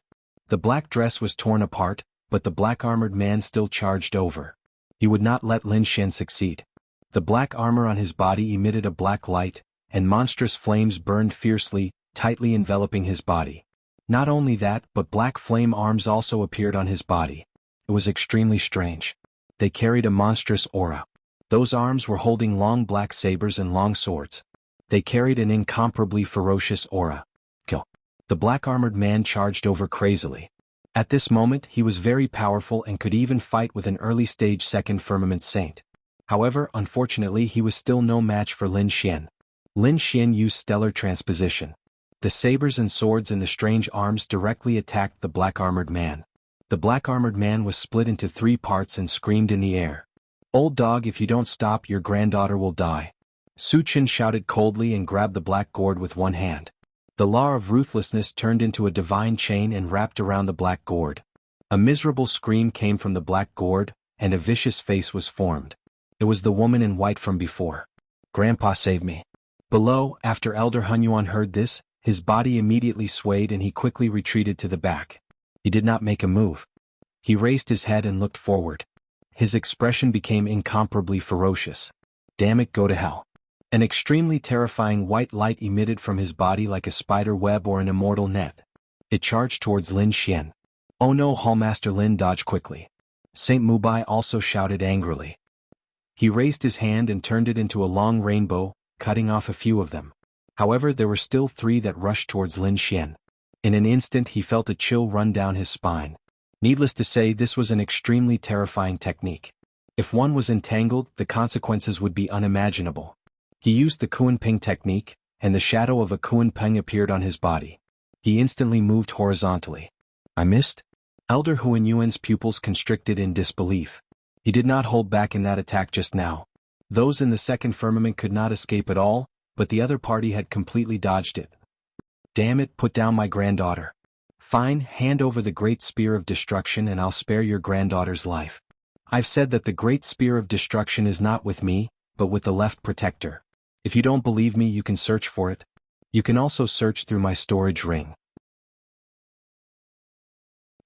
The black dress was torn apart, but the black-armored man still charged over. He would not let Lin Xian succeed. The black armor on his body emitted a black light, and monstrous flames burned fiercely, tightly enveloping his body. Not only that, but black flame arms also appeared on his body. It was extremely strange. They carried a monstrous aura. Those arms were holding long black sabers and long swords. They carried an incomparably ferocious aura. Kill. The black-armored man charged over crazily. At this moment he was very powerful and could even fight with an early-stage second firmament saint. However, unfortunately he was still no match for Lin Xian. Lin Xian used stellar transposition. The sabers and swords in the strange arms directly attacked the black-armored man. The black-armored man was split into 3 parts and screamed in the air. "Old dog, if you don't stop, your granddaughter will die." Su Chen shouted coldly and grabbed the black gourd with one hand. The law of ruthlessness turned into a divine chain and wrapped around the black gourd. A miserable scream came from the black gourd, and a vicious face was formed. It was the woman in white from before. "Grandpa, save me." Below, after Elder Hunyuan heard this, his body immediately swayed and he quickly retreated to the back. He did not make a move. He raised his head and looked forward. His expression became incomparably ferocious. "Damn it, go to hell." An extremely terrifying white light emitted from his body like a spider web or an immortal net. It charged towards Lin Xian. "Oh no, Hallmaster Lin, dodge quickly." Saint Mubai also shouted angrily. He raised his hand and turned it into a long rainbow, cutting off a few of them. However, there were still 3 that rushed towards Lin Xian. In an instant he felt a chill run down his spine. Needless to say, this was an extremely terrifying technique. If one was entangled, the consequences would be unimaginable. He used the Kuan-Ping technique, and the shadow of a Kuan-Ping appeared on his body. He instantly moved horizontally. "I missed?" Elder Huanyuan's pupils constricted in disbelief. He did not hold back in that attack just now. Those in the second firmament could not escape at all, but the other party had completely dodged it. "Damn it, put down my granddaughter." "Fine, hand over the Great Spear of Destruction and I'll spare your granddaughter's life." "I've said that the Great Spear of Destruction is not with me, but with the left protector. If you don't believe me, you can search for it. You can also search through my storage ring.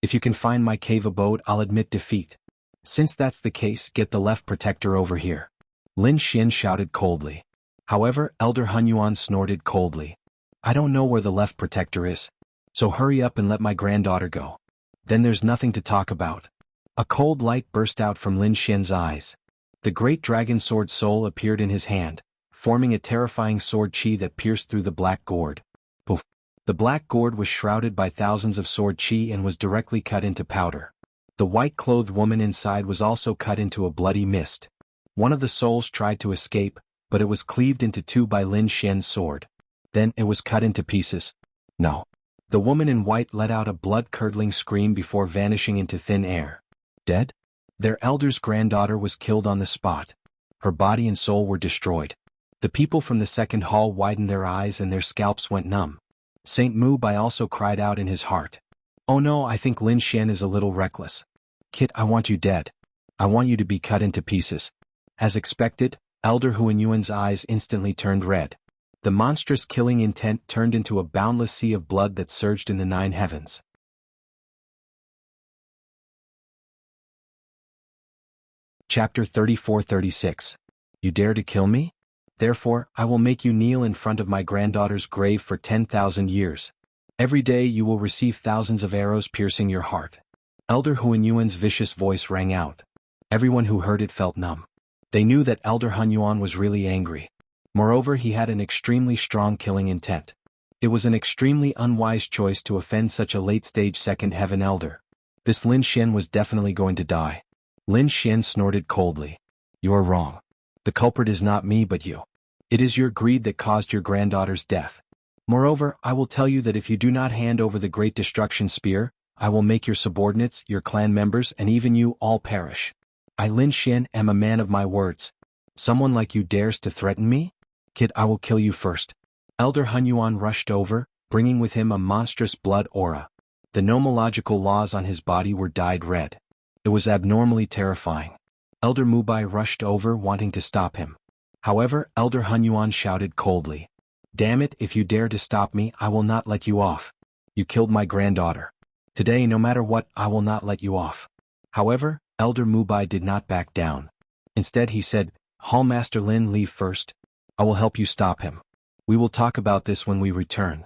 If you can find my cave abode, I'll admit defeat. Since that's the case, get the left protector over here." Lin Xian shouted coldly. However, Elder Hunyuan snorted coldly. "I don't know where the left protector is. So hurry up and let my granddaughter go. Then there's nothing to talk about." A cold light burst out from Lin Xian's eyes. The great dragon sword soul appeared in his hand, forming a terrifying sword chi that pierced through the black gourd. Poof! The black gourd was shrouded by thousands of sword chi and was directly cut into powder. The white-clothed woman inside was also cut into a bloody mist. One of the souls tried to escape, but it was cleaved into 2 by Lin Xian's sword. Then it was cut into pieces. "No." The woman in white let out a blood-curdling scream before vanishing into thin air. Dead? Their elder's granddaughter was killed on the spot. Her body and soul were destroyed. The people from the second hall widened their eyes and their scalps went numb. Saint Mubai also cried out in his heart. "Oh no, I think Lin Xian is a little reckless. Kid, I want you dead. I want you to be cut into pieces." As expected, Elder Huanyuan's eyes instantly turned red. The monstrous killing intent turned into a boundless sea of blood that surged in the 9 heavens. Chapter 34-36. You dare to kill me? Therefore, I will make you kneel in front of my granddaughter's grave for 10,000 years. Every day you will receive thousands of arrows piercing your heart. Elder Huanyuan's vicious voice rang out. Everyone who heard it felt numb. They knew that Elder Huanyuan was really angry. Moreover, he had an extremely strong killing intent. It was an extremely unwise choice to offend such a late-stage second heaven elder. This Lin Xian was definitely going to die. Lin Xian snorted coldly. "You are wrong. The culprit is not me but you. It is your greed that caused your granddaughter's death. Moreover, I will tell you that if you do not hand over the Great Destruction Spear, I will make your subordinates, your clan members, and even you all perish. I, Lin Xian, am a man of my words. Someone like you dares to threaten me? Kid, I will kill you first." Elder Hunyuan rushed over, bringing with him a monstrous blood aura. The nomological laws on his body were dyed red. It was abnormally terrifying. Elder Mubai rushed over, wanting to stop him. However, Elder Hunyuan shouted coldly. "Damn it, if you dare to stop me, I will not let you off. You killed my granddaughter. Today, no matter what, I will not let you off." However, Elder Mubai did not back down. Instead he said, "Hallmaster Lin, leave first. I will help you stop him. We will talk about this when we return."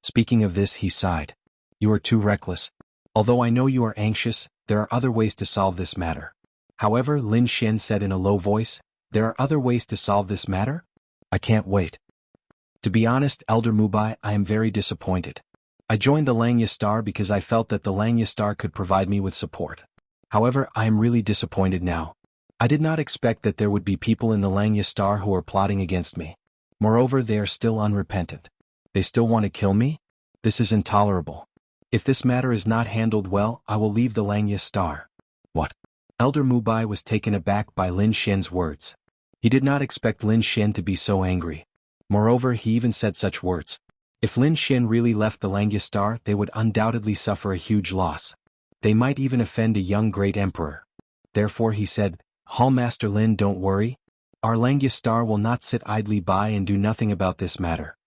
Speaking of this, he sighed. "You are too reckless. Although I know you are anxious, there are other ways to solve this matter." However, Lin Xian said in a low voice, "There are other ways to solve this matter? I can't wait." To be honest, Elder Mubai, I am very disappointed. I joined the Langya Star because I felt that the Langya Star could provide me with support. However, I am really disappointed now. I did not expect that there would be people in the Langya Star who are plotting against me. Moreover, they are still unrepentant. They still want to kill me? This is intolerable. If this matter is not handled well, I will leave the Langya Star. What? Elder Mubai was taken aback by Lin Xian's words. He did not expect Lin Xian to be so angry. Moreover, he even said such words. If Lin Xian really left the Langya Star, they would undoubtedly suffer a huge loss. They might even offend a young great emperor. Therefore he said, Hallmaster Lin, don't worry. Our Langya Star will not sit idly by and do nothing about this matter.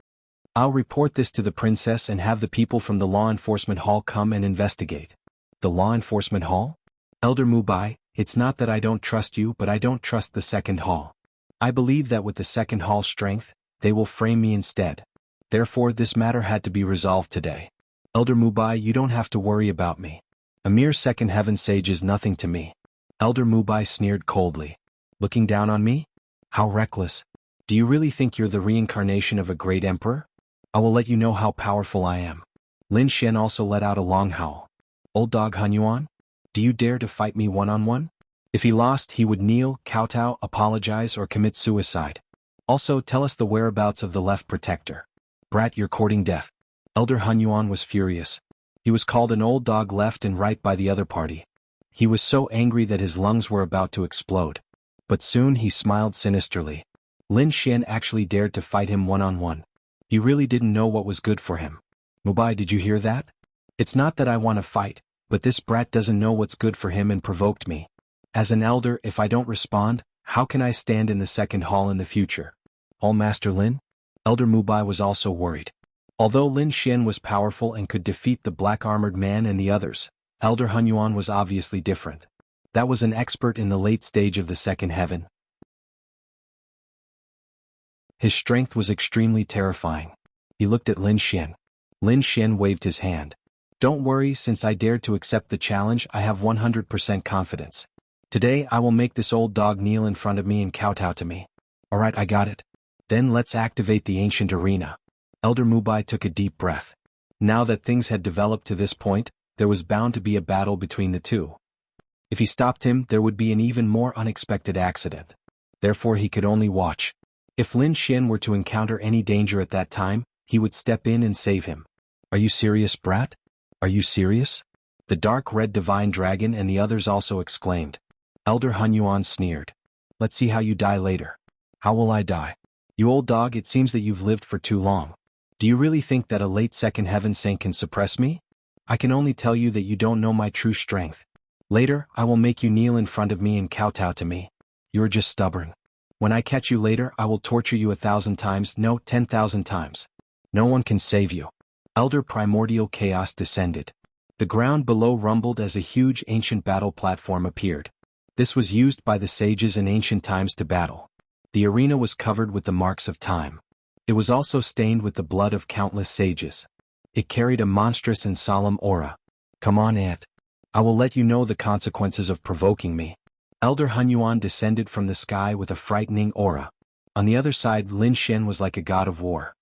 I'll report this to the princess and have the people from the Law Enforcement Hall come and investigate. The Law Enforcement Hall? Elder Mubai, it's not that I don't trust you, but I don't trust the Second Hall. I believe that with the Second Hall's strength, they will frame me instead. Therefore this matter had to be resolved today. Elder Mubai, you don't have to worry about me. A mere second heaven sage is nothing to me. Elder Mubai sneered coldly. Looking down on me? How reckless. Do you really think you're the reincarnation of a great emperor? I will let you know how powerful I am. Lin Xian also let out a long howl. Old dog Hunyuan? Do you dare to fight me one-on-one? If he lost, he would kneel, kowtow, apologize, or commit suicide. Also, tell us the whereabouts of the left protector. Brat, you're courting death. Elder Hunyuan was furious. He was called an old dog left and right by the other party. He was so angry that his lungs were about to explode. But soon he smiled sinisterly. Lin Xian actually dared to fight him one-on-one. He really didn't know what was good for him. Mubai, did you hear that? It's not that I want to fight, but this brat doesn't know what's good for him and provoked me. As an elder, if I don't respond, how can I stand in the Second Hall in the future? Hallmaster Lin? Elder Mubai was also worried. Although Lin Xian was powerful and could defeat the black-armored man and the others, Elder Hunyuan was obviously different. That was an expert in the late stage of the Second Heaven. His strength was extremely terrifying. He looked at Lin Xian. Lin Xian waved his hand. Don't worry, since I dared to accept the challenge, I have 100% confidence. Today I will make this old dog kneel in front of me and kowtow to me. Alright, I got it. Then let's activate the ancient arena. Elder Mubai took a deep breath. Now that things had developed to this point, there was bound to be a battle between the two. If he stopped him, there would be an even more unexpected accident. Therefore he could only watch. If Lin Xian were to encounter any danger at that time, he would step in and save him. Are you serious, brat? Are you serious? The dark red divine dragon and the others also exclaimed. Elder Hunyuan sneered. Let's see how you die later. How will I die? You old dog, it seems that you've lived for too long. Do you really think that a late second heaven saint can suppress me? I can only tell you that you don't know my true strength. Later, I will make you kneel in front of me and kowtow to me. You're just stubborn. When I catch you later, I will torture you 1,000 times, no, 10,000 times. No one can save you. Elder Primordial Chaos descended. The ground below rumbled as a huge ancient battle platform appeared. This was used by the sages in ancient times to battle. The arena was covered with the marks of time. It was also stained with the blood of countless sages. It carried a monstrous and solemn aura. Come on, Ant. I will let you know the consequences of provoking me. Elder Hunyuan descended from the sky with a frightening aura. On the other side, Lin Xian was like a god of war.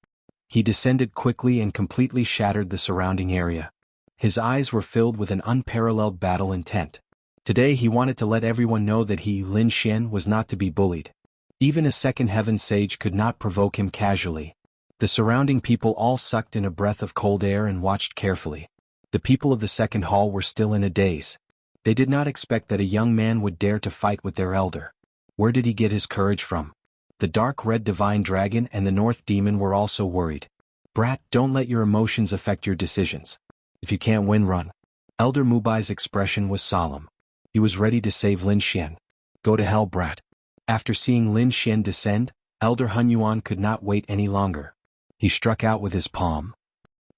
He descended quickly and completely shattered the surrounding area. His eyes were filled with an unparalleled battle intent. Today he wanted to let everyone know that he, Lin Xian, was not to be bullied. Even a second heaven sage could not provoke him casually. The surrounding people all sucked in a breath of cold air and watched carefully. The people of the second hall were still in a daze. They did not expect that a young man would dare to fight with their elder. Where did he get his courage from? The dark red divine dragon and the north demon were also worried. Brat, don't let your emotions affect your decisions. If you can't win, run. Elder Mubai's expression was solemn. He was ready to save Lin Xian. Go to hell, brat. After seeing Lin Xian descend, Elder Hunyuan could not wait any longer. He struck out with his palm.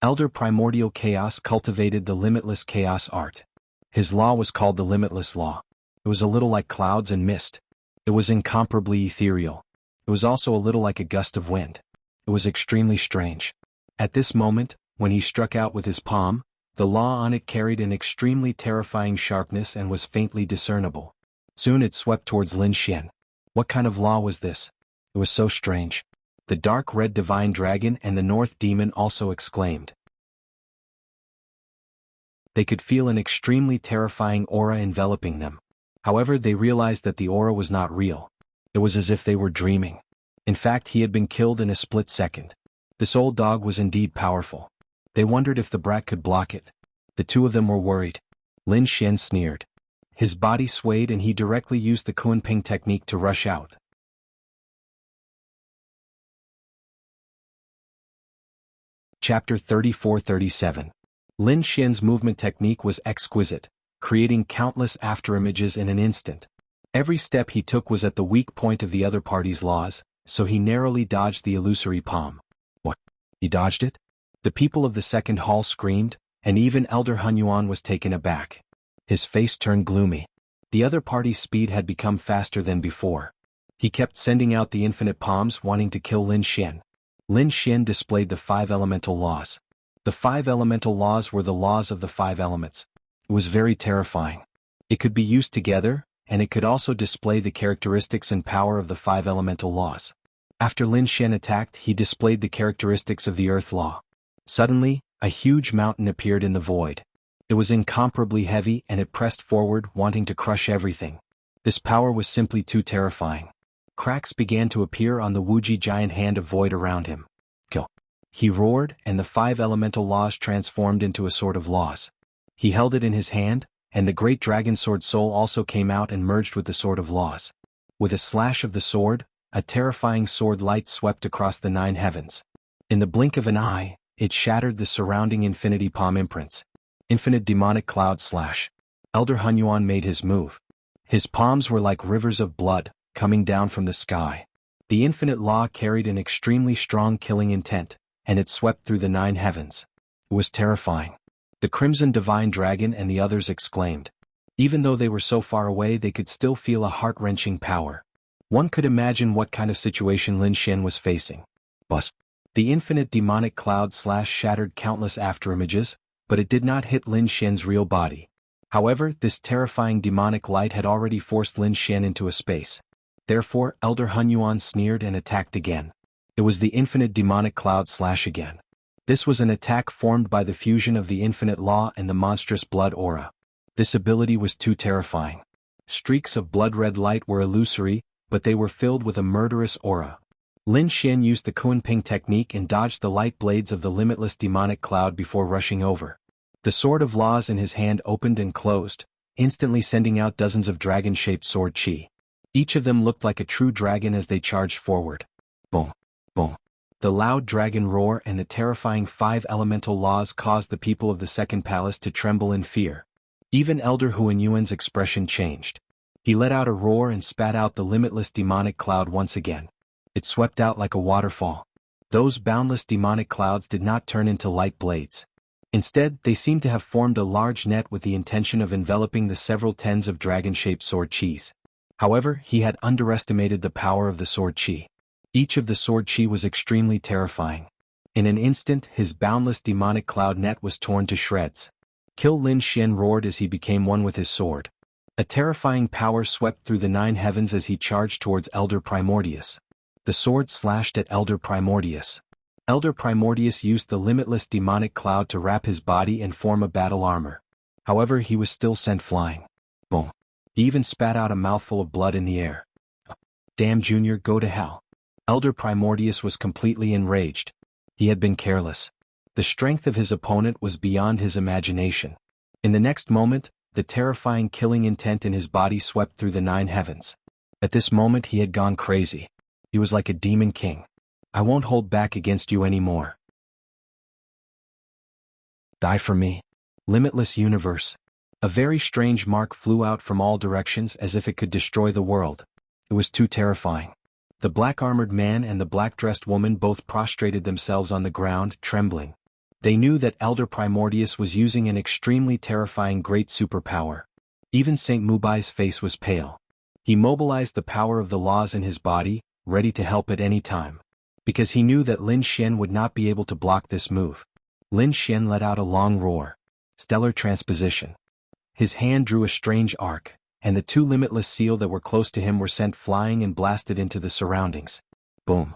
Elder Primordial Chaos cultivated the limitless chaos art. His law was called the limitless law. It was a little like clouds and mist. It was incomparably ethereal. It was also a little like a gust of wind. It was extremely strange. At this moment, when he struck out with his palm, the law on it carried an extremely terrifying sharpness and was faintly discernible. Soon it swept towards Lin Xian. What kind of law was this? It was so strange. The dark red divine dragon and the north demon also exclaimed. They could feel an extremely terrifying aura enveloping them. However, they realized that the aura was not real. It was as if they were dreaming. In fact, he had been killed in a split second. This old dog was indeed powerful. They wondered if the brat could block it. The two of them were worried. Lin Xian sneered. His body swayed and he directly used the Kunping technique to rush out. Chapter 34-37. Lin Xian's movement technique was exquisite, creating countless afterimages in an instant. Every step he took was at the weak point of the other party's laws, so he narrowly dodged the illusory palm. What? He dodged it? The people of the second hall screamed, and even Elder Hunyuan was taken aback. His face turned gloomy. The other party's speed had become faster than before. He kept sending out the infinite palms wanting to kill Lin Xian. Lin Xian displayed the 5 elemental laws. The 5 elemental laws were the laws of the 5 elements. It was very terrifying. It could be used together, and it could also display the characteristics and power of the 5 elemental laws. After Lin Xian attacked, he displayed the characteristics of the earth law. Suddenly, a huge mountain appeared in the void. It was incomparably heavy and it pressed forward, wanting to crush everything. This power was simply too terrifying. Cracks began to appear on the Wuji giant hand of void around him. Kill. He roared, and the 5 elemental laws transformed into a sword of laws. He held it in his hand, and the great dragon sword soul also came out and merged with the sword of laws. With a slash of the sword, a terrifying sword light swept across the 9 heavens. In the blink of an eye, it shattered the surrounding infinity palm imprints. Infinite demonic cloud slash. Elder Hunyuan made his move. His palms were like rivers of blood, coming down from the sky. The infinite law carried an extremely strong killing intent, and it swept through the 9 heavens. It was terrifying. The crimson divine dragon and the others exclaimed. Even though they were so far away, they could still feel a heart-wrenching power. One could imagine what kind of situation Lin Xian was facing. Buzz. The infinite demonic cloud slash shattered countless afterimages, but it did not hit Lin Xian's real body. However, this terrifying demonic light had already forced Lin Xian into a space. Therefore, Elder Hunyuan sneered and attacked again. It was the infinite demonic cloud slash again. This was an attack formed by the fusion of the infinite law and the monstrous blood aura. This ability was too terrifying. Streaks of blood-red light were illusory, but they were filled with a murderous aura. Lin Xian used the Kunping technique and dodged the light blades of the limitless demonic cloud before rushing over. The sword of laws in his hand opened and closed, instantly sending out dozens of dragon-shaped sword chi. Each of them looked like a true dragon as they charged forward. Boom! Boom! The loud dragon roar and the terrifying 5 elemental laws caused the people of the second palace to tremble in fear. Even Elder Huanyuan's expression changed. He let out a roar and spat out the limitless demonic cloud once again. It swept out like a waterfall. Those boundless demonic clouds did not turn into light blades. Instead, they seemed to have formed a large net with the intention of enveloping the several tens of dragon-shaped sword chis. However, he had underestimated the power of the sword chi. Each of the sword chi was extremely terrifying. In an instant, his boundless demonic cloud net was torn to shreds. Kill Lin Xian roared as he became one with his sword. A terrifying power swept through the 9 heavens as he charged towards Elder Primordius. The sword slashed at Elder Primordius. Elder Primordius used the limitless demonic cloud to wrap his body and form a battle armor. However, he was still sent flying. Boom. He even spat out a mouthful of blood in the air. Damn, Junior, go to hell. Elder Primordius was completely enraged. He had been careless. The strength of his opponent was beyond his imagination. In the next moment, the terrifying killing intent in his body swept through the 9 heavens. At this moment he had gone crazy. He was like a demon king. I won't hold back against you anymore. Die for me. Limitless universe. A very strange mark flew out from all directions as if it could destroy the world. It was too terrifying. The black-armored man and the black-dressed woman both prostrated themselves on the ground, trembling. They knew that Elder Primordius was using an extremely terrifying great superpower. Even Saint Mubai's face was pale. He mobilized the power of the laws in his body, ready to help at any time. Because he knew that Lin Xian would not be able to block this move. Lin Xian let out a long roar. Stellar transposition. His hand drew a strange arc, and the 2 limitless seal that were close to him were sent flying and blasted into the surroundings. Boom.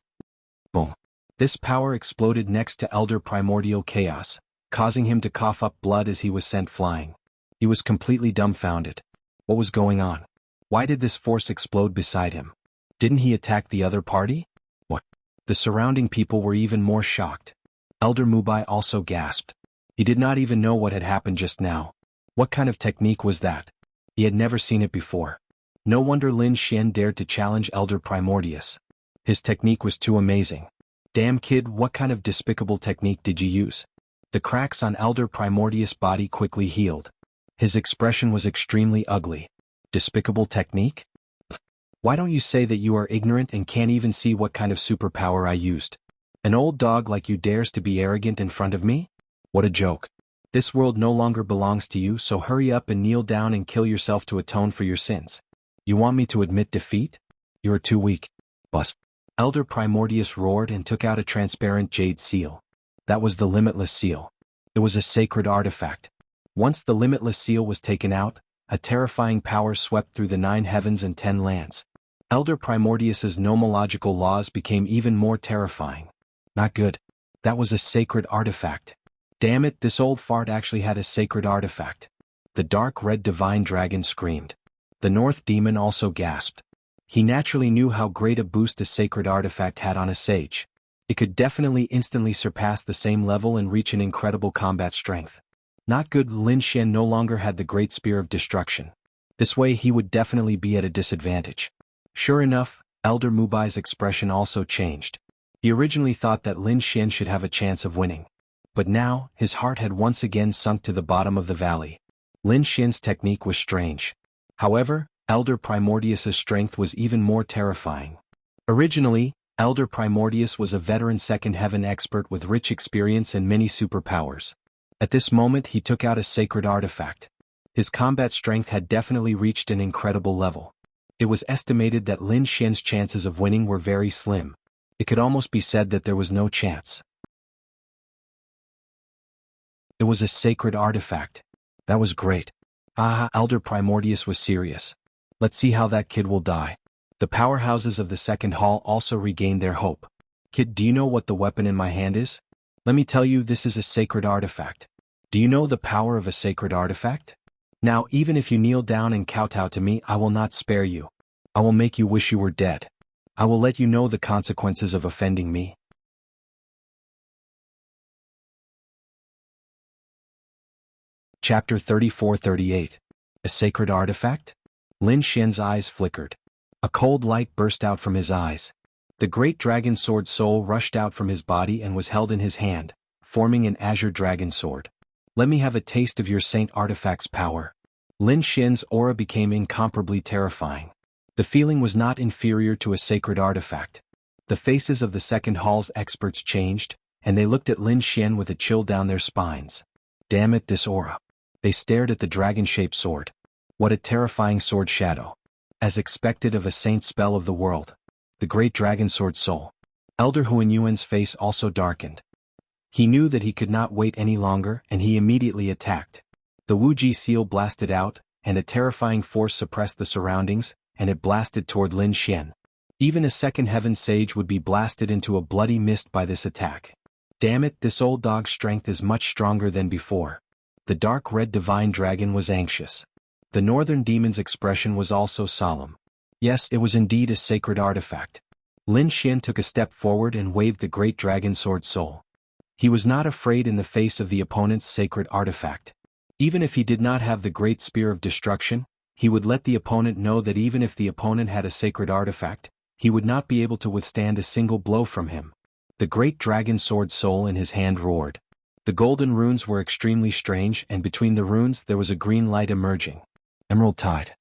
Boom. This power exploded next to Elder Primordial Chaos, causing him to cough up blood as he was sent flying. He was completely dumbfounded. What was going on? Why did this force explode beside him? Didn't he attack the other party? What? The surrounding people were even more shocked. Elder Mubai also gasped. He did not even know what had happened just now. What kind of technique was that? He had never seen it before. No wonder Lin Xian dared to challenge Elder Primordius. His technique was too amazing. Damn kid, what kind of despicable technique did you use? The cracks on Elder Primordius' body quickly healed. His expression was extremely ugly. Despicable technique? Why don't you say that you are ignorant and can't even see what kind of superpower I used? An old dog like you dares to be arrogant in front of me? What a joke. This world no longer belongs to you, so hurry up and kneel down and kill yourself to atone for your sins. You want me to admit defeat? You are too weak. Boss. Elder Primordius roared and took out a transparent jade seal. That was the Limitless Seal. It was a sacred artifact. Once the Limitless Seal was taken out, a terrifying power swept through the 9 heavens and 10 lands. Elder Primordius's nomological laws became even more terrifying. Not good. That was a sacred artifact. Damn it, this old fart actually had a sacred artifact. The dark red divine dragon screamed. The North demon also gasped. He naturally knew how great a boost a sacred artifact had on a sage. It could definitely instantly surpass the same level and reach an incredible combat strength. Not good. Lin Xian no longer had the Great Spear of Destruction. This way he would definitely be at a disadvantage. Sure enough, Elder Mubai's expression also changed. He originally thought that Lin Xian should have a chance of winning. But now, his heart had once again sunk to the bottom of the valley. Lin Xian's technique was strange. However, Elder Primordius's strength was even more terrifying. Originally, Elder Primordius was a veteran second heaven expert with rich experience and many superpowers. At this moment he took out a sacred artifact. His combat strength had definitely reached an incredible level. It was estimated that Lin Xian's chances of winning were very slim. It could almost be said that there was no chance. It was a sacred artifact. That was great. Elder Primordius was serious. Let's see how that kid will die. The powerhouses of the second hall also regained their hope. Kid, do you know what the weapon in my hand is? Let me tell you, this is a sacred artifact. Do you know the power of a sacred artifact? Now, even if you kneel down and kowtow to me, I will not spare you. I will make you wish you were dead. I will let you know the consequences of offending me. Chapter 34-38. A Sacred Artifact? Lin Xian's eyes flickered. A cold light burst out from his eyes. The great dragon sword soul rushed out from his body and was held in his hand, forming an azure dragon sword. Let me have a taste of your Saint Artifact's power. Lin Xian's aura became incomparably terrifying. The feeling was not inferior to a sacred artifact. The faces of the second hall's experts changed, and they looked at Lin Xian with a chill down their spines. Damn it, this aura. They stared at the dragon-shaped sword. What a terrifying sword shadow. As expected of a saint spell of the world. The great dragon sword soul. Elder Huanyuan's face also darkened. He knew that he could not wait any longer, and he immediately attacked. The Wuji seal blasted out, and a terrifying force suppressed the surroundings, and it blasted toward Lin Xian. Even a second heaven sage would be blasted into a bloody mist by this attack. Damn it, this old dog's strength is much stronger than before. The dark red divine dragon was anxious. The northern demon's expression was also solemn. Yes, it was indeed a sacred artifact. Lin Xian took a step forward and waved the great dragon sword soul. He was not afraid in the face of the opponent's sacred artifact. Even if he did not have the great spear of destruction, he would let the opponent know that even if the opponent had a sacred artifact, he would not be able to withstand a single blow from him. The great dragon sword soul in his hand roared. The golden runes were extremely strange, and between the runes there was a green light emerging. Emerald Tide.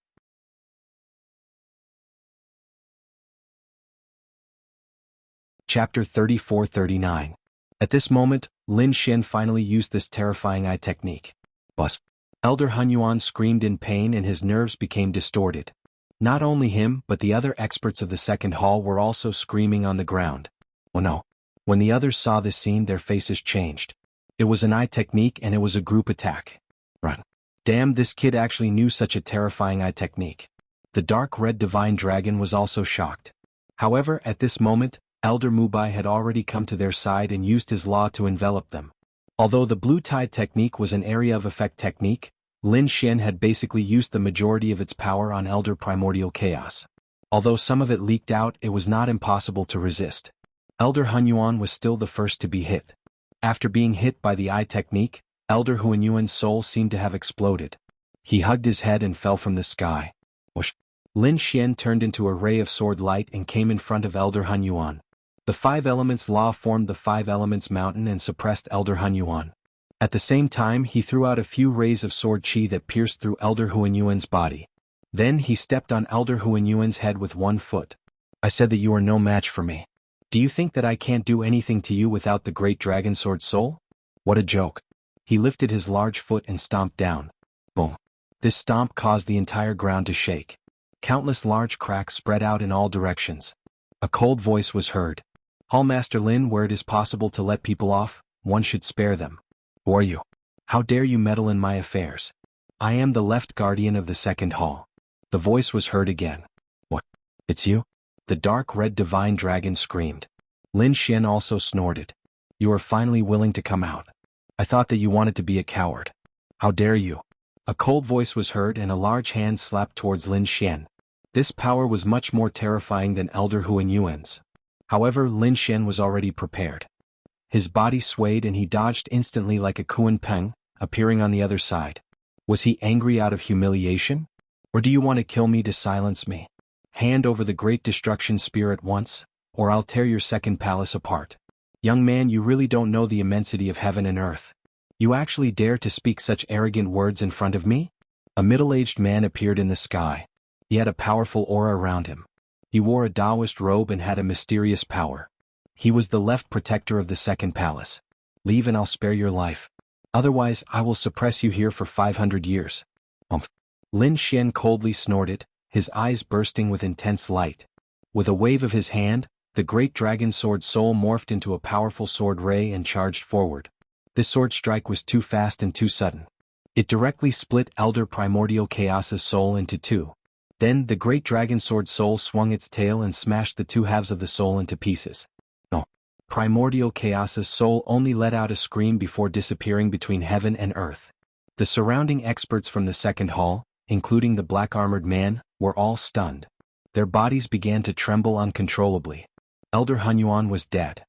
Chapter 34-39. At this moment, Lin Xian finally used this terrifying eye technique. Buzz. Elder Hunyuan screamed in pain and his nerves became distorted. Not only him but the other experts of the second hall were also screaming on the ground. Oh no. When the others saw this scene, their faces changed. It was an eye technique and it was a group attack. Run. Damn, this kid actually knew such a terrifying eye technique. The dark red divine dragon was also shocked. However, at this moment, Elder Mubai had already come to their side and used his law to envelop them. Although the blue tide technique was an area of effect technique, Lin Xian had basically used the majority of its power on Elder Primordial Chaos. Although some of it leaked out, it was not impossible to resist. Elder Hunyuan was still the first to be hit. After being hit by the eye technique, Elder Hunyuan's soul seemed to have exploded. He hugged his head and fell from the sky. Whoosh! Lin Xian turned into a ray of sword light and came in front of Elder Hunyuan. The Five Elements Law formed the Five Elements Mountain and suppressed Elder Hunyuan. At the same time, he threw out a few rays of sword chi that pierced through Elder Hunyuan's body. Then he stepped on Elder Hunyuan's head with one foot. I said that you are no match for me. Do you think that I can't do anything to you without the great dragon sword soul? What a joke. He lifted his large foot and stomped down. Boom. This stomp caused the entire ground to shake. Countless large cracks spread out in all directions. A cold voice was heard. Hallmaster Lin, where it is possible to let people off, one should spare them. Who are you? How dare you meddle in my affairs? I am the left guardian of the second hall. The voice was heard again. What? It's you? The dark red divine dragon screamed. Lin Xian also snorted. You are finally willing to come out. I thought that you wanted to be a coward. How dare you? A cold voice was heard and a large hand slapped towards Lin Xian. This power was much more terrifying than Elder Hunyuan's. However, Lin Xian was already prepared. His body swayed and he dodged instantly like a Kuan Peng, appearing on the other side. Was he angry out of humiliation? Or do you want to kill me to silence me? Hand over the great destruction spear at once, or I'll tear your second palace apart. Young man, you really don't know the immensity of heaven and earth. You actually dare to speak such arrogant words in front of me? A middle-aged man appeared in the sky. He had a powerful aura around him. He wore a Taoist robe and had a mysterious power. He was the left protector of the second palace. Leave and I'll spare your life. Otherwise, I will suppress you here for 500 years. Lin Xian coldly snorted, his eyes bursting with intense light. With a wave of his hand, the great dragon sword soul morphed into a powerful sword ray and charged forward. This sword strike was too fast and too sudden. It directly split Elder Primordial Chaos's soul into two. Then the great dragon sword soul swung its tail and smashed the two halves of the soul into pieces. No. Primordial Chaos's soul only let out a scream before disappearing between heaven and earth. The surrounding experts from the second hall, including the black-armored man, were all stunned. Their bodies began to tremble uncontrollably. Elder Hunyuan was dead.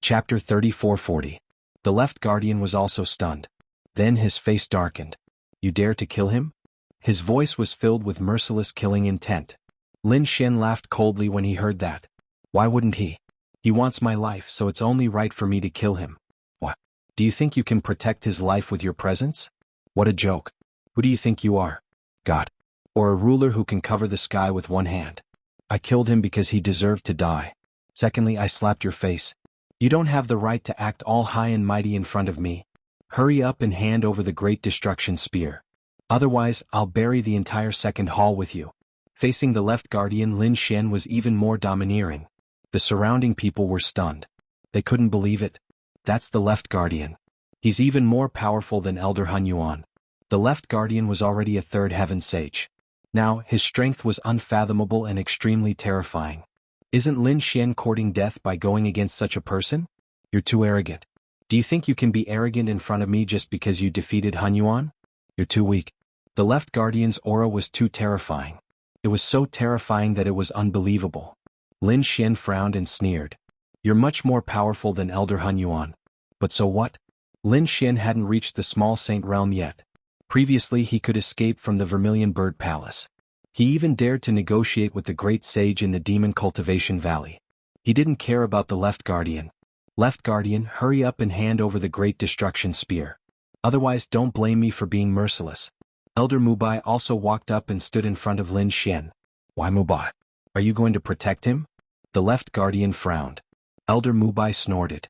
Chapter 3440. The left guardian was also stunned. Then his face darkened. You dare to kill him? His voice was filled with merciless killing intent. Lin Xian laughed coldly when he heard that. Why wouldn't he? He wants my life, so it's only right for me to kill him. What? Do you think you can protect his life with your presence? What a joke. Who do you think you are? God. Or a ruler who can cover the sky with one hand? I killed him because he deserved to die. Secondly, I slapped your face. You don't have the right to act all high and mighty in front of me. Hurry up and hand over the great destruction spear. Otherwise, I'll bury the entire second hall with you. Facing the left guardian, Lin Xian was even more domineering. The surrounding people were stunned. They couldn't believe it. That's the left guardian. He's even more powerful than Elder Hunyuan. The left guardian was already a third heaven sage. Now, his strength was unfathomable and extremely terrifying. Isn't Lin Xian courting death by going against such a person? You're too arrogant. Do you think you can be arrogant in front of me just because you defeated Hunyuan? You're too weak. The left guardian's aura was too terrifying. It was so terrifying that it was unbelievable. Lin Xian frowned and sneered. You're much more powerful than Elder Hunyuan. But so what? Lin Xian hadn't reached the small saint realm yet. Previously he could escape from the Vermilion Bird Palace. He even dared to negotiate with the great sage in the Demon Cultivation Valley. He didn't care about the left guardian. Left guardian, hurry up and hand over the great destruction spear. Otherwise don't blame me for being merciless. Elder Mubai also walked up and stood in front of Lin Xian. Why Mubai? Are you going to protect him? The left guardian frowned. Elder Mubai snorted.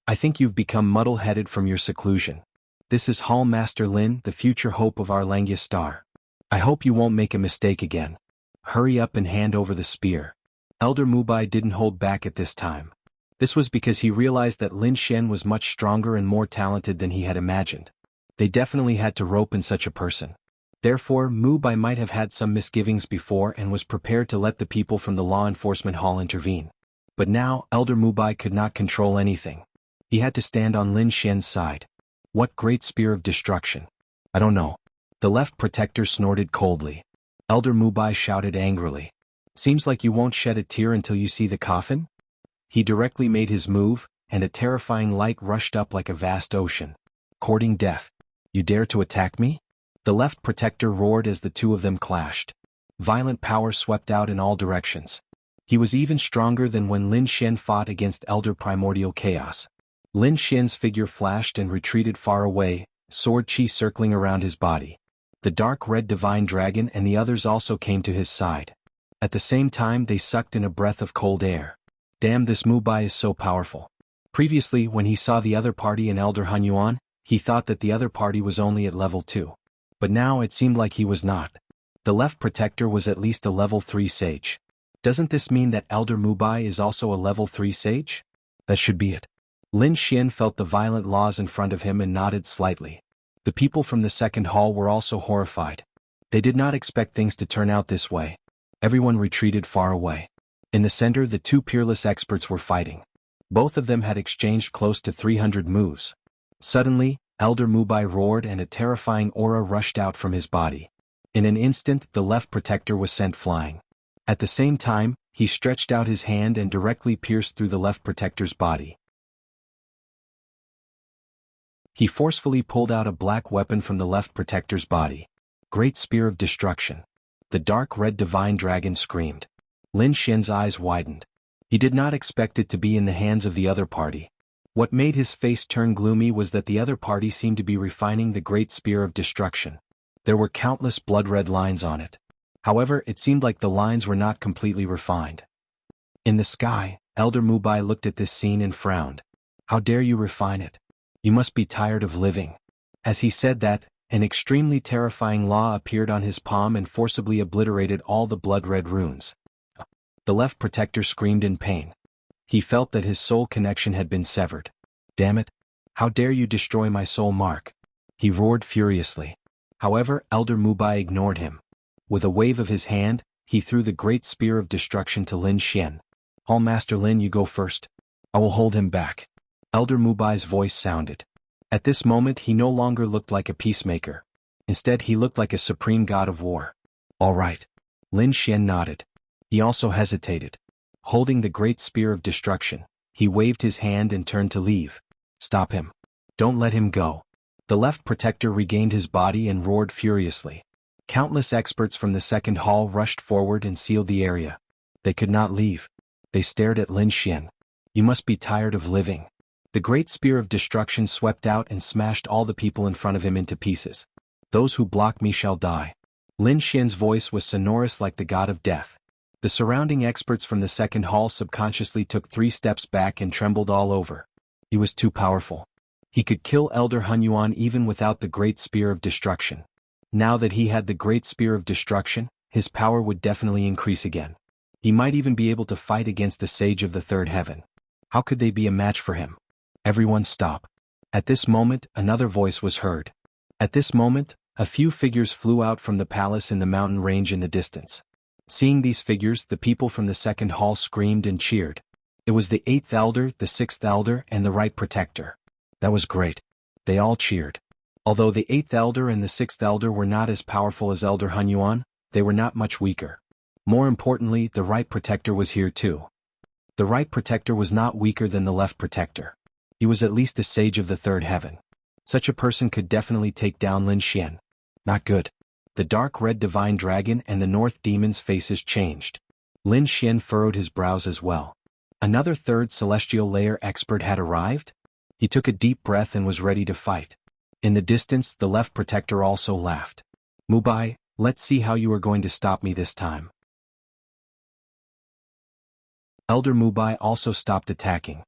I think you've become muddle-headed from your seclusion. This is Hall Master Lin, the future hope of our Langya star. I hope you won't make a mistake again. Hurry up and hand over the spear. Elder Mubai didn't hold back at this time. This was because he realized that Lin Xian was much stronger and more talented than he had imagined. They definitely had to rope in such a person. Therefore, Mu-Bai might have had some misgivings before and was prepared to let the people from the law enforcement hall intervene. But now, Elder Mu-Bai could not control anything. He had to stand on Lin Xian's side. What great spear of destruction! I don't know. The left protector snorted coldly. Elder Mu-Bai shouted angrily. Seems like you won't shed a tear until you see the coffin? He directly made his move, and a terrifying light rushed up like a vast ocean. Courting death. You dare to attack me? The left protector roared as the two of them clashed. Violent power swept out in all directions. He was even stronger than when Lin Xian fought against Elder Primordial Chaos. Lin Xian's figure flashed and retreated far away, sword chi circling around his body. The dark red divine dragon and the others also came to his side. At the same time they sucked in a breath of cold air. Damn, this Mu-Bai is so powerful. Previously, when he saw the other party in Elder Hunyuan, he thought that the other party was only at level 2. But now it seemed like he was not. The left protector was at least a level 3 sage. Doesn't this mean that Elder Mu-Bai is also a level 3 sage? That should be it. Lin Xian felt the violent laws in front of him and nodded slightly. The people from the second hall were also horrified. They did not expect things to turn out this way. Everyone retreated far away. In the center, the two peerless experts were fighting. Both of them had exchanged close to 300 moves. Suddenly, Elder Mu-Bai roared and a terrifying aura rushed out from his body. In an instant, the left protector was sent flying. At the same time, he stretched out his hand and directly pierced through the left protector's body. He forcefully pulled out a black weapon from the left protector's body. Great spear of destruction. The dark red divine dragon screamed. Lin Xian's eyes widened. He did not expect it to be in the hands of the other party. What made his face turn gloomy was that the other party seemed to be refining the great spear of destruction. There were countless blood-red lines on it. However, it seemed like the lines were not completely refined. In the sky, Elder Mu-Bai looked at this scene and frowned. How dare you refine it? You must be tired of living. As he said that, an extremely terrifying law appeared on his palm and forcibly obliterated all the blood-red runes. The left protector screamed in pain. He felt that his soul connection had been severed. Damn it! How dare you destroy my soul mark? He roared furiously. However, Elder Mu-Bai ignored him. With a wave of his hand, he threw the great spear of destruction to Lin Xian. Hall Master Lin, you go first. I will hold him back. Elder Mu-Bai's voice sounded. At this moment he no longer looked like a peacemaker. Instead he looked like a supreme god of war. All right. Lin Xian nodded. He also hesitated. Holding the great spear of destruction, he waved his hand and turned to leave. Stop him. Don't let him go. The left protector regained his body and roared furiously. Countless experts from the second hall rushed forward and sealed the area. They could not leave. They stared at Lin Xian. You must be tired of living. The great spear of destruction swept out and smashed all the people in front of him into pieces. Those who block me shall die. Lin Xian's voice was sonorous like the god of death. The surrounding experts from the second hall subconsciously took 3 steps back and trembled all over. He was too powerful. He could kill Elder Hunyuan even without the great spear of destruction. Now that he had the great spear of destruction, his power would definitely increase again. He might even be able to fight against a sage of the third heaven. How could they be a match for him? Everyone stop. At this moment, another voice was heard. At this moment, a few figures flew out from the palace in the mountain range in the distance. Seeing these figures, the people from the second hall screamed and cheered. It was the 8th elder, the 6th elder, and the right protector. That was great. They all cheered. Although the 8th elder and the 6th elder were not as powerful as Elder Hunyuan, they were not much weaker. More importantly, the right protector was here too. The right protector was not weaker than the left protector. He was at least a sage of the third heaven. Such a person could definitely take down Lin Xian. Not good. The dark red divine dragon and the north demon's faces changed. Lin Xian furrowed his brows as well. Another third celestial layer expert had arrived? He took a deep breath and was ready to fight. In the distance, the left protector also laughed. Mu-Bai, let's see how you are going to stop me this time. Elder Mu-Bai also stopped attacking.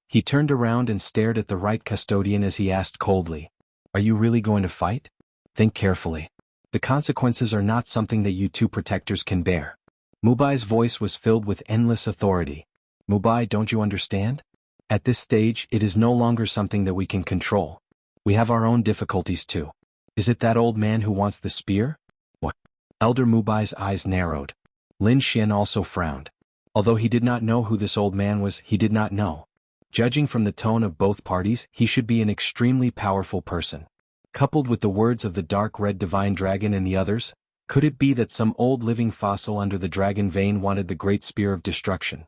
He turned around and stared at the right custodian as he asked coldly, "Are you really going to fight? Think carefully. The consequences are not something that you two protectors can bear." Mu-Bai's voice was filled with endless authority. "Mu-Bai, don't you understand? At this stage, it is no longer something that we can control. We have our own difficulties too. Is it that old man who wants the spear? What? Elder Mubai's eyes narrowed. Lin Xian also frowned. Although he did not know who this old man was, he did not know. Judging from the tone of both parties, he should be an extremely powerful person. Coupled with the words of the dark red divine dragon and the others, could it be that some old living fossil under the dragon vein wanted the great spear of destruction?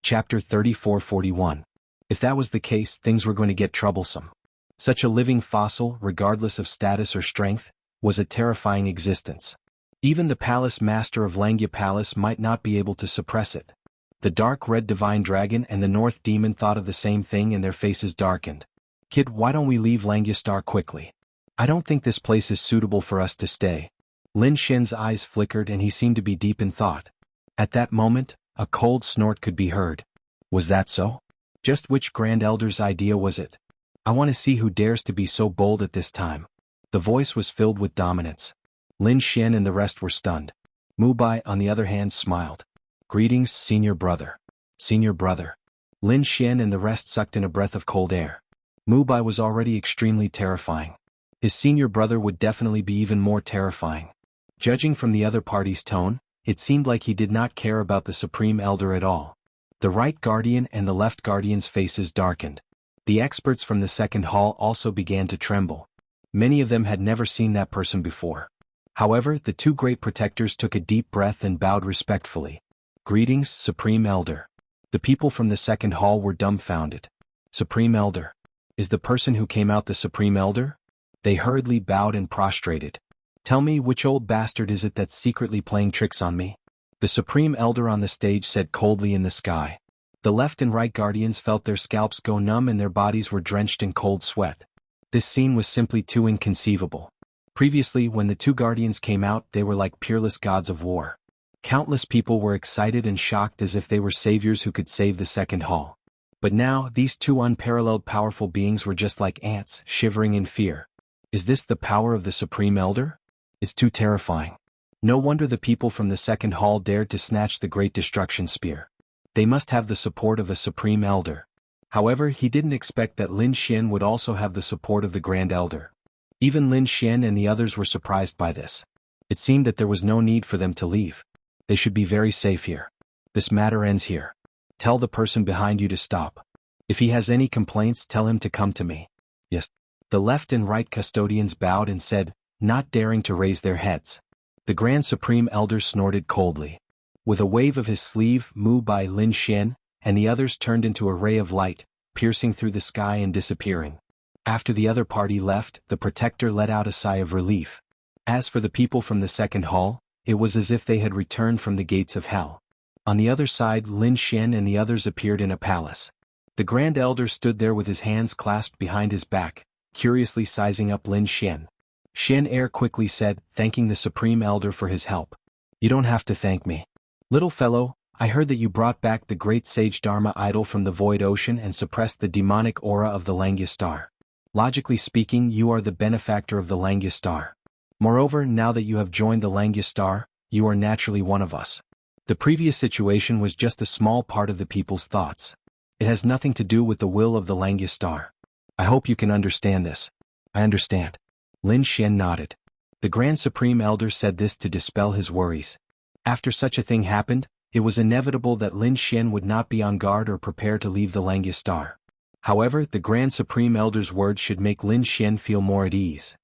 Chapter 34-41. If that was the case, things were going to get troublesome. Such a living fossil, regardless of status or strength, was a terrifying existence. Even the palace master of Langya Palace might not be able to suppress it. The dark red divine dragon and the north demon thought of the same thing and their faces darkened. Kid, why don't we leave Langya Star quickly? I don't think this place is suitable for us to stay. Lin Xian's eyes flickered and he seemed to be deep in thought. At that moment, a cold snort could be heard. Was that so? Just which Grand Elder's idea was it? I want to see who dares to be so bold at this time. The voice was filled with dominance. Lin Xian and the rest were stunned. Mubai, on the other hand, smiled. Greetings, senior brother. Senior brother. Lin Xian and the rest sucked in a breath of cold air. Mubai was already extremely terrifying. His senior brother would definitely be even more terrifying. Judging from the other party's tone, it seemed like he did not care about the Supreme Elder at all. The right guardian and the left guardian's faces darkened. The experts from the second hall also began to tremble. Many of them had never seen that person before. However, the two great protectors took a deep breath and bowed respectfully. Greetings, Supreme Elder. The people from the second hall were dumbfounded. Supreme Elder. Is the person who came out the Supreme Elder? They hurriedly bowed and prostrated. Tell me, which old bastard is it that's secretly playing tricks on me? The Supreme Elder on the stage said coldly in the sky. The left and right guardians felt their scalps go numb and their bodies were drenched in cold sweat. This scene was simply too inconceivable. Previously, when the two guardians came out, they were like peerless gods of war. Countless people were excited and shocked as if they were saviors who could save the second hall. But now, these two unparalleled powerful beings were just like ants, shivering in fear. Is this the power of the Supreme Elder? It's too terrifying. No wonder the people from the second hall dared to snatch the Great Destruction Spear. They must have the support of a Supreme Elder. However, he didn't expect that Lin Xian would also have the support of the Grand Elder. Even Lin Xian and the others were surprised by this. It seemed that there was no need for them to leave. They should be very safe here. This matter ends here. Tell the person behind you to stop. If he has any complaints, tell him to come to me. Yes. The left and right custodians bowed and said, not daring to raise their heads. The Grand Supreme Elder snorted coldly. With a wave of his sleeve, Mu by Lin Xian, and the others turned into a ray of light, piercing through the sky and disappearing. After the other party left, the protector let out a sigh of relief. As for the people from the second hall, it was as if they had returned from the gates of hell. On the other side, Lin Xian and the others appeared in a palace. The Grand Elder stood there with his hands clasped behind his back, curiously sizing up Lin Xian. Xian Er quickly said, thanking the Supreme Elder for his help. You don't have to thank me. Little fellow, I heard that you brought back the great sage Dharma idol from the void ocean and suppressed the demonic aura of the Langya Star. Logically speaking, you are the benefactor of the Langya Star. Moreover, now that you have joined the Langya Star, you are naturally one of us. The previous situation was just a small part of the people's thoughts. It has nothing to do with the will of the Langya Star. I hope you can understand this. I understand. Lin Xian nodded. The Grand Supreme Elder said this to dispel his worries. After such a thing happened, it was inevitable that Lin Xian would not be on guard or prepare to leave the Langya Star. However, the Grand Supreme Elder's words should make Lin Xian feel more at ease.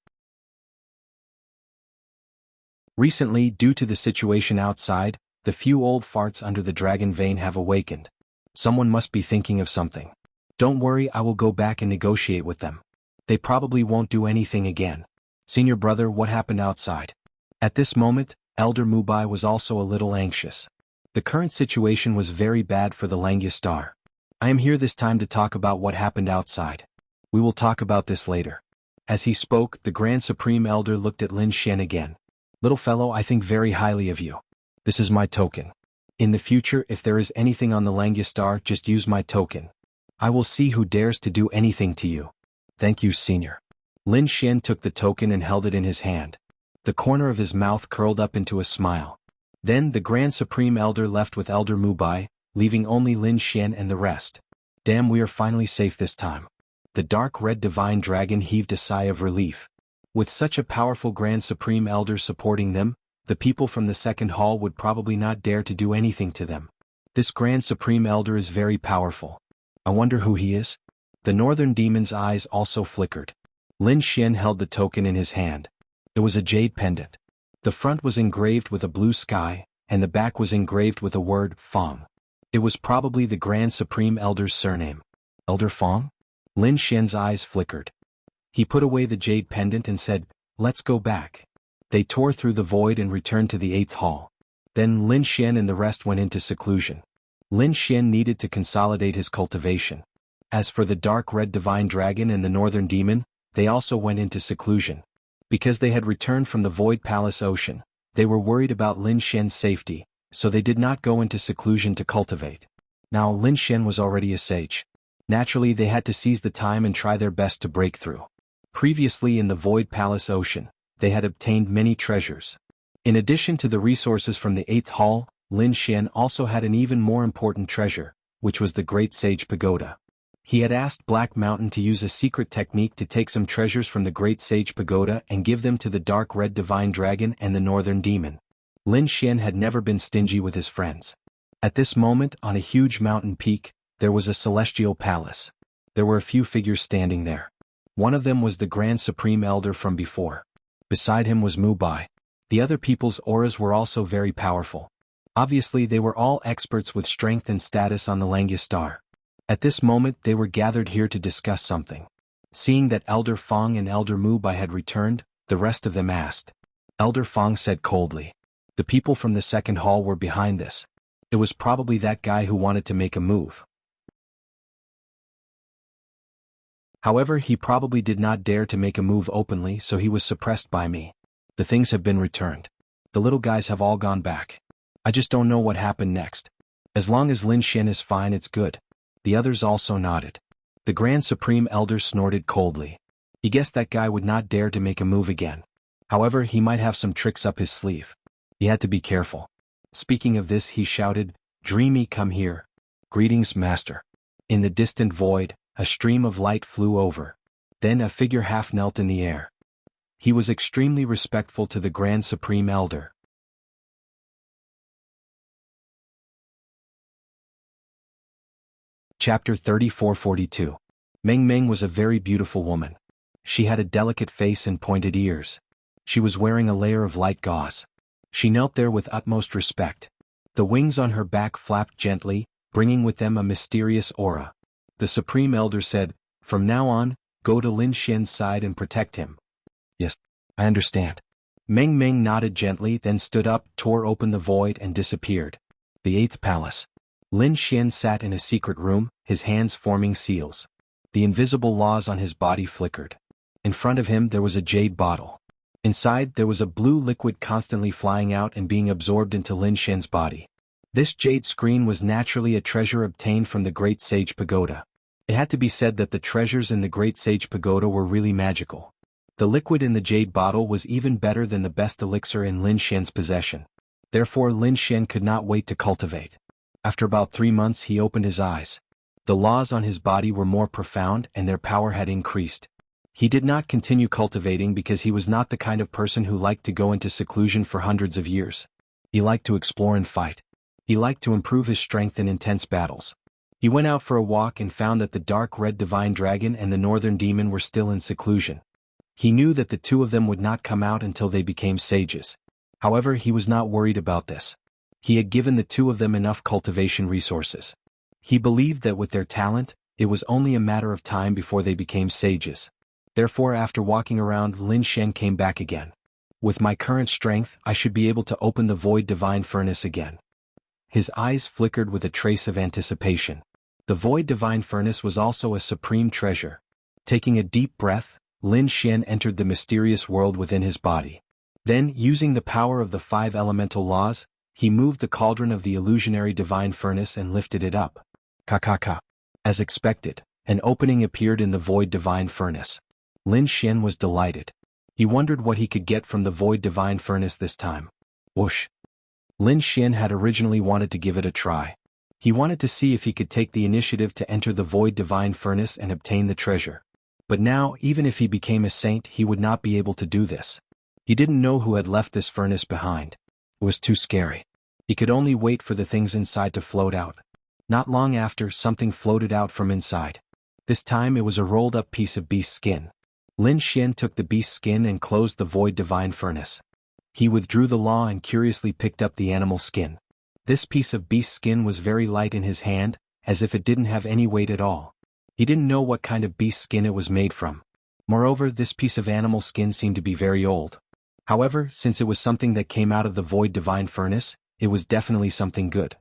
Recently, due to the situation outside, the few old farts under the dragon vein have awakened. Someone must be thinking of something. Don't worry, I will go back and negotiate with them. They probably won't do anything again. Senior brother, what happened outside? At this moment, Elder Mubai was also a little anxious. The current situation was very bad for the Langya Star. I am here this time to talk about what happened outside. We will talk about this later. As he spoke, the Grand Supreme Elder looked at Lin Xian again. Little fellow, I think very highly of you. This is my token. In the future, if there is anything on the Langya Star, just use my token. I will see who dares to do anything to you. Thank you, senior. Lin Xian took the token and held it in his hand. The corner of his mouth curled up into a smile. Then the Grand Supreme Elder left with Elder Mubai, leaving only Lin Xian and the rest. Damn, we are finally safe this time. The dark red divine dragon heaved a sigh of relief. With such a powerful Grand Supreme Elder supporting them, the people from the second hall would probably not dare to do anything to them. This Grand Supreme Elder is very powerful. I wonder who he is? The Northern Demon's eyes also flickered. Lin Xian held the token in his hand. It was a jade pendant. The front was engraved with a blue sky, and the back was engraved with a word, Fong. It was probably the Grand Supreme Elder's surname. Elder Fong? Lin Xian's eyes flickered. He put away the jade pendant and said, "Let's go back." They tore through the void and returned to the 8th hall. Then Lin Xian and the rest went into seclusion. Lin Xian needed to consolidate his cultivation. As for the dark red divine dragon and the northern demon, they also went into seclusion. Because they had returned from the Void Palace Ocean, they were worried about Lin Xian's safety, so they did not go into seclusion to cultivate. Now Lin Xian was already a sage. Naturally, they had to seize the time and try their best to break through. Previously in the Void Palace Ocean, they had obtained many treasures. In addition to the resources from the 8th hall, Lin Xian also had an even more important treasure, which was the Great Sage Pagoda. He had asked Black Mountain to use a secret technique to take some treasures from the Great Sage Pagoda and give them to the Dark Red Divine Dragon and the Northern Demon. Lin Xian had never been stingy with his friends. At this moment, on a huge mountain peak, there was a celestial palace. There were a few figures standing there. One of them was the Grand Supreme Elder from before. Beside him was Mu Bai. The other people's auras were also very powerful. Obviously, they were all experts with strength and status on the Langya Star. At this moment, they were gathered here to discuss something. Seeing that Elder Fong and Elder Mu Bai had returned, the rest of them asked. Elder Fong said coldly. The people from the second hall were behind this. It was probably that guy who wanted to make a move. However, he probably did not dare to make a move openly, so he was suppressed by me. The things have been returned. The little guys have all gone back. I just don't know what happened next. As long as Lin Xian is fine, it's good. The others also nodded. The Grand Supreme Elder snorted coldly. He guessed that guy would not dare to make a move again. However, he might have some tricks up his sleeve. He had to be careful. Speaking of this, he shouted, "Dreamy, come here." "Greetings, master." In the distant void, a stream of light flew over. Then a figure half knelt in the air. He was extremely respectful to the Grand Supreme Elder. Chapter 3442. Meng Meng was a very beautiful woman. She had a delicate face and pointed ears. She was wearing a layer of light gauze. She knelt there with utmost respect. The wings on her back flapped gently, bringing with them a mysterious aura. The Supreme Elder said, "From now on, go to Lin Xian's side and protect him." "Yes, I understand." Meng Meng nodded gently, then stood up, tore open the void and disappeared. The 8th Palace. Lin Xian sat in a secret room, his hands forming seals. The invisible laws on his body flickered. In front of him there was a jade bottle. Inside there was a blue liquid constantly flying out and being absorbed into Lin Xian's body. This jade screen was naturally a treasure obtained from the Great Sage Pagoda. It had to be said that the treasures in the Great Sage Pagoda were really magical. The liquid in the jade bottle was even better than the best elixir in Lin Xian's possession. Therefore Lin Xian could not wait to cultivate. After about 3 months he opened his eyes. The laws on his body were more profound and their power had increased. He did not continue cultivating because he was not the kind of person who liked to go into seclusion for hundreds of years. He liked to explore and fight. He liked to improve his strength in intense battles. He went out for a walk and found that the dark red divine dragon and the northern demon were still in seclusion. He knew that the two of them would not come out until they became sages. However, he was not worried about this. He had given the two of them enough cultivation resources. He believed that with their talent, it was only a matter of time before they became sages. Therefore, after walking around, Lin Xian came back again. With my current strength, I should be able to open the Void Divine Furnace again. His eyes flickered with a trace of anticipation. The Void Divine Furnace was also a supreme treasure. Taking a deep breath, Lin Xian entered the mysterious world within his body. Then, using the power of the 5 elemental laws, he moved the cauldron of the illusionary divine furnace and lifted it up. Ka. As expected, an opening appeared in the Void Divine Furnace. Lin Xian was delighted. He wondered what he could get from the Void Divine Furnace this time. Whoosh. Lin Xian had originally wanted to give it a try. He wanted to see if he could take the initiative to enter the Void Divine Furnace and obtain the treasure. But now, even if he became a saint, he would not be able to do this. He didn't know who had left this furnace behind. It was too scary. He could only wait for the things inside to float out. Not long after, something floated out from inside. This time it was a rolled-up piece of beast skin. Lin Xian took the beast skin and closed the Void Divine Furnace. He withdrew the law and curiously picked up the animal skin. This piece of beast skin was very light in his hand, as if it didn't have any weight at all. He didn't know what kind of beast skin it was made from. Moreover, this piece of animal skin seemed to be very old. However, since it was something that came out of the Void Divine Furnace, it was definitely something good.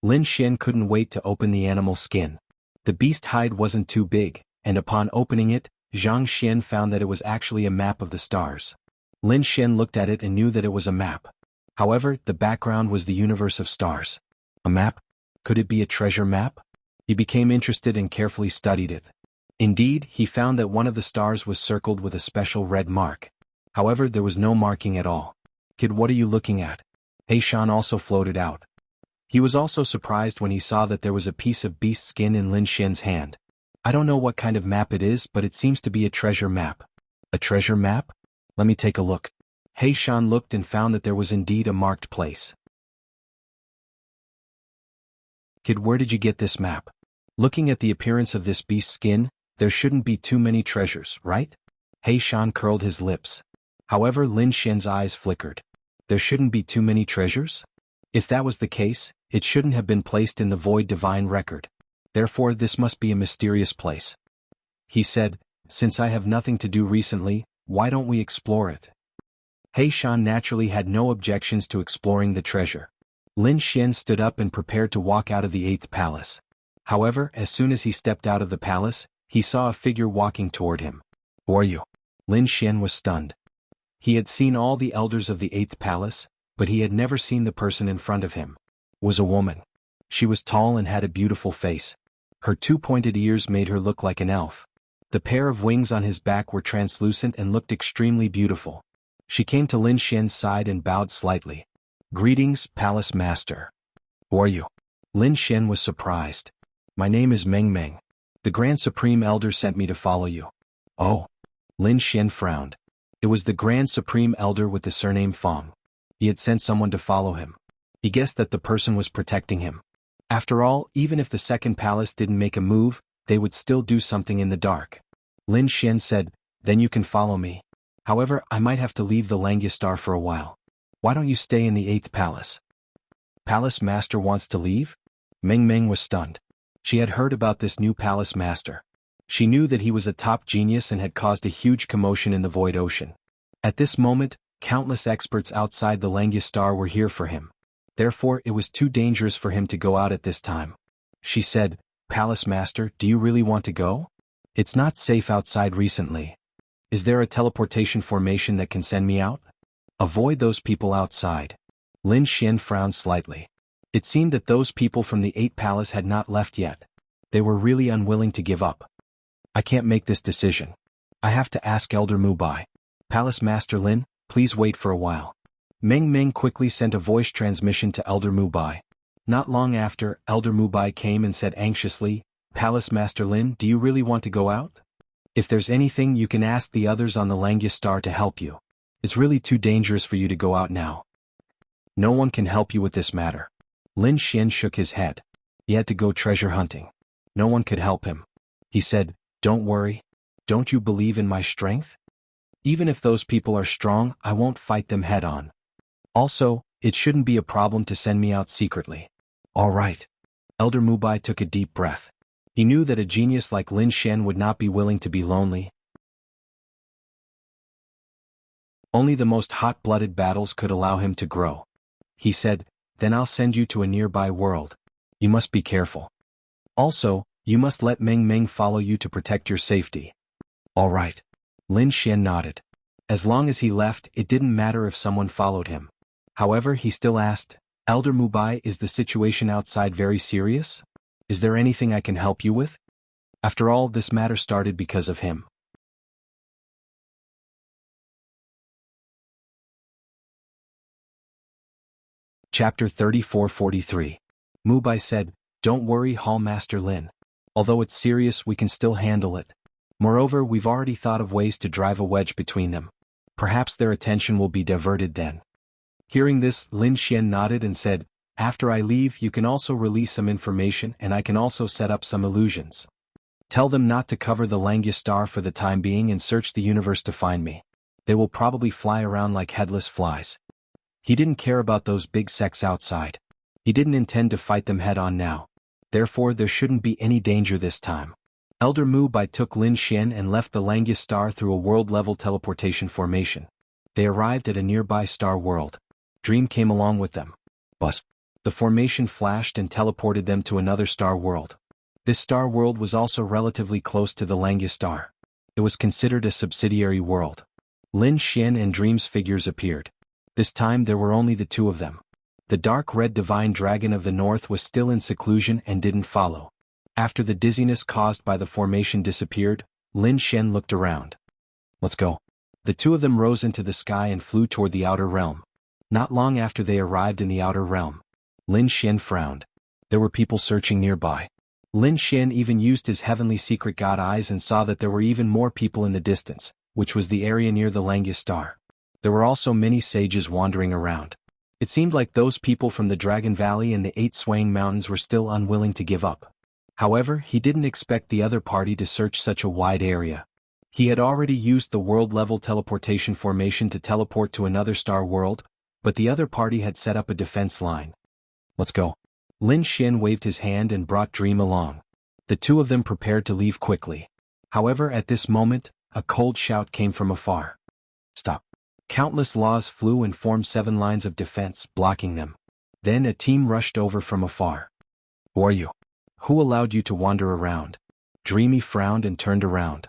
Lin Xian couldn't wait to open the animal skin. The beast hide wasn't too big, and upon opening it, Zhang Xian found that it was actually a map of the stars. Lin Xian looked at it and knew that it was a map. However, the background was the universe of stars. A map? Could it be a treasure map? He became interested and carefully studied it. Indeed, he found that one of the stars was circled with a special red mark. However, there was no marking at all. Kid, what are you looking at? Heishan also floated out. He was also surprised when he saw that there was a piece of beast skin in Lin Xian's hand. I don't know what kind of map it is, but it seems to be a treasure map. A treasure map? Let me take a look. Heishan looked and found that there was indeed a marked place. Kid, where did you get this map? Looking at the appearance of this beast skin, there shouldn't be too many treasures, right? Heishan curled his lips. However, Lin Xian's eyes flickered. There shouldn't be too many treasures? If that was the case, it shouldn't have been placed in the Void Divine Record. Therefore, this must be a mysterious place. He said, since I have nothing to do recently, why don't we explore it? Heishan naturally had no objections to exploring the treasure. Lin Xian stood up and prepared to walk out of the 8th palace. However, as soon as he stepped out of the palace, he saw a figure walking toward him. Who are you? Lin Xian was stunned. He had seen all the elders of the 8th palace, but he had never seen the person in front of him. It was a woman. She was tall and had a beautiful face. Her 2 pointed ears made her look like an elf. The pair of wings on his back were translucent and looked extremely beautiful. She came to Lin Xian's side and bowed slightly. Greetings, Palace Master. Who are you? Lin Xian was surprised. My name is Meng Meng. The Grand Supreme Elder sent me to follow you. Oh. Lin Xian frowned. It was the Grand Supreme Elder with the surname Fong. He had sent someone to follow him. He guessed that the person was protecting him. After all, even if the 2nd palace didn't make a move, they would still do something in the dark. Lin Xian said, then you can follow me. However, I might have to leave the Langyastar for a while. Why don't you stay in the 8th palace? Palace Master wants to leave? Meng Meng was stunned. She had heard about this new Palace Master. She knew that he was a top genius and had caused a huge commotion in the Void Ocean. At this moment, countless experts outside the Langyastar were here for him. Therefore, it was too dangerous for him to go out at this time. She said, Palace Master, do you really want to go? It's not safe outside recently. Is there a teleportation formation that can send me out? Avoid those people outside. Lin Xian frowned slightly. It seemed that those people from the 8th palace had not left yet. They were really unwilling to give up. I can't make this decision. I have to ask Elder Mubai. Palace Master Lin, please wait for a while. Meng Meng quickly sent a voice transmission to Elder Mubai. Not long after, Elder Mubai came and said anxiously, Palace Master Lin, do you really want to go out? If there's anything, you can ask the others on the Langyastar to help you. It's really too dangerous for you to go out now. No one can help you with this matter. Lin Xian shook his head. He had to go treasure hunting. No one could help him. He said, don't worry. Don't you believe in my strength? Even if those people are strong, I won't fight them head on. Also, it shouldn't be a problem to send me out secretly. All right. Elder Mubai took a deep breath. He knew that a genius like Lin Xian would not be willing to be lonely. Only the most hot-blooded battles could allow him to grow. He said, then I'll send you to a nearby world. You must be careful. Also, you must let Meng Meng follow you to protect your safety. All right. Lin Xian nodded. As long as he left, it didn't matter if someone followed him. However, he still asked, Elder Mubai, is the situation outside very serious? Is there anything I can help you with? After all, this matter started because of him. Chapter 34-43. Mubai said, Don't worry, Hall Master Lin. Although it's serious, we can still handle it. Moreover, we've already thought of ways to drive a wedge between them. Perhaps their attention will be diverted then. Hearing this, Lin Xian nodded and said, after I leave, you can also release some information and I can also set up some illusions. Tell them not to cover the Langya star for the time being and search the universe to find me. They will probably fly around like headless flies. He didn't care about those big sects outside. He didn't intend to fight them head-on now. Therefore, there shouldn't be any danger this time. Elder Mu Bai took Lin Xian and left the Langya star through a world-level teleportation formation. They arrived at a nearby star world. Dream came along with them. Buzz. The formation flashed and teleported them to another star world. This star world was also relatively close to the Langya star. It was considered a subsidiary world. Lin Xian and Dream's figures appeared. This time there were only the two of them. The dark red divine dragon of the north was still in seclusion and didn't follow. After the dizziness caused by the formation disappeared, Lin Xian looked around. Let's go. The two of them rose into the sky and flew toward the outer realm. Not long after they arrived in the outer realm, Lin Xian frowned. There were people searching nearby. Lin Xian even used his heavenly secret god eyes and saw that there were even more people in the distance, which was the area near the Langya star. There were also many sages wandering around. It seemed like those people from the Dragon Valley and the 8 Swaying Mountains were still unwilling to give up. However, he didn't expect the other party to search such a wide area. He had already used the world-level teleportation formation to teleport to another star world, but the other party had set up a defense line. Let's go. Lin Xian waved his hand and brought Dream along. The two of them prepared to leave quickly. However, at this moment, a cold shout came from afar. Stop. Countless laws flew and formed 7 lines of defense, blocking them. Then a team rushed over from afar. Who are you? Who allowed you to wander around? Dreamy frowned and turned around.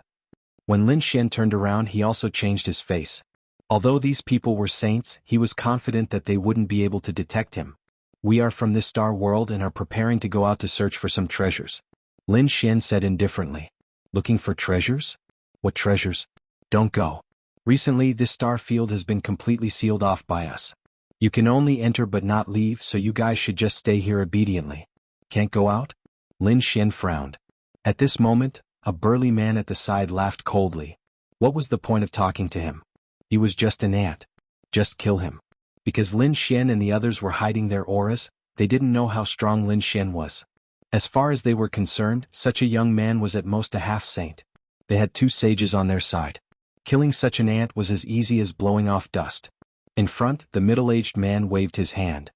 When Lin Xian turned around, he also changed his face. Although these people were saints, he was confident that they wouldn't be able to detect him. We are from this star world and are preparing to go out to search for some treasures. Lin Xian said indifferently. Looking for treasures? What treasures? Don't go. Recently, this star field has been completely sealed off by us. You can only enter but not leave, so you guys should just stay here obediently. Can't go out? Lin Xian frowned. At this moment, a burly man at the side laughed coldly. What was the point of talking to him? He was just an ant. Just kill him. Because Lin Xian and the others were hiding their auras, they didn't know how strong Lin Xian was. As far as they were concerned, such a young man was at most a half-saint. They had 2 sages on their side. Killing such an ant was as easy as blowing off dust. In front, the middle-aged man waved his hand.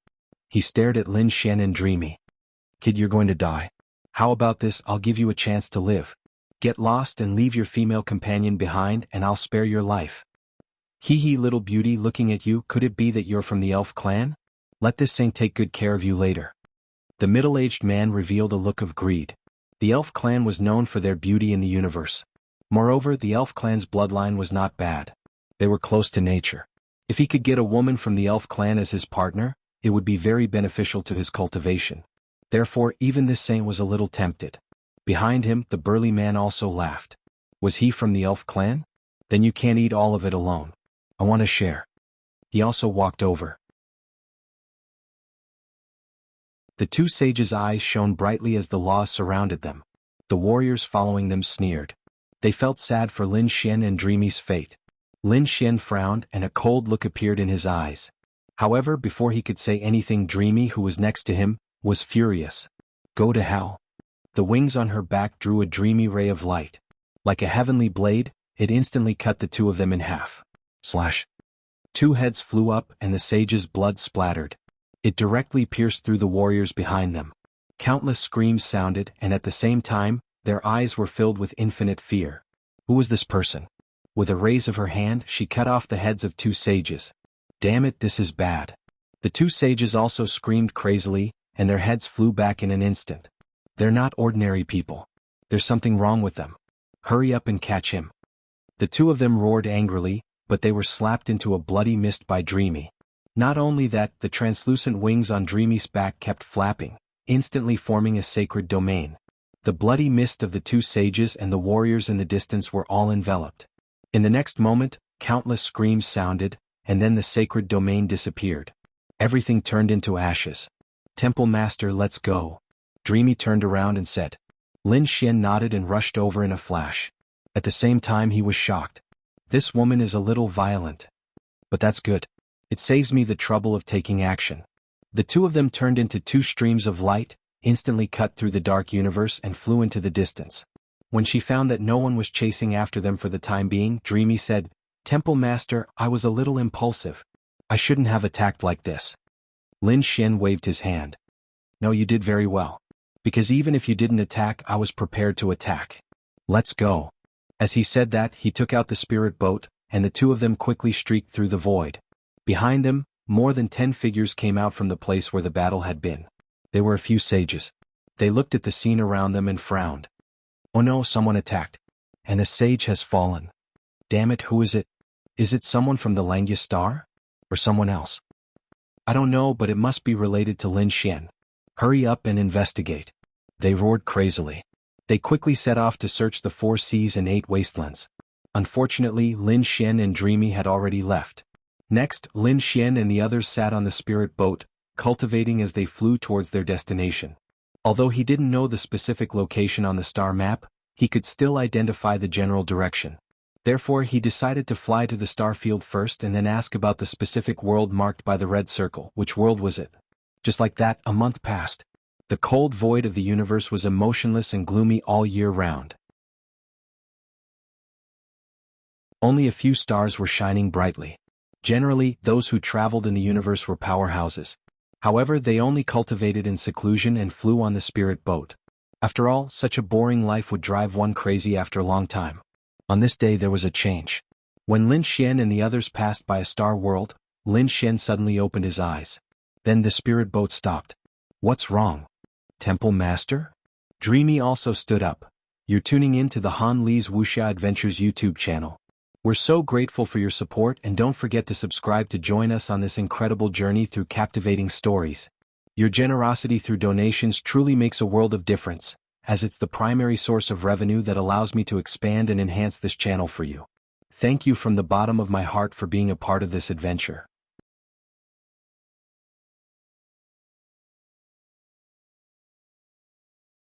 He stared at Lin Xian and Dreamy. Kid, you're going to die. How about this? I'll give you a chance to live. Get lost and leave your female companion behind and I'll spare your life. Hee hee, little beauty, looking at you, could it be that you're from the elf clan? Let this saint take good care of you later. The middle-aged man revealed a look of greed. The elf clan was known for their beauty in the universe. Moreover, the elf clan's bloodline was not bad. They were close to nature. If he could get a woman from the elf clan as his partner, it would be very beneficial to his cultivation. Therefore, even this saint was a little tempted. Behind him, the burly man also laughed. Was he from the elf clan? Then you can't eat all of it alone. I want to share. He also walked over. The 2 sages' eyes shone brightly as the laws surrounded them. The warriors following them sneered. They felt sad for Lin Xian and Dreamy's fate. Lin Xian frowned and a cold look appeared in his eyes. However, before he could say anything, Dreamy, who was next to him, was furious. Go to hell. The wings on her back drew a dreamy ray of light. Like a heavenly blade, it instantly cut the 2 of them in half. Slash. 2 heads flew up and the sage's blood splattered. It directly pierced through the warriors behind them. Countless screams sounded and at the same time, their eyes were filled with infinite fear. Who was this person? With a raise of her hand, she cut off the heads of 2 sages. Damn it, this is bad. The 2 sages also screamed crazily, and their heads flew back in an instant. They're not ordinary people. There's something wrong with them. Hurry up and catch him. The 2 of them roared angrily, but they were slapped into a bloody mist by Dreamy. Not only that, the translucent wings on Dreamy's back kept flapping, instantly forming a sacred domain. The bloody mist of the 2 sages and the warriors in the distance were all enveloped. In the next moment, countless screams sounded, and then the sacred domain disappeared. Everything turned into ashes. Temple Master, let's go. Dreamy turned around and said. Lin Xian nodded and rushed over in a flash. At the same time he was shocked. This woman is a little violent. But that's good. It saves me the trouble of taking action. The two of them turned into two streams of light, instantly cut through the dark universe and flew into the distance. When she found that no one was chasing after them for the time being, Dreamy said, Temple Master, I was a little impulsive. I shouldn't have attacked like this. Lin Xian waved his hand. No, you did very well. Because even if you didn't attack, I was prepared to attack. Let's go. As he said that, he took out the spirit boat, and the two of them quickly streaked through the void. Behind them, more than 10 figures came out from the place where the battle had been. They were a few sages. They looked at the scene around them and frowned. Oh no, someone attacked. And a sage has fallen. Damn it, who is it? Is it someone from the Langya Star? Or someone else? I don't know, but it must be related to Lin Xian. Hurry up and investigate. They roared crazily. They quickly set off to search the 4 seas and 8 wastelands. Unfortunately, Lin Xian and Dreamy had already left. Next, Lin Xian and the others sat on the spirit boat, cultivating as they flew towards their destination. Although he didn't know the specific location on the star map, he could still identify the general direction. Therefore, he decided to fly to the star field first and then ask about the specific world marked by the red circle. Which world was it? Just like that, a month passed. The cold void of the universe was emotionless and gloomy all year round. Only a few stars were shining brightly. Generally, those who traveled in the universe were powerhouses. However, they only cultivated in seclusion and flew on the spirit boat. After all, such a boring life would drive one crazy after a long time. On this day there was a change. When Lin Xian and the others passed by a star world, Lin Xian suddenly opened his eyes. Then the spirit boat stopped. What's wrong? Temple Master? Dreamy also stood up. You're tuning in to the Han Li's Wuxia Adventures YouTube channel. We're so grateful for your support, and don't forget to subscribe to join us on this incredible journey through captivating stories. Your generosity through donations truly makes a world of difference, as it's the primary source of revenue that allows me to expand and enhance this channel for you. Thank you from the bottom of my heart for being a part of this adventure.